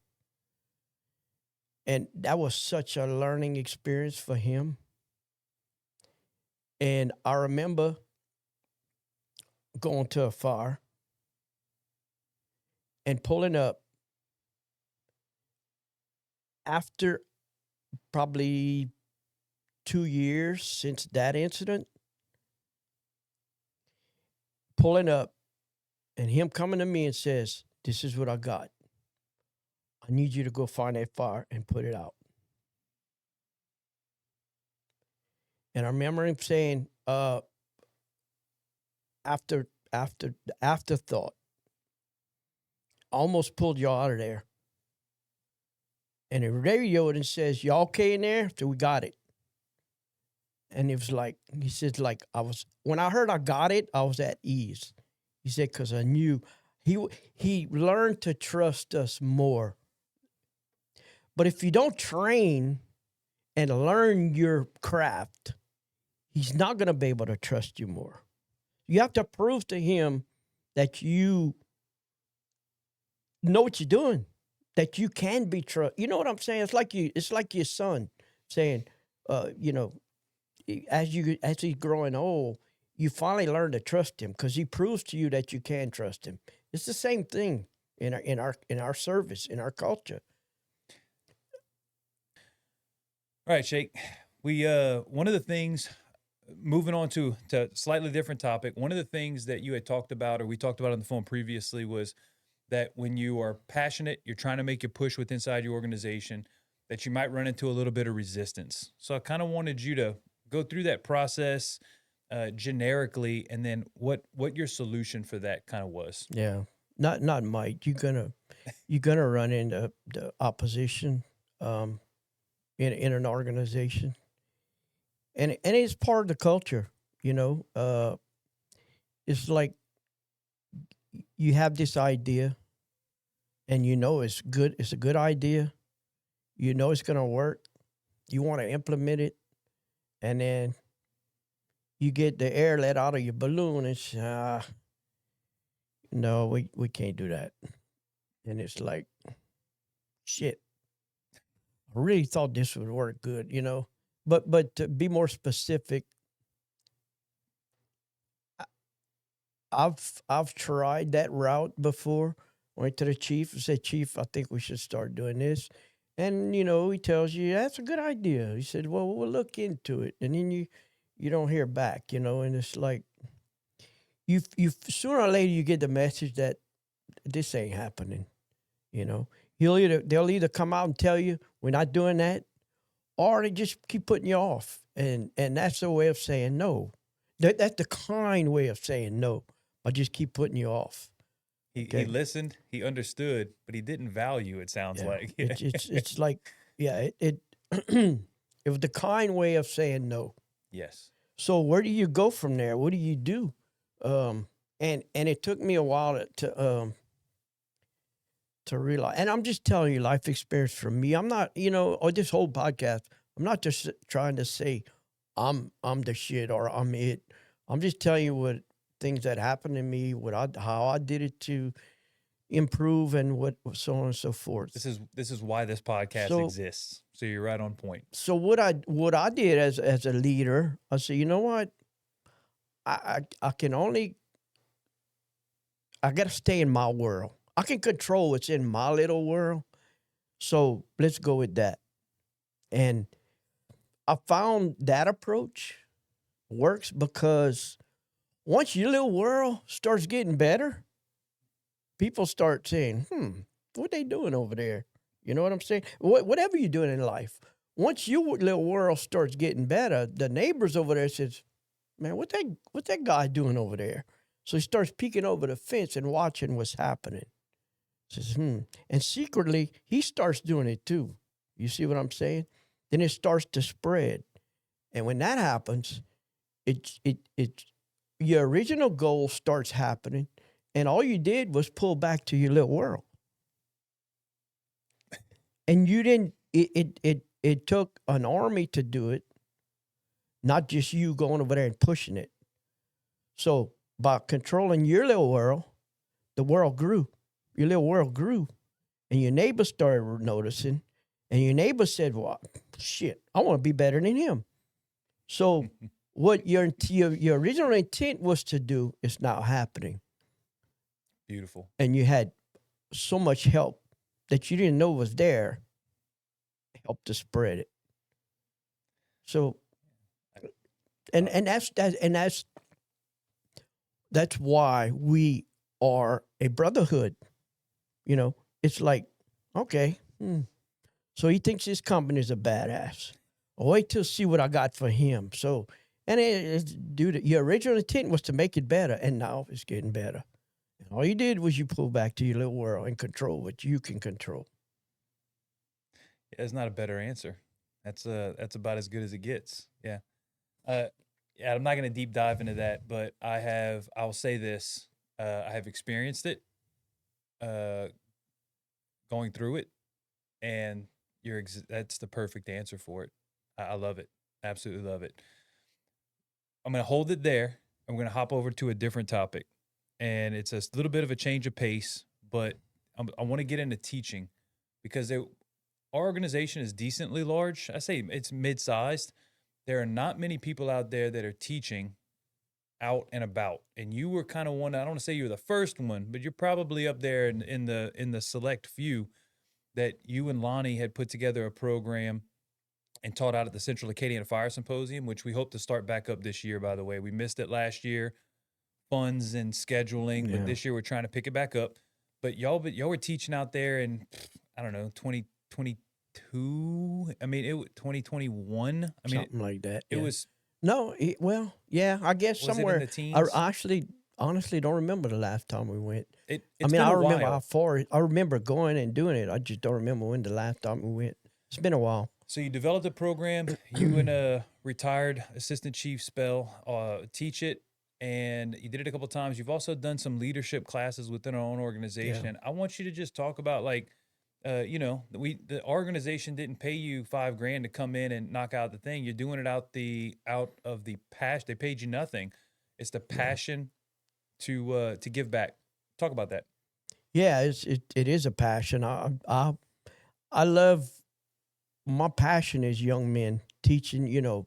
[SPEAKER 3] And that was such a learning experience for him. And I remember going to a fire and pulling up after probably 2 years since that incident, pulling up and him coming to me and says, "This is what I got. I need you to go find that fire and put it out." And I remember him saying, after the afterthought, "I almost pulled y'all out of there." And he radioed and says, "Y'all okay in there?" So we got it. And it was like, he said, like, when I heard I got it, I was at ease. He said, because I knew he learned to trust us more. But if you don't train and learn your craft, he's not going to be able to trust you more. You have to prove to him that you know what you're doing, that you can be trusted. You know what I'm saying? It's like your son saying, as he's growing old, you finally learn to trust him because he proves to you that you can trust him. It's the same thing in our service, in our culture.
[SPEAKER 2] All right, Shake. We one of the things, moving on to a slightly different topic, one of the things that you had talked about, or we talked about on the phone previously, was that when you are passionate, you're trying to make a push with inside your organization, that you might run into a little bit of resistance. So I kind of wanted you to go through that process generically, and then what your solution for that kind of was.
[SPEAKER 3] Yeah, not Mike. You're gonna run into the opposition in an organization, and it's part of the culture. It's like you have this idea, and it's good. It's a good idea. It's gonna work. You want to implement it, and then you get the air let out of your balloon and say, "No, we can't do that." And it's like, shit. I really thought this would work good, But to be more specific, I've tried that route before. Went to the chief and said, "Chief, I think we should start doing this." And he tells you that's a good idea. He said, "Well, we'll look into it," and then you don't hear back, and it's like you sooner or later you get the message that this ain't happening. They'll either come out and tell you we're not doing that, or they just keep putting you off, and that's a way of saying no. That's the kind way of saying no. I just keep putting you off.
[SPEAKER 2] He listened, he understood, but he didn't value. It sounds like
[SPEAKER 3] it's like it was the kind way of saying no.
[SPEAKER 2] Yes.
[SPEAKER 3] So where do you go from there? What do you do? And it took me a while to realize. And I'm just telling you life experience from me. I'm not, or this whole podcast. I'm not just trying to say I'm the shit or I'm it. I'm just telling you what things that happened to me, how I did it to improve and what so on and so forth.
[SPEAKER 2] This is why this podcast
[SPEAKER 3] So-
[SPEAKER 2] exists. So you're right on point.
[SPEAKER 3] So what I did as a leader, I said, you know what, I got to stay in my world. I can control what's in my little world. So let's go with that. And I found that approach works because once your little world starts getting better, people start saying, what they doing over there? You know what I'm saying? Whatever you're doing in life, once your little world starts getting better, the neighbors over there says, man, what that guy doing over there? So he starts peeking over the fence and watching what's happening. Says, And secretly, he starts doing it too. You see what I'm saying? Then it starts to spread. And when that happens, your original goal starts happening, and all you did was pull back to your little world. And you didn't, it took an army to do it, not just you going over there and pushing it. So by controlling your little world, the world grew. Your little world grew. And your neighbor started noticing. And your neighbor said, well, shit, I want to be better than him. So what your original intent was to do is now happening.
[SPEAKER 2] Beautiful.
[SPEAKER 3] And you had so much help that you didn't know was there, help to spread it. So, and that's why we are a brotherhood. You know, it's like, okay, so he thinks his company's a badass. I'll wait till see what I got for him. So, and your original intent was to make it better, and now it's getting better. And all you did was you pull back to your little world and control what you can control.
[SPEAKER 2] Yeah, that's not a better answer. That's about as good as it gets. Yeah. Yeah, I'm not going to deep dive into that, but I'll say this. I have experienced it, going through it, and that's the perfect answer for it. I love it. Absolutely love it. I'm going to hold it there. I'm going to hop over to a different topic, and it's a little bit of a change of pace, but I want to get into teaching because our organization is decently large. I say it's mid-sized. There are not many people out there that are teaching out and about, and you were kind of one. I don't want to say you're the first one, but you're probably up there in the select few that you and Lonnie had put together a program and taught out at the Central Acadiana Fire Symposium, which we hope to start back up this year. By the way, we missed it last year, funds and scheduling, but this year we're trying to pick it back up. But y'all were teaching out there in, I don't know, 2022. I mean, 2021. I mean,
[SPEAKER 3] Something like that.
[SPEAKER 2] it
[SPEAKER 3] yeah.
[SPEAKER 2] was.
[SPEAKER 3] No, yeah, I guess
[SPEAKER 2] Was
[SPEAKER 3] somewhere.
[SPEAKER 2] it in the teens?
[SPEAKER 3] I actually, honestly, don't remember the last time we went.
[SPEAKER 2] It's
[SPEAKER 3] I mean,
[SPEAKER 2] been
[SPEAKER 3] I
[SPEAKER 2] a
[SPEAKER 3] remember
[SPEAKER 2] while.
[SPEAKER 3] how far. I remember going and doing it. I just don't remember when the last time we went. It's been a while.
[SPEAKER 2] So you developed a program. You and a retired assistant chief teach it, and you did it a couple of times. You've also done some leadership classes within our own organization. I want you to just talk about the organization didn't pay you $5,000 to come in and knock out the thing. You're doing it out of the passion. They paid you nothing. It's the passion to give back. Talk about that.
[SPEAKER 3] Yeah, it is a passion. I love. My passion is young men teaching.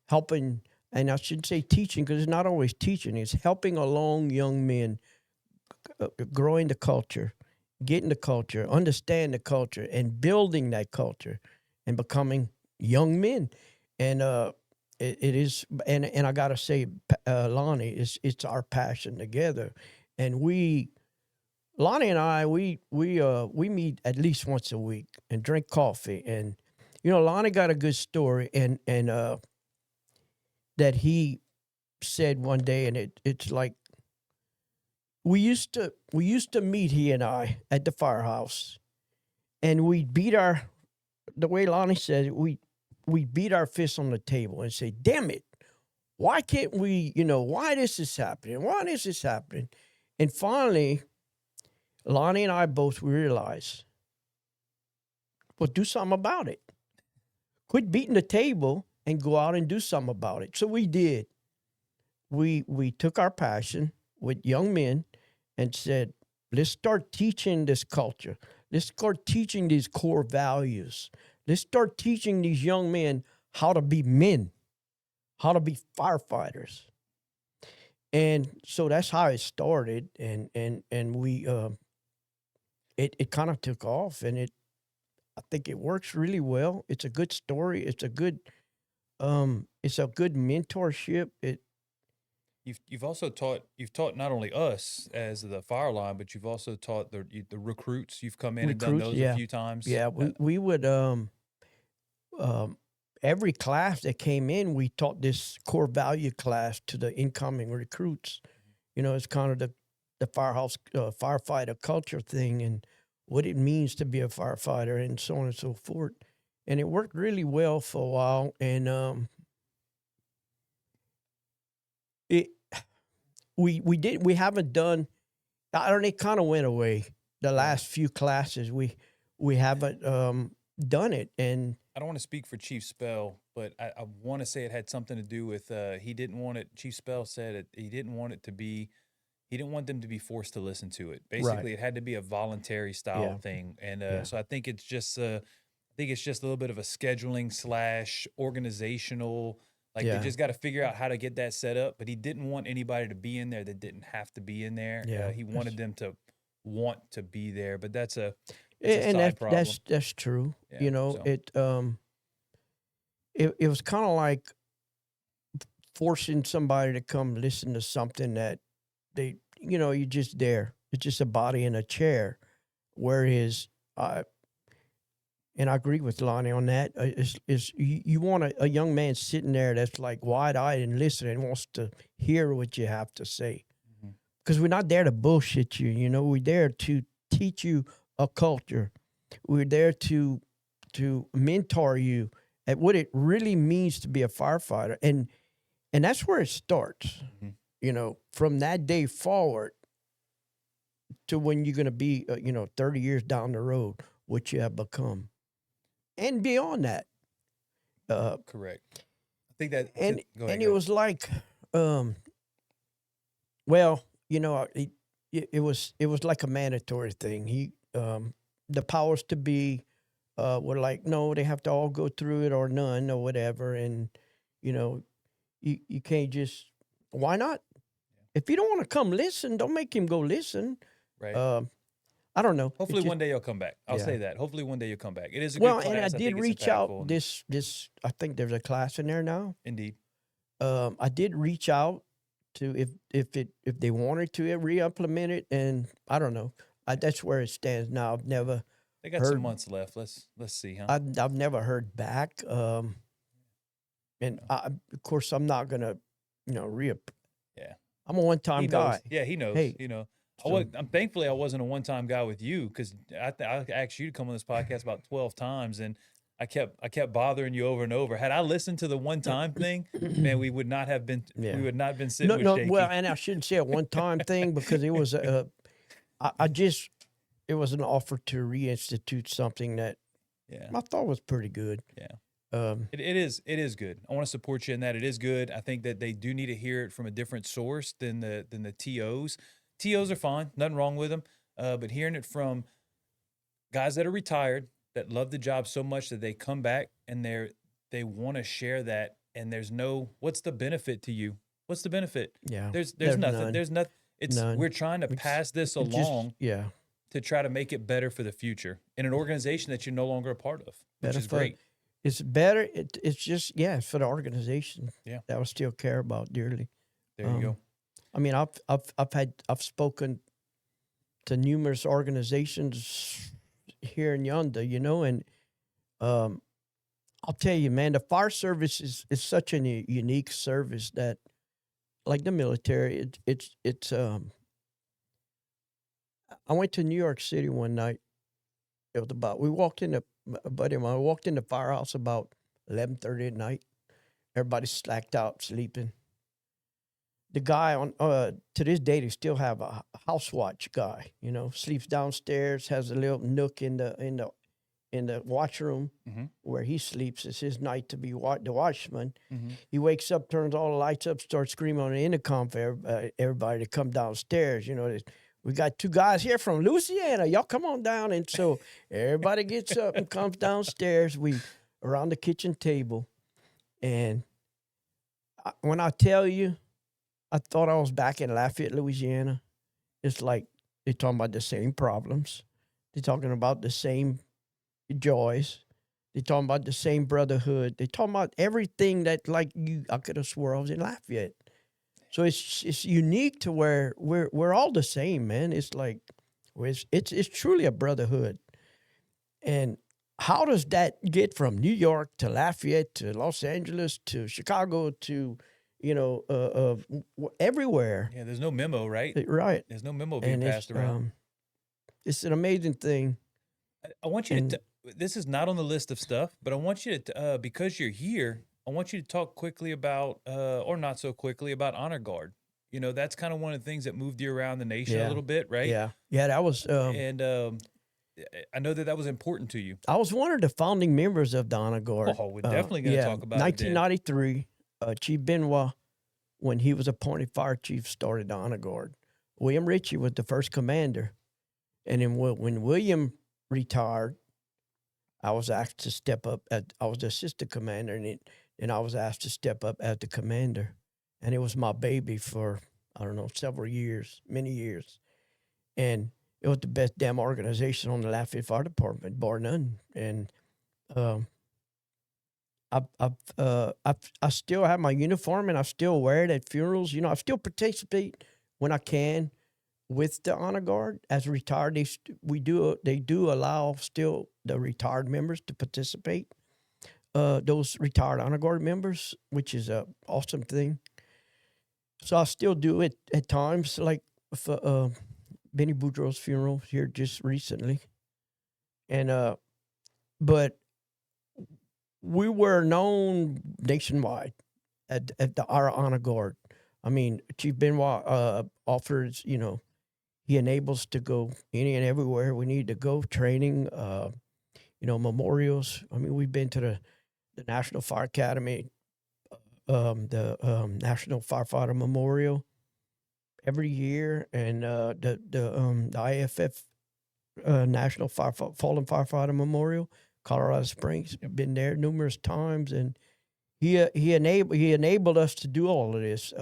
[SPEAKER 3] Helping, and I shouldn't say teaching because it's not always teaching. It's helping along young men growing the culture, getting the culture, understand the culture, and building that culture, and becoming young men. And it is, and I gotta say, Lonnie, it's our passion together, and Lonnie and I, we meet at least once a week and drink coffee. And Lonnie got a good story, and that he said one day, and it's like we used to meet, he and I, at the firehouse, and we'd beat the way Lonnie said it, we beat our fists on the table and say, damn it, why can't we, why this is happening? Why this is happening? And finally, Lonnie and I both realized, well, do something about it. Quit beating the table and go out and do something about it. So we did. We took our passion with young men and said, Let's start teaching this culture. Let's start teaching these core values. Let's start teaching these young men how to be men, how to be firefighters. And so that's how it started. And we it kind of took off, and I think it works really well. It's a good story. It's a good mentorship.
[SPEAKER 2] You've also taught not only us as the fire line, but you've also taught the recruits. You've come in and done
[SPEAKER 3] Recruits,
[SPEAKER 2] those
[SPEAKER 3] yeah.
[SPEAKER 2] a few times.
[SPEAKER 3] Yeah, we would every class that came in, we taught this core value class to the incoming recruits. You know, it's kind of the firefighter culture thing and what it means to be a firefighter and so on and so forth. And it worked really well for a while. And we haven't done. I don't know. It kind of went away. The last few classes we haven't done it. And
[SPEAKER 2] I don't want to speak for Chief Spell, but I want to say it had something to do with he didn't want it. Chief Spell said it. He didn't want it to be. He didn't want them to be forced to listen to it. Basically, it had to be a voluntary style thing. And so I think it's just a little bit of a scheduling / organizational. Like they just got to figure out how to get that set up. But he didn't want anybody to be in there that didn't have to be in there.
[SPEAKER 3] Yeah,
[SPEAKER 2] he wanted them to want to be there. But that's a
[SPEAKER 3] problem. That's true.
[SPEAKER 2] Yeah,
[SPEAKER 3] you know, so. It was kind of like forcing somebody to come listen to something that you're just there. It's just a body in a chair. Whereas, and I agree with Lonnie on that. You want a young man sitting there that's like wide-eyed and listening, wants to hear what you have to say. Because we're not there to bullshit you. You know, we're there to teach you a culture. We're there to mentor you at what it really means to be a firefighter. And that's where it starts. You know, from that day forward to when you're going to be, 30 years down the road, what you have become. And beyond that.
[SPEAKER 2] Correct. I think that.
[SPEAKER 3] And
[SPEAKER 2] ahead,
[SPEAKER 3] it was like, well, you know, it was like a mandatory thing. The powers to be were like, no, they have to all go through it or none or whatever. And, you know, you can't just, why not? If you don't want to come listen, don't make him go listen.
[SPEAKER 2] Right.
[SPEAKER 3] I don't know.
[SPEAKER 2] Hopefully one day you'll come back. I'll say that. Hopefully one day you'll come back. It is a good class.
[SPEAKER 3] And I did reach out. This I think there's a class in there now.
[SPEAKER 2] Indeed.
[SPEAKER 3] I did reach out to if they wanted to re-implement it, and I don't know. That's where it stands now. I've never.
[SPEAKER 2] They got some months left. Let's see, huh?
[SPEAKER 3] I've never heard back. And of course I'm not gonna,
[SPEAKER 2] Yeah.
[SPEAKER 3] I'm a one-time guy.
[SPEAKER 2] Yeah, he knows.
[SPEAKER 3] Hey,
[SPEAKER 2] I'm thankfully I wasn't a one-time guy with you because I asked you to come on this podcast about 12 times and I kept bothering you over and over. Had I listened to the one-time thing, man, we would not have been we would not have been sitting with Shakey.
[SPEAKER 3] Well, and I shouldn't say a one-time thing because it was it was an offer to reinstitute something that I thought was pretty good.
[SPEAKER 2] Yeah. It is good. I want to support you in that. It is good. I think that they do need to hear it from a different source than the TOs. TOs are fine, nothing wrong with them. But hearing it from guys that are retired that love the job so much that they come back and they want to share that. And there's no, what's the benefit to you? What's the benefit?
[SPEAKER 3] Yeah,
[SPEAKER 2] there's nothing.
[SPEAKER 3] None.
[SPEAKER 2] There's nothing.
[SPEAKER 3] None.
[SPEAKER 2] We're trying to pass this along.
[SPEAKER 3] To
[SPEAKER 2] try to make it better for the future in an organization that you're no longer a part of, which is great.
[SPEAKER 3] It's better. It's just it's for the organization.
[SPEAKER 2] Yeah,
[SPEAKER 3] that I still care about dearly.
[SPEAKER 2] There you go.
[SPEAKER 3] I mean, I've spoken to numerous organizations here and yonder, and I'll tell you, man, the fire service is such a unique service that, like the military, it's I went to New York City one night. It was we walked in a buddy of mine. I walked in the firehouse about 11:30 at night. Everybody's slacked out, sleeping. The guy to this day, they still have a house watch guy. Sleeps downstairs, has a little nook in the washroom where he sleeps. It's his night to be the watchman. He wakes up, turns all the lights up, starts screaming on the intercom for everybody to come downstairs. we got 2 guys here from Louisiana. Y'all come on down. And so everybody gets up and comes downstairs. We around the kitchen table. And when I tell you, I thought I was back in Lafayette, Louisiana. It's like they're talking about the same problems. They're talking about the same joys. They're talking about the same brotherhood. They're talking about everything that, like, I could have swore I was in Lafayette. So it's unique to where we're all the same, man. It's like it's truly a brotherhood. And how does that get from New York to Lafayette to Los Angeles to Chicago to everywhere?
[SPEAKER 2] Yeah, there's no memo, right?
[SPEAKER 3] Right.
[SPEAKER 2] There's no memo being passed around.
[SPEAKER 3] It's an amazing thing.
[SPEAKER 2] I want you to. This is not on the list of stuff, but I want you to, because you're here, I want you to talk quickly about, or not so quickly, about Honor Guard. You know, that's kind of one of the things that moved you around the nation a little bit, right?
[SPEAKER 3] Yeah, that was.
[SPEAKER 2] And I know that was important to you.
[SPEAKER 3] I was one of the founding members of the Honor Guard.
[SPEAKER 2] Oh, we're definitely going to talk about
[SPEAKER 3] 1993, Chief Benoit, when he was appointed fire chief, started the Honor Guard. William Ritchie was the first commander. And then when William retired, I was asked to step up. I was the assistant commander, and I was asked to step up as the commander. And it was my baby for, I don't know, several years, many years. And it was the best damn organization on the Lafayette Fire Department, bar none. And I still have my uniform, and I still wear it at funerals. You know, I still participate when I can with the Honor Guard. As retired, they do allow still the retired members to participate. Those retired Honor Guard members, which is a awesome thing. So I still do it at times, like for Benny Bourgeois' funeral here just recently. And but we were known nationwide at our Honor Guard. I mean, Chief Benoit offers, he enables to go any and everywhere we need to go, training, memorials. I mean, we've been to the National Fire Academy, the National Firefighter Memorial every year, and the IFF National Fallen Firefighter Memorial, Colorado Springs. Been there numerous times, and he enabled us to do all of this.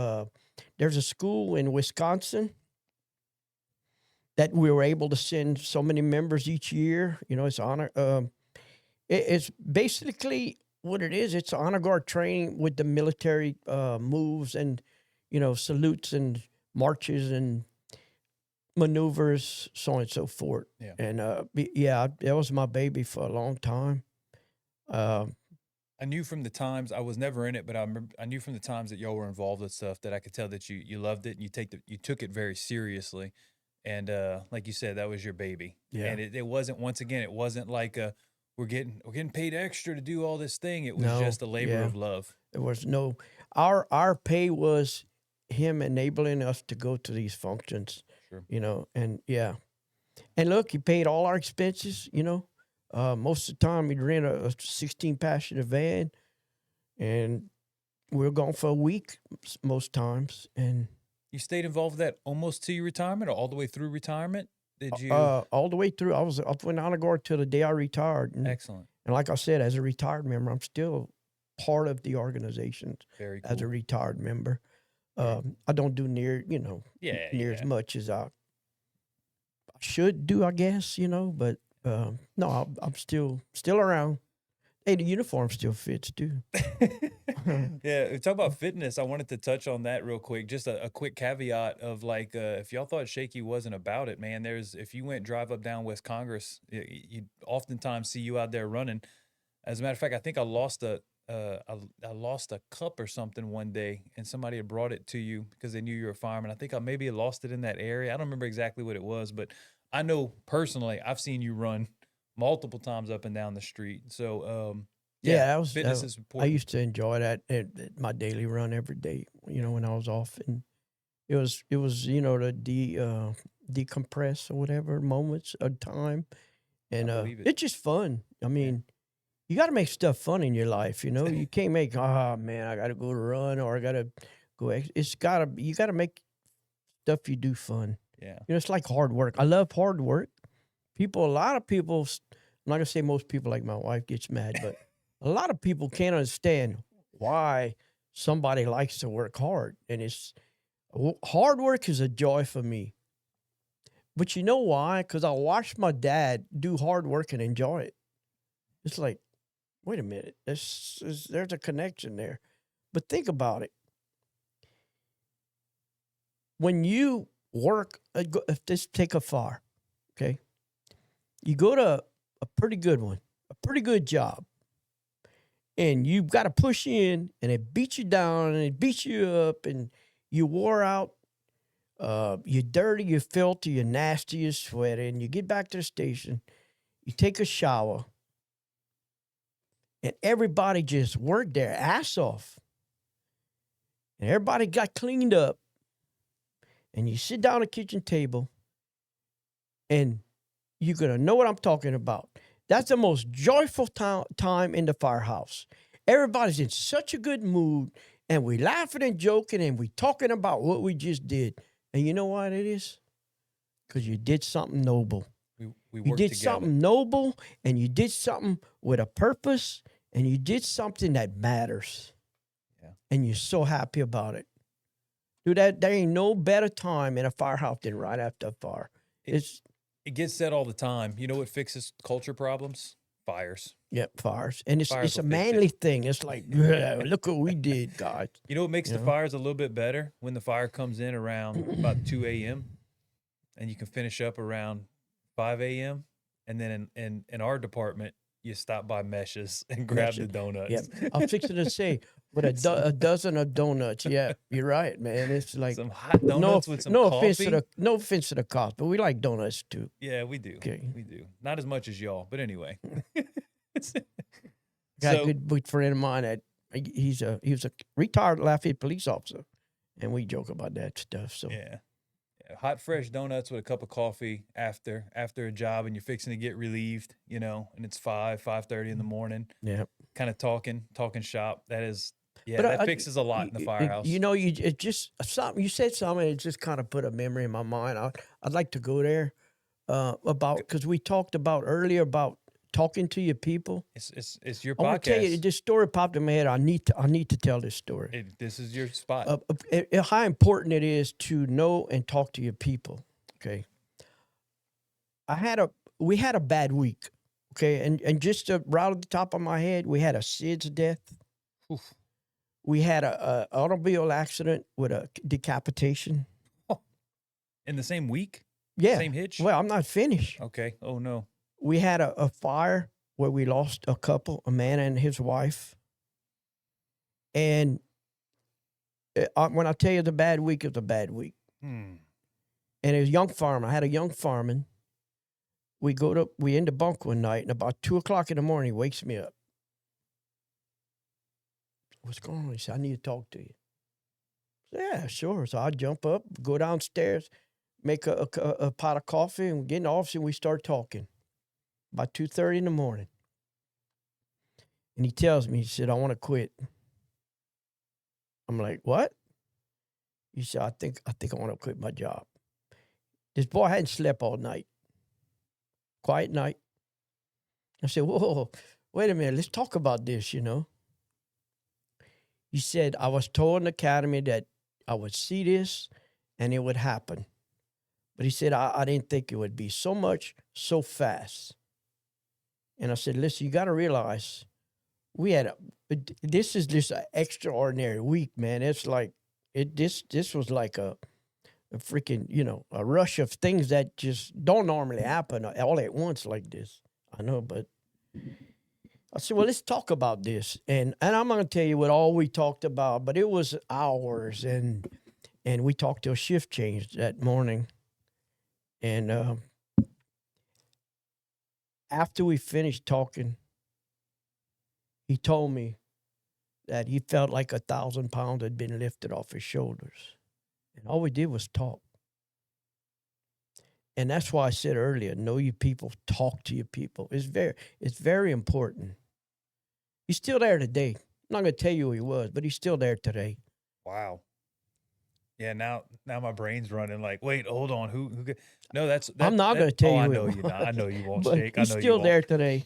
[SPEAKER 3] There's a school in Wisconsin that we were able to send so many members each year. It's honor. It's basically what it is. It's Honor Guard training with the military moves and, salutes and marches and maneuvers, so on and so forth.
[SPEAKER 2] Yeah.
[SPEAKER 3] And that was my baby for a long time.
[SPEAKER 2] I knew from the times, I was never in it, but I knew from the times that y'all were involved with stuff that I could tell that you loved it and you took it very seriously. And like you said, that was your baby. Yeah. And it wasn't, once again, it wasn't like we're getting paid extra to do all this thing. It was just a labor of love.
[SPEAKER 3] There was no, our pay was him enabling us to go to these functions. Sure. And and look, he paid all our expenses. Most of the time he'd rent a 16-passenger van, and we were gone for a week most times. And
[SPEAKER 2] you stayed involved with that almost to your retirement, or all the way through retirement? Did you?
[SPEAKER 3] All the way through. I was up in Honor Guard till the day I retired. And,
[SPEAKER 2] excellent.
[SPEAKER 3] And like I said, as a retired member, I'm still part of the organization.
[SPEAKER 2] Very cool.
[SPEAKER 3] As a retired member. I don't do near as much as I should do, I guess, but no, I'm still around. Hey, the uniform still fits too.
[SPEAKER 2] Yeah, talk about fitness. I wanted to touch on that real quick. Just a quick caveat of like, if y'all thought Shakey wasn't about it, man, if you drive up down West Congress, you'd oftentimes see you out there running. As a matter of fact, I think I lost a cup or something one day, and somebody had brought it to you because they knew you were a fireman. I think I maybe lost it in that area. I don't remember exactly what it was, but I know personally I've seen you run multiple times up and down the street. So, fitness is important.
[SPEAKER 3] I used to enjoy that at my daily run every day, when I was off. And it was to decompress or whatever moments of time. And it's just fun. I mean, you got to make stuff fun in your life, You can't make, oh, man, I got to go to run or I got to go. You got to make stuff you do fun.
[SPEAKER 2] Yeah.
[SPEAKER 3] You know, it's like hard work. I love hard work. A lot of people, I'm not gonna say most people like my wife gets mad, but a lot of people can't understand why somebody likes to work hard. And hard work is a joy for me. But you know why? Because I watched my dad do hard work and enjoy it. It's like, wait a minute, there's a connection there. But think about it. When you work, just take a fire, okay? You go to a pretty good one, a pretty good job, and you've got to push in, and it beats you down, and it beats you up, and you wore out, you're dirty, you're filthy, you're nasty, you're sweaty, and you get back to the station, you take a shower, and everybody just worked their ass off. And everybody got cleaned up, and you sit down at the kitchen table, and you're going to know what I'm talking about. That's the most joyful time in the firehouse. Everybody's in such a good mood, and we laughing and joking, and we talking about what we just did. And you know what it is? Because you did something noble.
[SPEAKER 2] We
[SPEAKER 3] You
[SPEAKER 2] worked
[SPEAKER 3] did
[SPEAKER 2] together.
[SPEAKER 3] something noble, and you did something with a purpose, and you did something that matters.
[SPEAKER 2] Yeah.
[SPEAKER 3] And you're so happy about it. Dude, there ain't no better time in a firehouse than right after a fire.
[SPEAKER 2] It gets said all the time. You know what fixes culture problems? Fires.
[SPEAKER 3] Fires. And it's
[SPEAKER 2] Fires
[SPEAKER 3] a
[SPEAKER 2] will fix it.
[SPEAKER 3] manly thing. It's like, yeah, look what we did, guys.
[SPEAKER 2] You know what makes
[SPEAKER 3] You
[SPEAKER 2] the
[SPEAKER 3] know?
[SPEAKER 2] fires a little bit better? When the fire comes in around about 2 a.m. and you can finish up around 5 a.m. And then in our department, you stop by Meshes and grab the donuts.
[SPEAKER 3] Yep. I'm fixing to say, with a dozen of donuts. Yeah, you're right, man. It's like
[SPEAKER 2] Some hot donuts with some coffee.
[SPEAKER 3] no offense to the cost, but we like donuts too.
[SPEAKER 2] Yeah, we do.
[SPEAKER 3] Okay.
[SPEAKER 2] We do. Not as much as y'all, but anyway.
[SPEAKER 3] Got
[SPEAKER 2] So-
[SPEAKER 3] a good friend of mine that he was a retired Lafayette police officer, and we joke about that stuff. So
[SPEAKER 2] Yeah. Hot, fresh donuts with a cup of coffee after a job, and you're fixing to get relieved, you know, and it's 5:30 in the morning,
[SPEAKER 3] yeah.
[SPEAKER 2] kind of talking shop. That is, yeah,
[SPEAKER 3] But
[SPEAKER 2] that fixes a lot in the firehouse.
[SPEAKER 3] You know, it just something you said something. It just kind of put a memory in my mind. I'd like to go there because we talked about earlier about talking to your people.
[SPEAKER 2] It's your
[SPEAKER 3] I want to tell you,
[SPEAKER 2] podcast.
[SPEAKER 3] this story popped in my head. I need to tell this story.
[SPEAKER 2] This is your spot.
[SPEAKER 3] How important it is to know and talk to your people. Okay. We had a bad week. Okay, and just right at the top of my head, we had a SIDS death.
[SPEAKER 2] Oof.
[SPEAKER 3] We had a automobile accident with a decapitation.
[SPEAKER 2] In the same week?
[SPEAKER 3] Yeah.
[SPEAKER 2] Same hitch?
[SPEAKER 3] Well, I'm not finished.
[SPEAKER 2] Okay. Oh, no.
[SPEAKER 3] We had a fire where we lost a couple, a man and his wife. And when I tell you the bad week, it's a bad week.
[SPEAKER 2] Hmm.
[SPEAKER 3] And it was a young farmer. I had a young fireman. We in the bunk one night, and about 2:00 in the morning, he wakes me up. What's going on? He said, I need to talk to you. I said, yeah, sure. So I jump up, go downstairs, make a pot of coffee, and we get in the office, and we start talking. About 2:30 in the morning. And he tells me, he said, I want to quit. I'm like, what? He said, I think I want to quit my job. This boy hadn't slept all night. Quiet night. I said, whoa, wait a minute. Let's talk about this, you know. He said, I was told in the academy that I would see this and it would happen. But he said, I didn't think it would be so much, so fast. And I said, listen, you got to realize this is just an extraordinary week, man. It's like, this was like a freaking, you know, a rush of things that just don't normally happen all at once like this. I know, but I said, well, let's talk about this. And I'm not going to tell you what all we talked about, but it was hours. And we talked till shift changed that morning. And after we finished talking, he told me that he felt like 1,000 pounds had been lifted off his shoulders. And all we did was talk. And that's why I said earlier, know your people, talk to your people. It's very important. He's still there today. I'm not going to tell you who he was, but he's still there today.
[SPEAKER 2] Wow. Yeah, now my brain's running like, wait, hold on, who no, that's
[SPEAKER 3] I'm not going to tell
[SPEAKER 2] oh,
[SPEAKER 3] you
[SPEAKER 2] I
[SPEAKER 3] who
[SPEAKER 2] know
[SPEAKER 3] it
[SPEAKER 2] you not. I
[SPEAKER 3] was,
[SPEAKER 2] know you won't,
[SPEAKER 3] but
[SPEAKER 2] Shake. I
[SPEAKER 3] he's
[SPEAKER 2] know you
[SPEAKER 3] still
[SPEAKER 2] won't.
[SPEAKER 3] there today.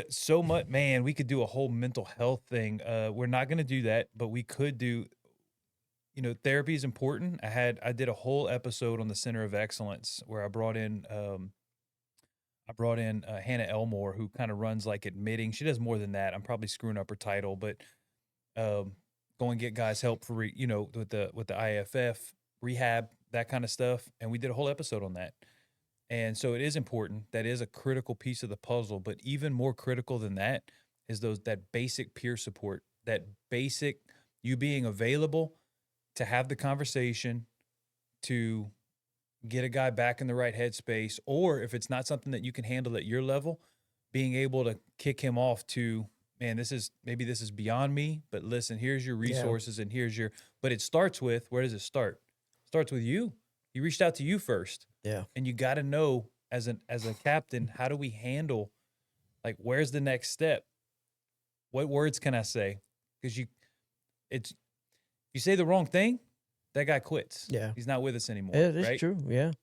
[SPEAKER 2] So much, man, we could do a whole mental health thing. We're not going to do that, but we could do, therapy is important. I did a whole episode on the Center of Excellence where I brought in Hannah Elmore, who kind of runs like admitting. She does more than that. I'm probably screwing up her title, but go and get guys help for with the IFF rehab, that kind of stuff. And we did a whole episode on that. And so it is important. That is a critical piece of the puzzle. But even more critical than that is that basic peer support, that basic you being available to have the conversation, to get a guy back in the right headspace, or if it's not something that you can handle at your level, being able to kick him off to, man, this is beyond me, but listen, here's your resources and but it starts with, where does it start? It starts with you. You reached out to you first.
[SPEAKER 3] Yeah.
[SPEAKER 2] And you got to know as a captain, how do we handle, like, where's the next step? What words can I say? Because you say the wrong thing, that guy quits.
[SPEAKER 3] Yeah.
[SPEAKER 2] He's not with us anymore.
[SPEAKER 3] Yeah, that's
[SPEAKER 2] right?
[SPEAKER 3] true. Yeah.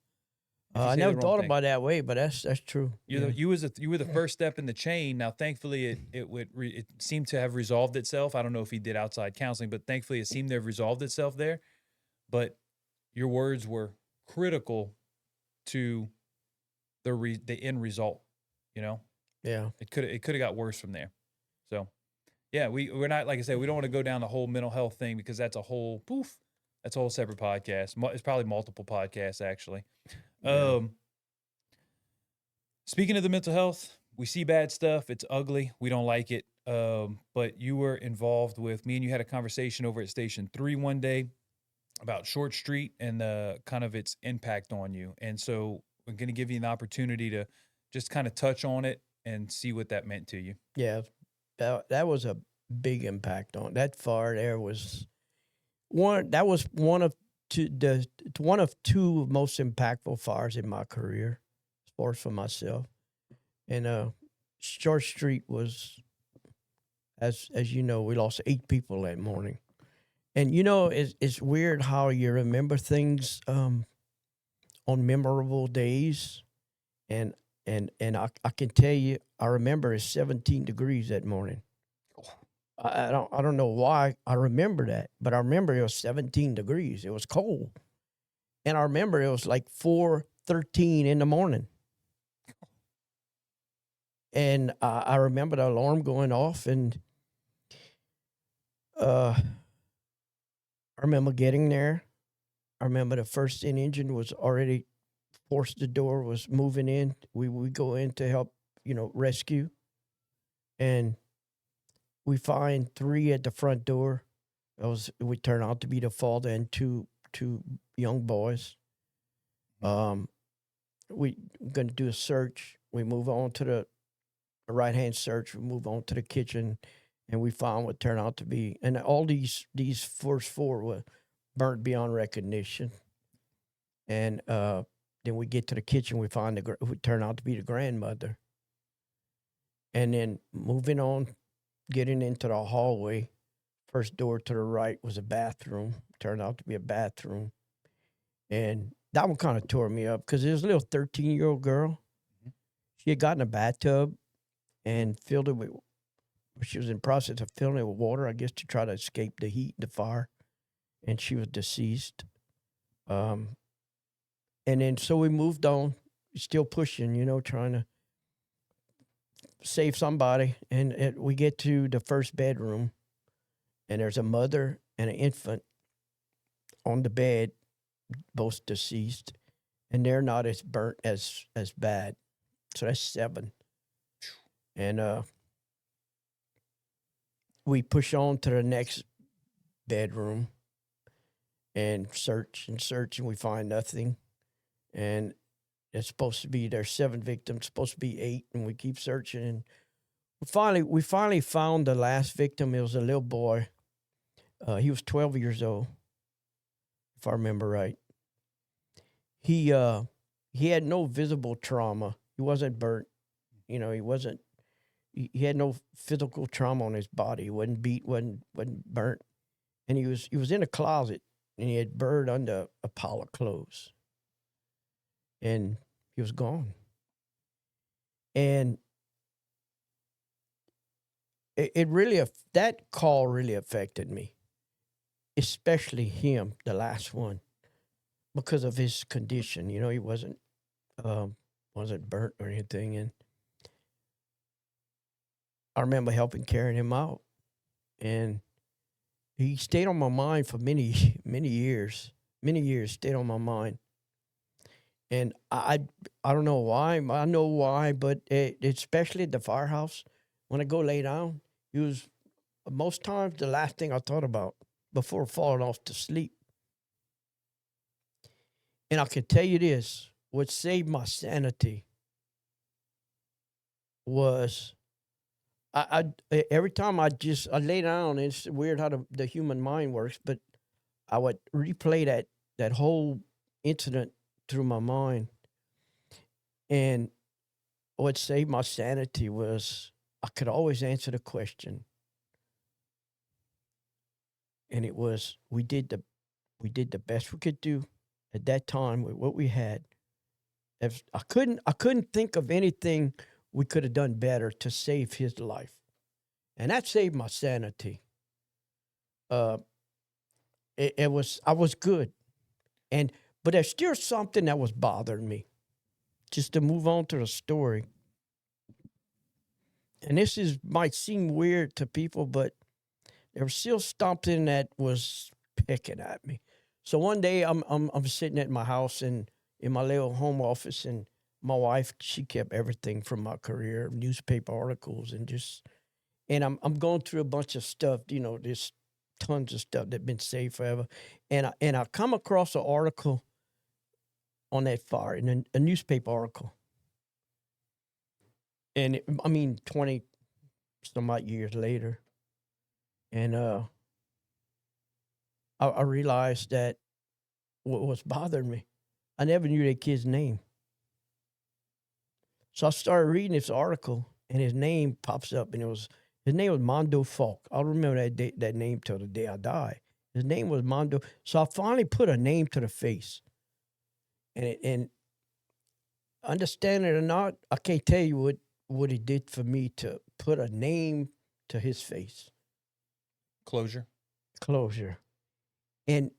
[SPEAKER 2] you
[SPEAKER 3] I
[SPEAKER 2] say the
[SPEAKER 3] never
[SPEAKER 2] wrong
[SPEAKER 3] thought
[SPEAKER 2] thing.
[SPEAKER 3] about it that way, but that's true.
[SPEAKER 2] You were the first step in the chain. Now, thankfully, it seemed to have resolved itself. I don't know if he did outside counseling, but thankfully, it seemed to have resolved itself there. But your words were critical to the end result.
[SPEAKER 3] Yeah.
[SPEAKER 2] It could have got worse from there. So, yeah, we're not, like I said, we don't want to go down the whole mental health thing, because that's a whole separate podcast. It's probably multiple podcasts, actually.
[SPEAKER 3] Yeah.
[SPEAKER 2] Speaking of the mental health, we see bad stuff. It's ugly. We don't like it. But you were involved with me, and you had a conversation over at Station 3 one day about Short Street and kind of its impact on you. And so I'm going to give you an opportunity to just kind of touch on it and see what that meant to you.
[SPEAKER 3] Yeah. That was a big impact on that fire. There was one of two most impactful fires in my career, as far as for myself. And Short Street was, as you know, we lost 8 people that morning. And it's weird how you remember things on memorable days, and I can tell you, I remember it's 17 degrees that morning. I don't know why I remember that, but I remember it was 17 degrees. It was cold, and I remember it was like 4:13 in the morning, and I remember the alarm going off, and I remember getting there. I remember the first engine was already forced. The door was moving in. We go in to help, rescue. And we find 3 at the front door. We turn out to be the father and two young boys. We going to do a search. We move on to the right-hand search. We move on to the kitchen, and we found what turned out to be, and all these first 4 were burnt beyond recognition. And then we get to the kitchen, we find who turned out to be the grandmother. And then moving on, getting into the hallway, first door to the right was a bathroom. Turned out to be a bathroom. And that one kind of tore me up, because it was a little 13-year-old girl. She had gotten a bathtub and filled it with, she was in the process of filling it with water, I guess, to try to escape the heat and the fire. And she was deceased. And then so we moved on, still pushing, trying to save somebody. And we get to the first bedroom, and there's a mother and an infant on the bed, both deceased, and they're not as burnt as bad. So that's 7. And we push on to the next bedroom and search, and we find nothing. And it's supposed to be, there's 7 victims, supposed to be 8, and we keep searching. And we finally found the last victim. It was a little boy. He was 12 years old, if I remember right. He had no visible trauma. He wasn't burnt. He had no physical trauma on his body. He wasn't beat, wasn't burnt. And he was in a closet. and he had buried under a pile of clothes, and he was gone. And it really, that call really affected me, especially him, the last one, because of his condition. You know, he wasn't burnt or anything, and I remember helping carrying him out, and he stayed on my mind for many, many years. Many years stayed on my mind, and I don't know why. I know why, but especially at the firehouse, when I go lay down, he was most times the last thing I thought about before falling off to sleep. And I can tell you this: what saved my sanity was every time I lay down. It's weird how the human mind works, but I would replay that whole incident through my mind. And what saved my sanity was I could always answer the question, and it was we did the best we could do at that time with what we had. If I couldn't think of anything we could have done better to save his life, and that saved my sanity. I was good, but there's still something that was bothering me. Just to move on to the story, and might seem weird to people, but there was still something that was picking at me. So one day I'm sitting at my house and in my little home office, and my wife, she kept everything from my career, newspaper articles, and I'm going through a bunch of stuff, there's tons of stuff that's been saved forever. And I come across an article on that fire, in a newspaper article. And 20 some odd years later. And I realized that what was bothering me, I never knew that kid's name. So I started reading this article, and his name pops up, and his name was Mondo Falk. I'll remember that name till the day I die. His name was Mondo. So I finally put a name to the face. And understand it or not, I can't tell you what it did for me to put a name to his face.
[SPEAKER 2] Closure.
[SPEAKER 3] And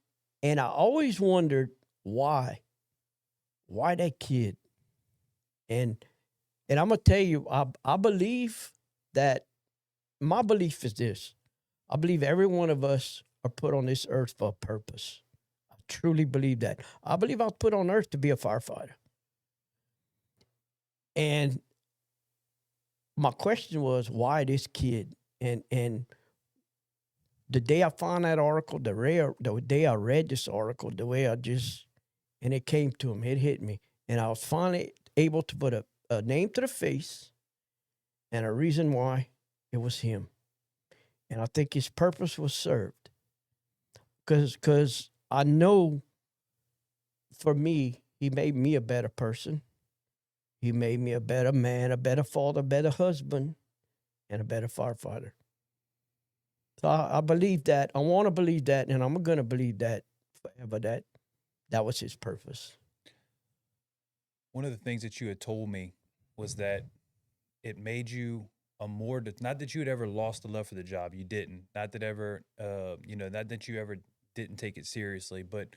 [SPEAKER 3] I always wondered why that kid. And I'm gonna tell you, I believe that my belief is this: I believe every one of us are put on this earth for a purpose. I truly believe that. I believe I was put on earth to be a firefighter. And my question was, why this kid? And the day I found that article, the day I read this article, and it came to him, it hit me. And I was finally able to put a name to the face and a reason why it was him. And I think his purpose was served. Because I know, for me, he made me a better person. He made me a better man, a better father, a better husband, and a better firefighter. So I believe that. I want to believe that, and I'm going to believe that forever, that was his purpose.
[SPEAKER 2] One of the things that you had told me was that it made you not that you had ever lost the love for the job. You didn't. Not that ever, not that you ever didn't take it seriously, but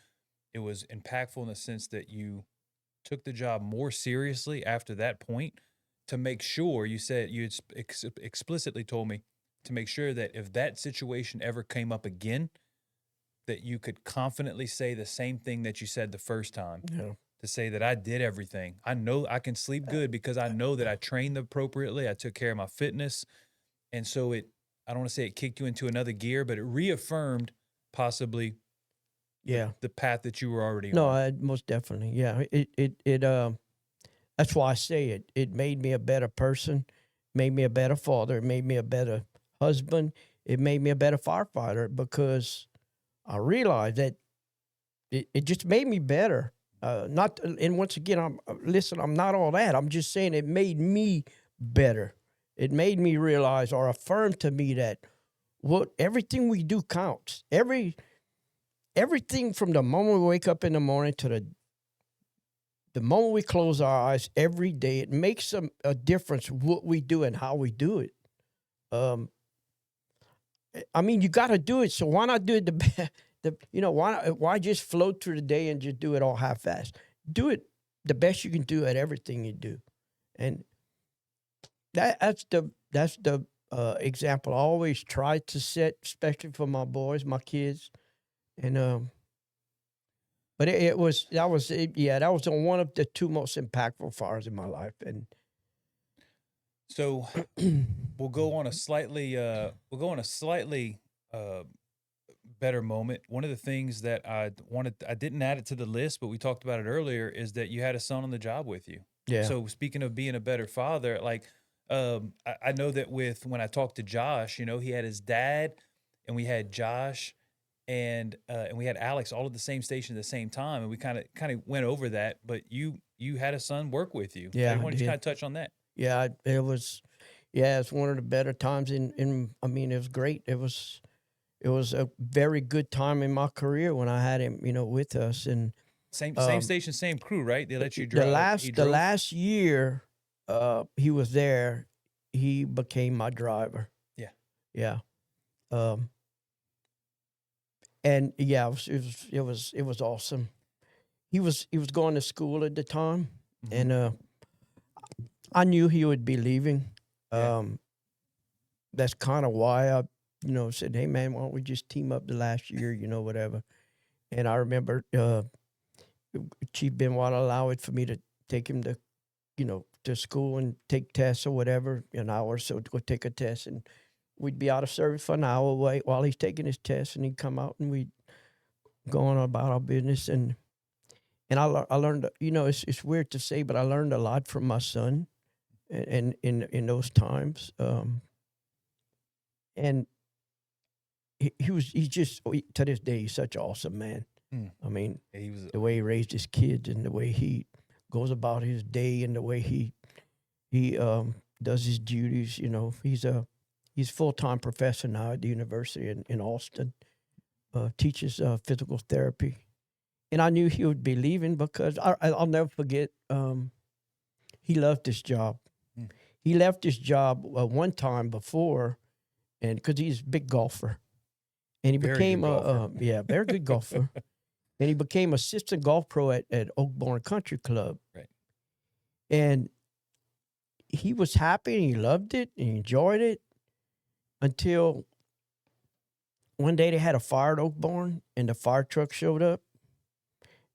[SPEAKER 2] it was impactful in the sense that you took the job more seriously after that point to make sure, you said, you explicitly told me, to make sure that if that situation ever came up again, that you could confidently say the same thing that you said the first time.
[SPEAKER 3] Yeah.
[SPEAKER 2] To say that I did everything. I know I can sleep good because I know that I trained appropriately. I took care of my fitness. And so I don't want to say it kicked you into another gear, but it reaffirmed possibly the path that you were already on.
[SPEAKER 3] No, most definitely. Yeah. That's why I say it. It made me a better person, made me a better father, it made me a better husband, it made me a better firefighter, because I realized that it just made me better. And once again, I'm not all that. I'm just saying it made me better. It made me realize, or affirm to me, that everything we do counts. everything from the moment we wake up in the morning to the moment we close our eyes every day, it makes a difference what we do and how we do it. I mean, you got to do it. So why not do it why just float through the day and just do it all half-assed? Do it the best you can do at everything you do. And that's the example I always try to set, especially for my boys, my kids. And but that was one of the two most impactful fires in my life. And
[SPEAKER 2] So we'll go on a slightly better moment. One of the things that I didn't add it to the list, but we talked about it earlier, is that you had a son on the job with you.
[SPEAKER 3] yeah,
[SPEAKER 2] So speaking of being a better father, like I know that when I talked to Josh, he had his dad, and we had Josh, and we had Alex all at the same station at the same time, and we kind of went over that. But you had a son work with you.
[SPEAKER 3] Yeah,
[SPEAKER 2] I
[SPEAKER 3] I
[SPEAKER 2] want to just
[SPEAKER 3] did.
[SPEAKER 2] kind of touch on that.
[SPEAKER 3] yeah, it was, yeah, it's one of the better times I mean, it was great. It was a very good time in my career when I had him, with us. And
[SPEAKER 2] Same
[SPEAKER 3] Um,
[SPEAKER 2] station, same crew, right? They let you
[SPEAKER 3] the
[SPEAKER 2] drive. He
[SPEAKER 3] the
[SPEAKER 2] drove?
[SPEAKER 3] last year he was there, he became my driver.
[SPEAKER 2] Yeah.
[SPEAKER 3] Yeah. And yeah, it was awesome. He was going to school at the time,
[SPEAKER 2] Mhm.
[SPEAKER 3] and I knew he would be leaving.
[SPEAKER 2] Yeah.
[SPEAKER 3] That's kind of why I, said, "Hey man, why don't we just team up the last year, whatever." And I remember Chief Benoit allowed it for me to take him to school and take tests or whatever, an hour or so to go take a test, and we'd be out of service for an hour away while he's taking his test, and he'd come out and we'd go on about our business. And I learned, it's weird to say, but I learned a lot from my son, and in those times. And he's just to this day he's such an awesome man.
[SPEAKER 2] Mm.
[SPEAKER 3] I mean,
[SPEAKER 2] Yeah, he was.
[SPEAKER 3] the way he raised his kids and the way he goes about his day and the way he does his duties. He's full-time professor now at the university in Austin. Teaches physical therapy, and I knew he would be leaving because I'll never forget. He loved this job.
[SPEAKER 2] Mm.
[SPEAKER 3] He left this job one time before, and because he's a big golfer, and he
[SPEAKER 2] Very
[SPEAKER 3] became
[SPEAKER 2] good golfer.
[SPEAKER 3] very good golfer. And he became assistant golf pro at Oakbourne Country Club.
[SPEAKER 2] Right.
[SPEAKER 3] And he was happy and he loved it and he enjoyed it until one day they had a fire at Oakbourne and the fire truck showed up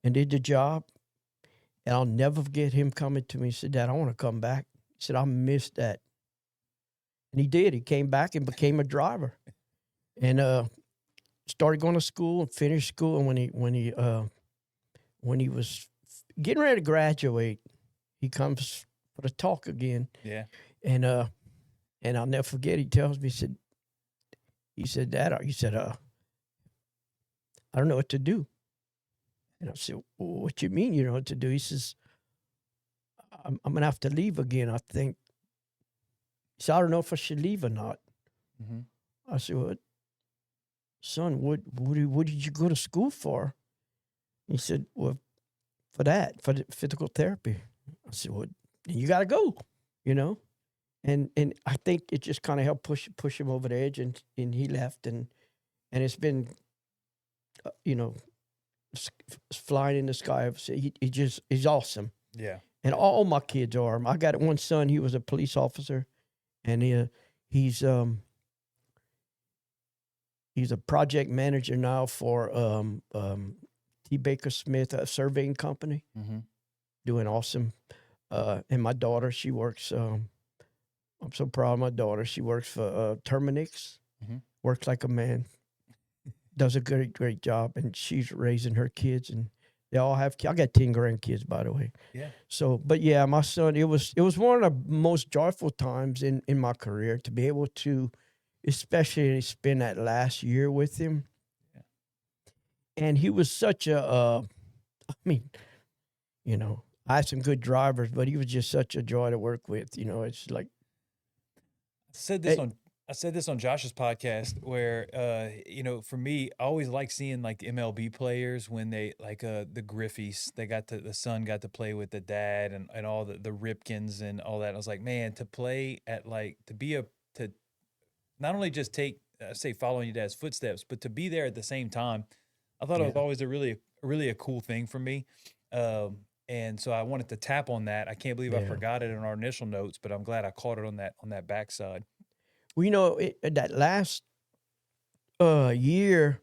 [SPEAKER 3] and did the job. And I'll never forget him coming to me and said, "Dad, I want to come back." He said, "I missed that." And he did. He came back and became a driver. And started going to school and finished school. And when he was getting ready to graduate, he comes for the talk again.
[SPEAKER 2] Yeah.
[SPEAKER 3] And I'll never forget. He tells me, he said, "Dad," I don't know what to do. And I said, "Well, what you mean you know what to do?" He says, I'm gonna have to leave again, I think." He said, "I don't know if I should leave or not."
[SPEAKER 2] Mm-hmm.
[SPEAKER 3] I said, "What, son, what did you go to school for?" He said, "Well, for the physical therapy." I said, "Well, then you got to go, And I think it just kind of helped push him over the edge, and he left, and it's been, flying in the sky. He's awesome.
[SPEAKER 2] Yeah.
[SPEAKER 3] And all my kids are. I got one son. He was a police officer, and he's a project manager now for T. Baker Smith, a surveying company,
[SPEAKER 2] Mm-hmm.
[SPEAKER 3] doing awesome. And my daughter, she works. I'm so proud of my daughter. She works for Terminix.
[SPEAKER 2] Mhm.
[SPEAKER 3] Works like a man. Does a great job, and she's raising her kids, and they all have. I got 10 grandkids, by the way.
[SPEAKER 2] Yeah.
[SPEAKER 3] So, but yeah, my son. It was one of the most joyful times in my career to be able to, especially spend that last year with him.
[SPEAKER 2] Yeah.
[SPEAKER 3] And he was such a. I mean, I had some good drivers, but he was just such a joy to work with. It's like
[SPEAKER 2] I said this
[SPEAKER 3] Hey.
[SPEAKER 2] on. I said this on Josh's podcast where, for me, I always like seeing like the MLB players when they like the Griffeys, the son got to play with the dad and all the Ripkins and all that. I was like, man, to play at like to not only just take say following your dad's footsteps, but to be there at the same time. I thought it was
[SPEAKER 3] Yeah.
[SPEAKER 2] always a really cool thing for me. And so I wanted to tap on that. I can't believe I
[SPEAKER 3] Yeah.
[SPEAKER 2] forgot it in our initial notes, but I'm glad I caught it on that backside.
[SPEAKER 3] Well, that last year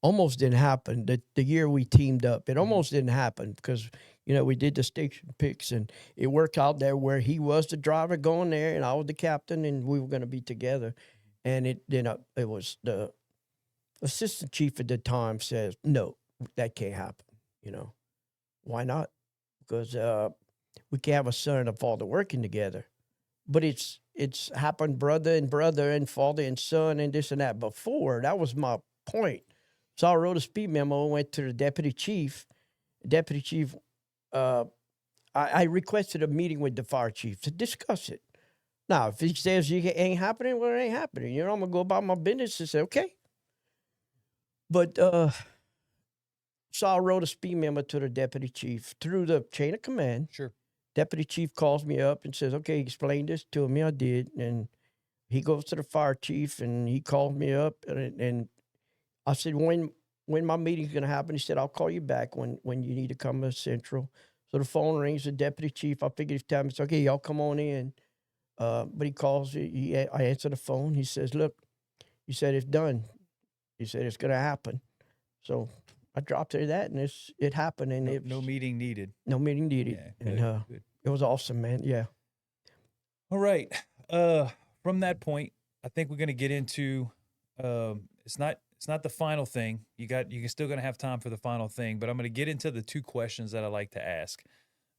[SPEAKER 3] almost didn't happen. The year we teamed up, it almost didn't happen because we did the station picks and it worked out there where he was the driver going there and I was the captain and we were going to be together. And it was the assistant chief at the time says, no, that can't happen. Why not? Because we can have a son and a father working together. But it's happened brother and father and son and this and that before. That was my point. So I wrote a speed memo, went to the deputy chief. Deputy chief, I requested a meeting with the fire chief to discuss it. Now, if he says it ain't happening, well, it ain't happening. I'm going to go about my business and say, okay. But so I wrote a speed memo to the deputy chief through the chain of command.
[SPEAKER 2] Sure.
[SPEAKER 3] Deputy chief calls me up and says, okay, explain this to me. I did. And he goes to the fire chief and he called me up and I said, when my meeting's going to happen? He said, I'll call you back when you need to come to Central. So the phone rings, the deputy chief. I figured he's telling me, it's okay, y'all come on in. But he calls, I answer the phone. He says, look, he said, it's done. He said, it's going to happen. So I dropped her that and it happened. And
[SPEAKER 2] No meeting needed.
[SPEAKER 3] No meeting needed.
[SPEAKER 2] Yeah,
[SPEAKER 3] And
[SPEAKER 2] good.
[SPEAKER 3] it was awesome, man. Yeah.
[SPEAKER 2] All right. From that point, I think we're going to get into it's not the final thing. You're still going to have time for the final thing, but I'm going to get into the two questions that I like to ask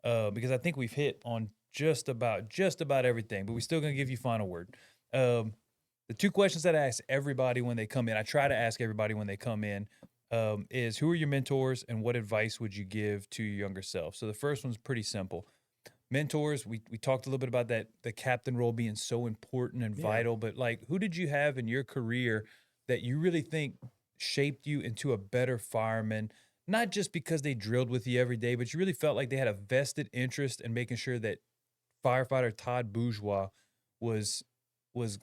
[SPEAKER 2] because I think we've hit on just about everything, but we're still going to give you final word. The two questions that I ask everybody when they come in, I try to ask everybody when they come in, is who are your mentors and what advice would you give to your younger self? So the first one's pretty simple. Mentors, we talked a little bit about that, the captain role being so important and vital, but like who did you have in your career that you really think shaped you into a better fireman? Not just because they drilled with you every day, but you really felt like they had a vested interest in making sure that firefighter Todd Bourgeois was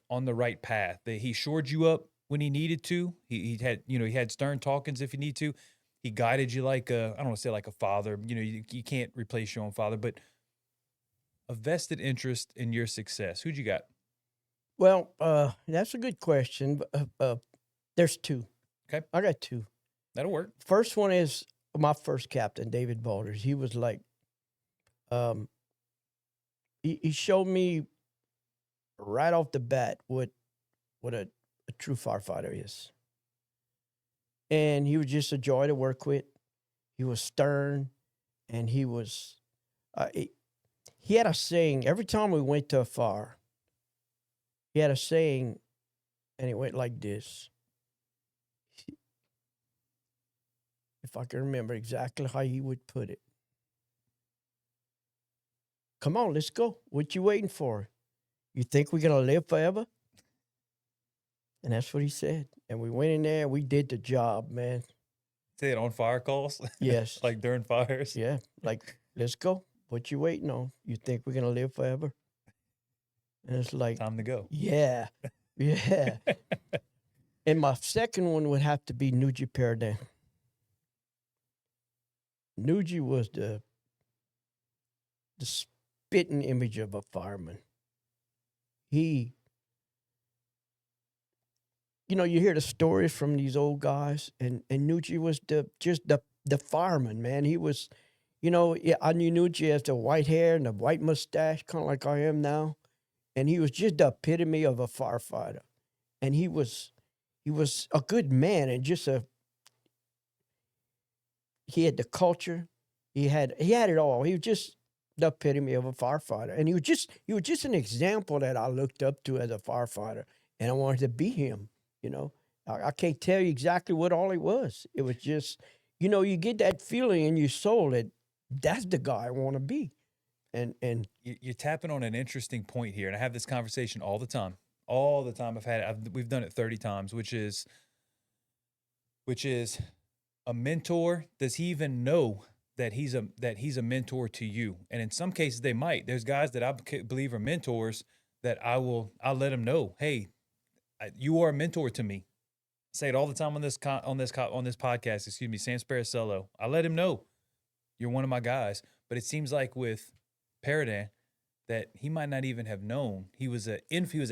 [SPEAKER 2] on the right path. That he shored you up when he needed to. He had stern talkings if you need to. He guided you like I don't want to say like a father. You can't replace your own father, but a vested interest in your success. Who'd you got?
[SPEAKER 3] Well, that's a good question. There's two.
[SPEAKER 2] Okay.
[SPEAKER 3] I got two.
[SPEAKER 2] That'll work.
[SPEAKER 3] First one is my first captain, David Balders. He was like, he showed me right off the bat what a true firefighter is. And he was just a joy to work with. He was stern, and he was, he had a saying every time we went to a fire. He had a saying, and it went like this. If I can remember exactly how he would put it. Come on, let's go. What you waiting for? You think we're going to live forever? And that's what he said. And we went in there and we did the job, man.
[SPEAKER 2] Say it on fire calls?
[SPEAKER 3] Yes.
[SPEAKER 2] Like during fires?
[SPEAKER 3] Yeah. Like, let's go. What you waiting on? You think we're going to live forever? And it's like,
[SPEAKER 2] Time to go.
[SPEAKER 3] yeah. Yeah. And my second one would have to be Nuji Peredan. Nuji was the spitting image of a fireman. He, you hear the stories from these old guys, and Nuji was the fireman, man. He was, I knew Nuji as the white hair and the white mustache, kind of like I am now. And he was just the epitome of a firefighter. And he was a good man and he had the culture. He had it all. He was just the epitome of a firefighter. And he was just an example that I looked up to as a firefighter. And I wanted to be him, I can't tell you exactly what all he was. It was just, you get that feeling in your soul that that's the guy I want to be. And
[SPEAKER 2] you're tapping on an interesting point here. And I have this conversation all the time all the time. We've done it 30 times, which is a mentor. Does he even know that he's a mentor to you? And in some cases they might. There's guys that I believe are mentors that I'll let them know, hey, you are a mentor to me. I say it all the time on this podcast. Excuse me, Sam Sparacello. I let him know you're one of my guys. But it seems like with Paradin that he might not even have known he was a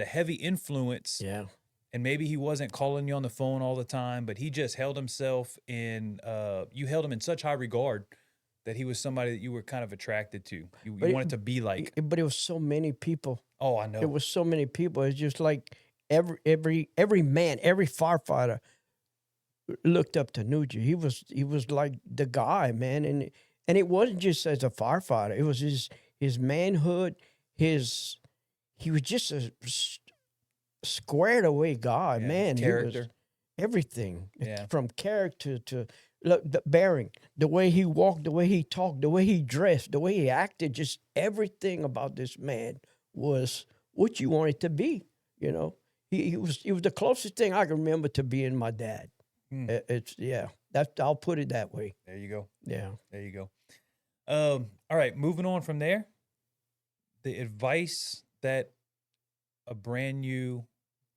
[SPEAKER 2] heavy influence.
[SPEAKER 3] Yeah.
[SPEAKER 2] And maybe he wasn't calling you on the phone all the time, but he just held himself in. You held him in such high regard that he was somebody that you were kind of attracted to. You wanted to be like.
[SPEAKER 3] But it was so many people.
[SPEAKER 2] Oh, I know.
[SPEAKER 3] It was so many people. It's just like every man, every firefighter looked up to Nuji. He was like the guy, man, and it wasn't just as a firefighter. It was his manhood. He was just a squared away guy, man.
[SPEAKER 2] Character,
[SPEAKER 3] he was everything.
[SPEAKER 2] Yeah.
[SPEAKER 3] From character to the bearing, the way he walked, the way he talked, the way he dressed, the way he acted. Just everything about this man was what you wanted to be. You know, he was the closest thing I can remember to being my dad. I'll put it that way.
[SPEAKER 2] There you go.
[SPEAKER 3] Yeah.
[SPEAKER 2] There you go. All right, moving on from there. The advice that a brand new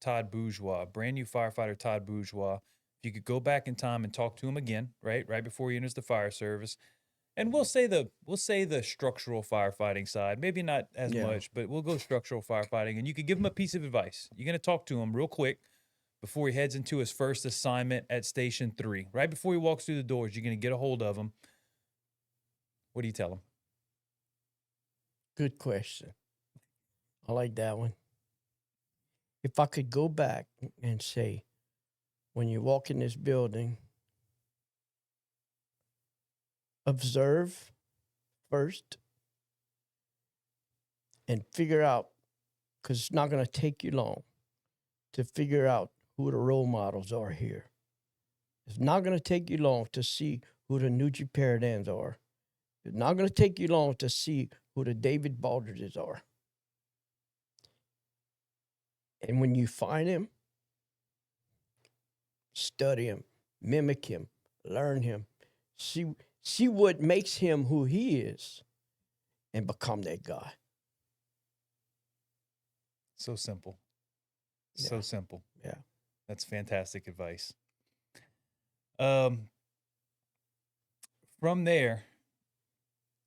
[SPEAKER 2] Todd Bourgeois, brand new firefighter Todd Bourgeois, if you could go back in time and talk to him again, right before he enters the fire service, and we'll say the structural firefighting side, maybe not as much, but we'll go structural firefighting, and you could give him a piece of advice. You're gonna talk to him real quick before he heads into his first assignment at Station 3. Right before he walks through the doors, you're gonna get a hold of him. What do you tell him?
[SPEAKER 3] Good question. I like that one. If I could go back and say, when you walk in this building, observe first and figure out, because it's not going to take you long to figure out who the role models are here. It's not going to take you long to see who the Nucci Paradins are. It's not going to take you long to see who the David Baldridges are. And when you find him, study him, mimic him, learn him, see what makes him who he is, and become that guy.
[SPEAKER 2] So simple.
[SPEAKER 3] Yeah.
[SPEAKER 2] So simple.
[SPEAKER 3] Yeah.
[SPEAKER 2] That's fantastic advice. From there,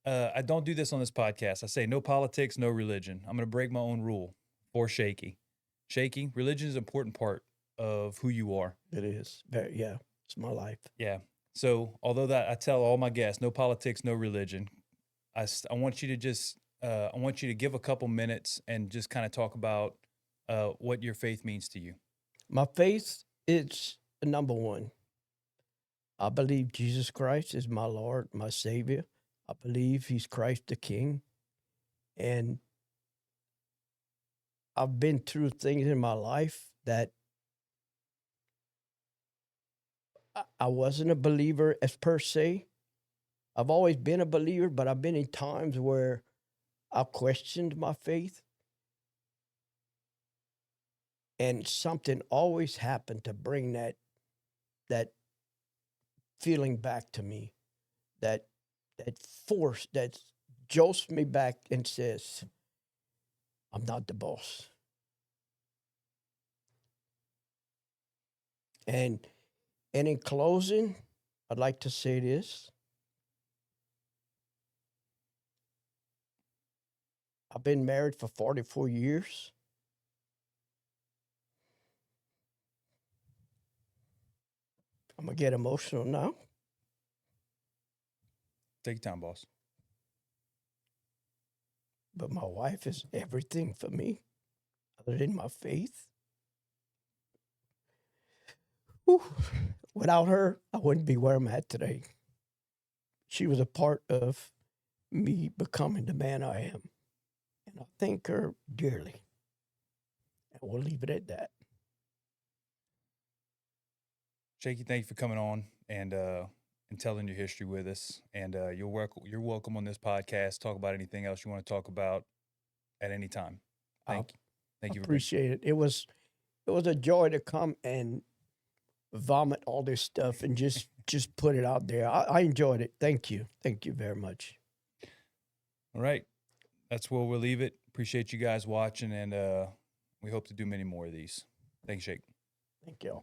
[SPEAKER 2] I don't do this on this podcast. I say no politics, no religion. I'm going to break my own rule for Shakey. Shakey, religion is an important part of who you are.
[SPEAKER 3] It is. Yeah, it's my life.
[SPEAKER 2] Yeah. So although that I tell all my guests, no politics, no religion, I want you to just, I want you to give a couple minutes and just kind of talk about what your faith means to you.
[SPEAKER 3] My faith is number one. I believe Jesus Christ is my Lord, my Savior. I believe he's Christ the King. And I've been through things in my life that I wasn't a believer as per se. I've always been a believer, but I've been in times where I questioned my faith. And something always happened to bring that feeling back to me, that force that jolts me back and says, I'm not the boss. And in closing, I'd like to say this. I've been married for 44 years. I'm going to get emotional now.
[SPEAKER 2] Take your time, boss.
[SPEAKER 3] But my wife is everything for me, other than my faith. Whew. Without her, I wouldn't be where I'm at today. She was a part of me becoming the man I am. And I thank her dearly. And we'll leave it at that.
[SPEAKER 2] Shakey, thank you for coming on and telling your history with us. And you're welcome on this podcast. Talk about anything else you want to talk about at any time. Thank you. Thank you for
[SPEAKER 3] Appreciate it. It was a joy to come and vomit all this stuff and just put it out there. I enjoyed it. Thank you very much.
[SPEAKER 2] All right. That's where we'll leave it. Appreciate you guys watching, and we hope to do many more of these. Thanks, Shake.
[SPEAKER 3] Thank you.